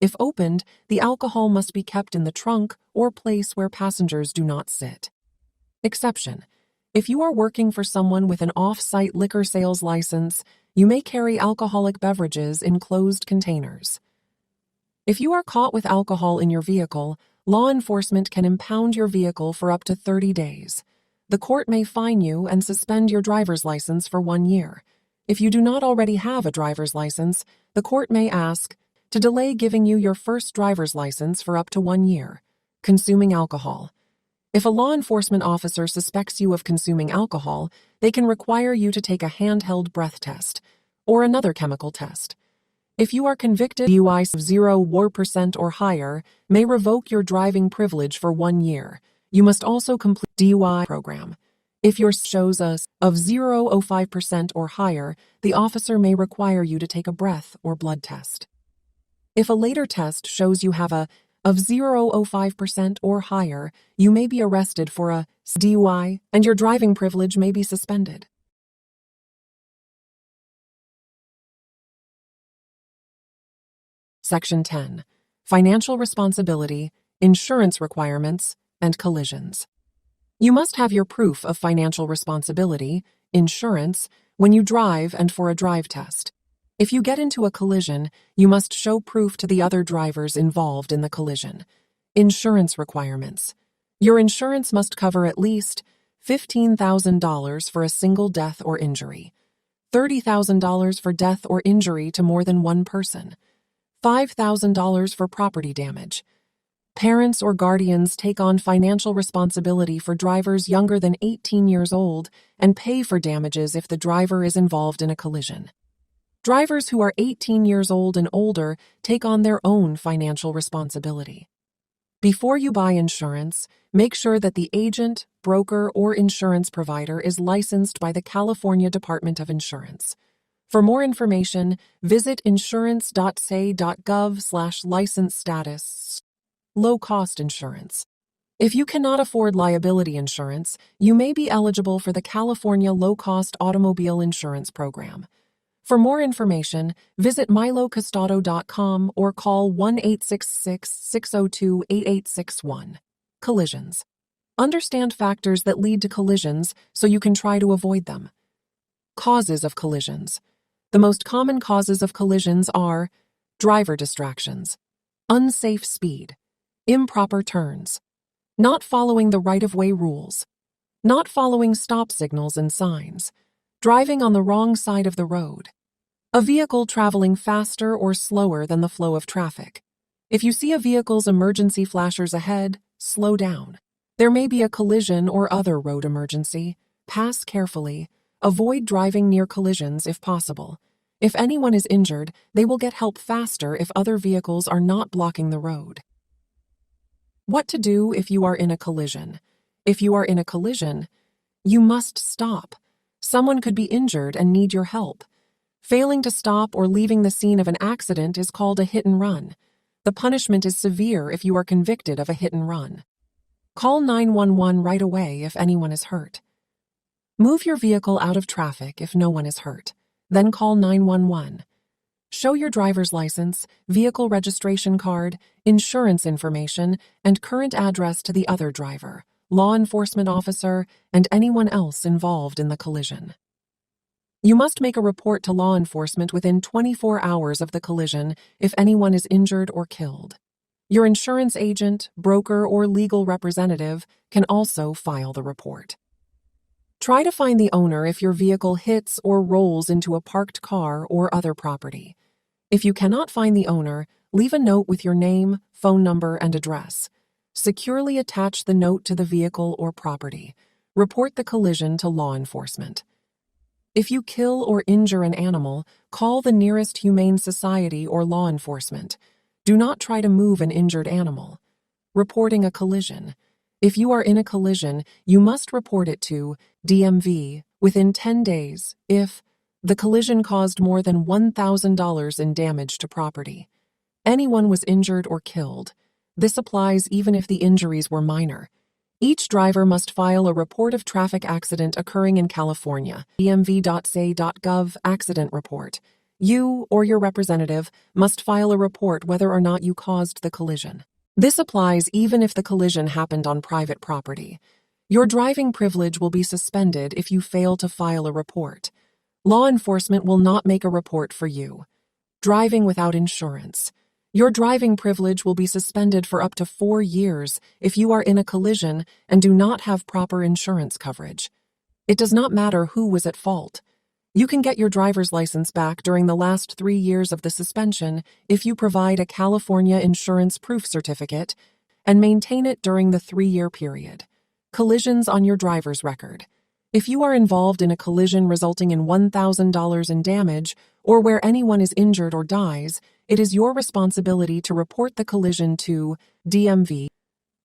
If opened, the alcohol must be kept in the trunk or place where passengers do not sit. Exception. If you are working for someone with an off-site liquor sales license, you may carry alcoholic beverages in closed containers. If you are caught with alcohol in your vehicle, law enforcement can impound your vehicle for up to 30 days. The court may fine you and suspend your driver's license for 1 year. If you do not already have a driver's license, the court may ask to delay giving you your first driver's license for up to 1 year. Consuming alcohol. If a law enforcement officer suspects you of consuming alcohol, they can require you to take a handheld breath test or another chemical test. If you are convicted of DUI of 0% or higher, may revoke your driving privilege for 1 year. You must also complete DUI program. If your shows us of 0.05% or higher, the officer may require you to take a breath or blood test. If a later test shows you have a of 0.05% or higher, you may be arrested for a DUI and your driving privilege may be suspended. Section 10. Financial responsibility, insurance requirements, and collisions. You must have your proof of financial responsibility, insurance, when you drive and for a drive test. If you get into a collision, you must show proof to the other drivers involved in the collision. Insurance requirements. Your insurance must cover at least $15,000 for a single death or injury, $30,000 for death or injury to more than one person, $5,000 for property damage. Parents or guardians take on financial responsibility for drivers younger than 18 years old and pay for damages if the driver is involved in a collision. Drivers who are 18 years old and older take on their own financial responsibility. Before you buy insurance, make sure that the agent, broker, or insurance provider is licensed by the California Department of Insurance. For more information, visit insurance.ca.gov/license status. Low-cost insurance. If you cannot afford liability insurance, you may be eligible for the California Low-Cost Automobile Insurance Program. For more information, visit milocostado.com or call 1-866-602-8861. Collisions. Understand factors that lead to collisions so you can try to avoid them. Causes of collisions. The most common causes of collisions are driver distractions, unsafe speed, improper turns, not following the right-of-way rules, not following stop signals and signs, driving on the wrong side of the road, a vehicle traveling faster or slower than the flow of traffic. If you see a vehicle's emergency flashers ahead, slow down. There may be a collision or other road emergency. Pass carefully. Avoid driving near collisions if possible. If anyone is injured, they will get help faster if other vehicles are not blocking the road. What to do if you are in a collision. If you are in a collision, you must stop. Someone could be injured and need your help. Failing to stop or leaving the scene of an accident is called a hit and run. The punishment is severe if you are convicted of a hit and run. Call 911 right away if anyone is hurt. Move your vehicle out of traffic if no one is hurt. Then call 911. Show your driver's license, vehicle registration card, insurance information, and current address to the other driver, law enforcement officer, and anyone else involved in the collision. You must make a report to law enforcement within 24 hours of the collision if anyone is injured or killed. Your insurance agent, broker, or legal representative can also file the report. Try to find the owner if your vehicle hits or rolls into a parked car or other property. If you cannot find the owner, leave a note with your name, phone number, and address. Securely attach the note to the vehicle or property. Report the collision to law enforcement. If you kill or injure an animal, call the nearest humane society or law enforcement. Do not try to move an injured animal. Reporting a collision. If you are in a collision, you must report it to DMV within 10 days if the collision caused more than $1,000 in damage to property. Anyone was injured or killed. This applies even if the injuries were minor. Each driver must file a report of traffic accident occurring in California, dmv.sa.gov accident report. You or your representative must file a report whether or not you caused the collision. This applies even if the collision happened on private property. Your driving privilege will be suspended if you fail to file a report. Law enforcement will not make a report for you. Driving without insurance. Your driving privilege will be suspended for up to 4 years if you are in a collision and do not have proper insurance coverage. It does not matter who was at fault. You can get your driver's license back during the last 3 years of the suspension if you provide a California insurance proof certificate and maintain it during the 3-year period. Collisions on your driver's record. If you are involved in a collision resulting in $1,000 in damage or where anyone is injured or dies, it is your responsibility to report the collision to DMV.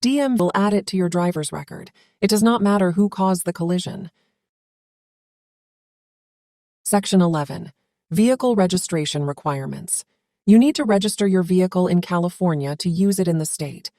DMV will add it to your driver's record. It does not matter who caused the collision. Section 11. Vehicle registration requirements. You need to register your vehicle in California to use it in the state.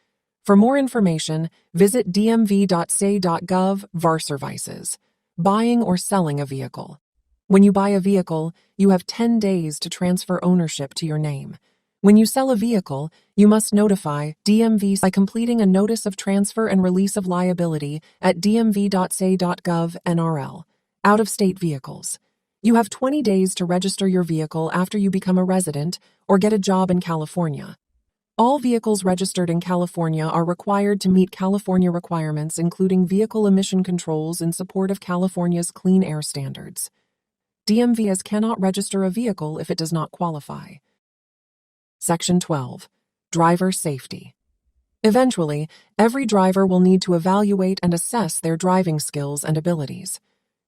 For more information, visit dmv.sa.gov/services. Buying or selling a vehicle. When you buy a vehicle, you have 10 days to transfer ownership to your name. When you sell a vehicle, you must notify DMV by completing a Notice of Transfer and Release of Liability at dmv.sa.gov/NRL. Out-of-state vehicles. You have 20 days to register your vehicle after you become a resident or get a job in California. All vehicles registered in California are required to meet California requirements, including vehicle emission controls in support of California's clean air standards. DMVs cannot register a vehicle if it does not qualify. Section 12. Driver safety. Eventually, every driver will need to evaluate and assess their driving skills and abilities.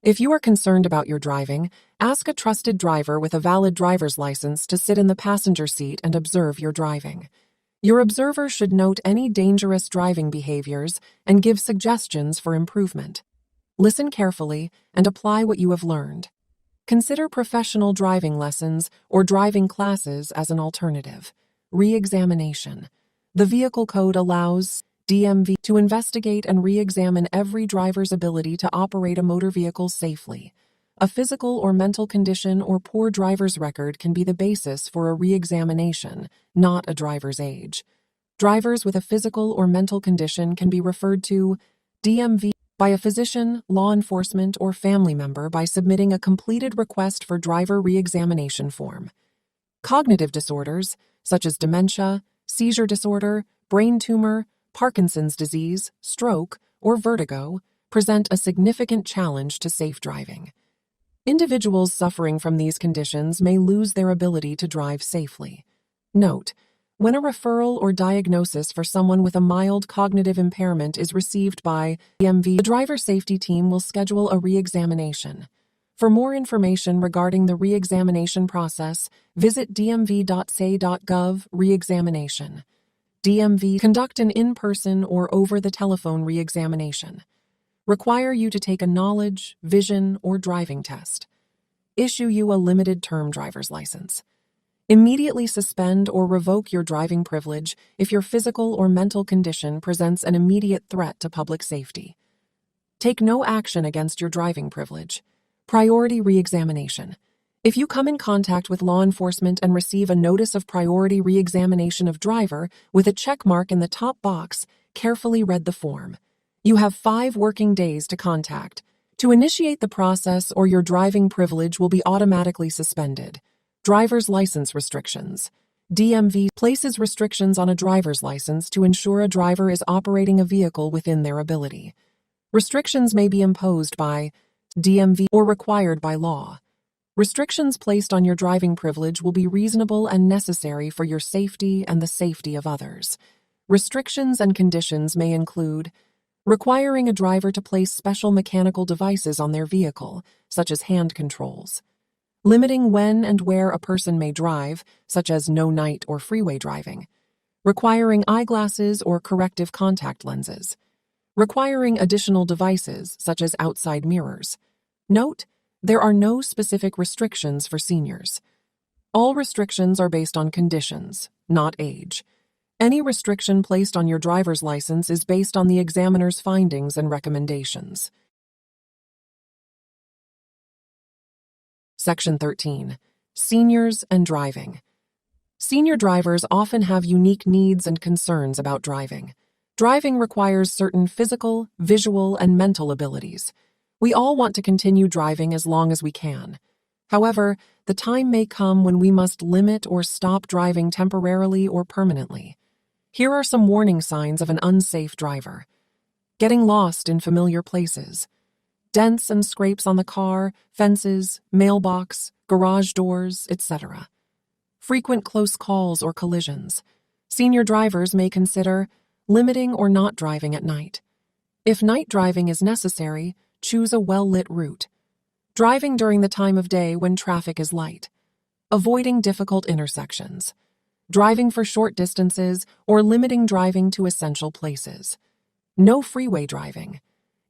If you are concerned about your driving, ask a trusted driver with a valid driver's license to sit in the passenger seat and observe your driving. Your observer should note any dangerous driving behaviors and give suggestions for improvement. Listen carefully and apply what you have learned. Consider professional driving lessons or driving classes as an alternative. Re-examination. The vehicle code allows DMV to investigate and re-examine every driver's ability to operate a motor vehicle safely. A physical or mental condition or poor driver's record can be the basis for a re-examination, not a driver's age. Drivers with a physical or mental condition can be referred to DMV by a physician, law enforcement, or family member by submitting a completed request for driver re-examination form. Cognitive disorders, such as dementia, seizure disorder, brain tumor, Parkinson's disease, stroke, or vertigo, present a significant challenge to safe driving. Individuals suffering from these conditions may lose their ability to drive safely. Note: when a referral or diagnosis for someone with a mild cognitive impairment is received by DMV, the driver safety team will schedule a re-examination. For more information regarding the re-examination process, visit dmv.sa.gov re-examination. DMV conduct an in-person or over-the-telephone re-examination. require you to take a knowledge, vision, or driving test, issue you a limited-term driver's license, immediately suspend or revoke your driving privilege if your physical or mental condition presents an immediate threat to public safety. Take no action against your driving privilege. Priority re-examination. If you come in contact with law enforcement and receive a notice of priority re-examination of driver with a check mark in the top box, carefully read the form. You have 5 working days to contact. To initiate the process, or your driving privilege will be automatically suspended. Driver's license restrictions. DMV places restrictions on a driver's license to ensure a driver is operating a vehicle within their ability. Restrictions may be imposed by DMV or required by law. Restrictions placed on your driving privilege will be reasonable and necessary for your safety and the safety of others. Restrictions and conditions may include requiring a driver to place special mechanical devices on their vehicle, such as hand controls, limiting when and where a person may drive, such as no night or freeway driving, requiring eyeglasses or corrective contact lenses, requiring additional devices, such as outside mirrors. Note, there are no specific restrictions for seniors. All restrictions are based on conditions, not age. Any restriction placed on your driver's license is based on the examiner's findings and recommendations. Section 13. Seniors and driving. Senior drivers often have unique needs and concerns about driving. Driving requires certain physical, visual, and mental abilities. We all want to continue driving as long as we can. However, the time may come when we must limit or stop driving temporarily or permanently. Here are some warning signs of an unsafe driver. Getting lost in familiar places. Dents and scrapes on the car, fences, mailbox, garage doors, etc. Frequent close calls or collisions. Senior drivers may consider limiting or not driving at night. If night driving is necessary, choose a well-lit route. Driving during the time of day when traffic is light. Avoiding difficult intersections. Driving for short distances or limiting driving to essential places. No freeway driving.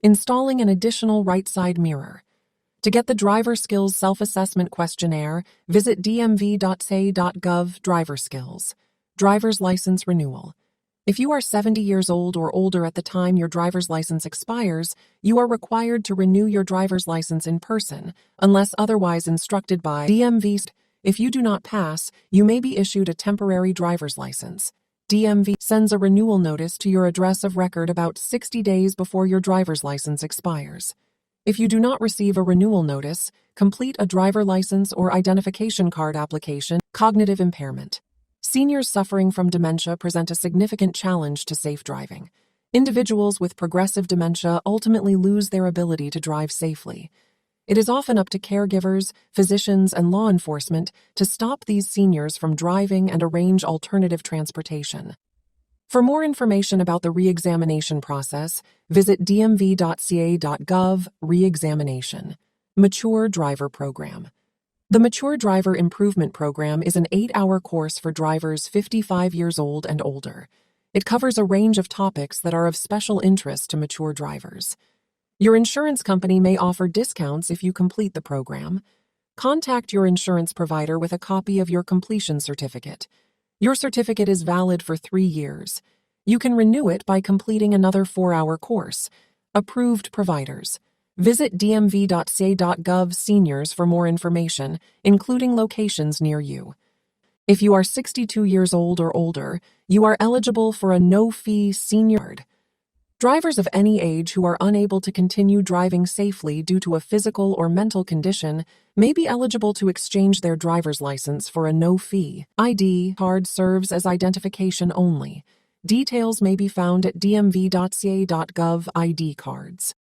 Installing an additional right side mirror. To get the Driver Skills Self-Assessment Questionnaire, visit dmv.ca.gov Driver Skills. Driver's License Renewal. If you are 70 years old or older at the time your driver's license expires, you are required to renew your driver's license in person, unless otherwise instructed by DMV. If you do not pass, you may be issued a temporary driver's license. DMV sends a renewal notice to your address of record about 60 days before your driver's license expires. If you do not receive a renewal notice, complete a driver license or identification card application. Cognitive impairment. Seniors suffering from dementia present a significant challenge to safe driving. Individuals with progressive dementia ultimately lose their ability to drive safely. It is often up to caregivers, physicians, and law enforcement to stop these seniors from driving and arrange alternative transportation. For more information about the re-examination process, visit dmv.ca.gov Re-examination. Mature Driver Program. The Mature Driver Improvement Program is an 8-hour course for drivers 55 years old and older. It covers a range of topics that are of special interest to mature drivers. Your insurance company may offer discounts if you complete the program. Contact your insurance provider with a copy of your completion certificate. Your certificate is valid for 3 years. You can renew it by completing another 4-hour course. Approved providers. Visit dmv.ca.gov Seniors for more information, including locations near you. If you are 62 years old or older, you are eligible for a no-fee senior card. Drivers of any age who are unable to continue driving safely due to a physical or mental condition may be eligible to exchange their driver's license for a no-fee ID card. Serves as identification only. Details may be found at dmv.ca.gov ID cards.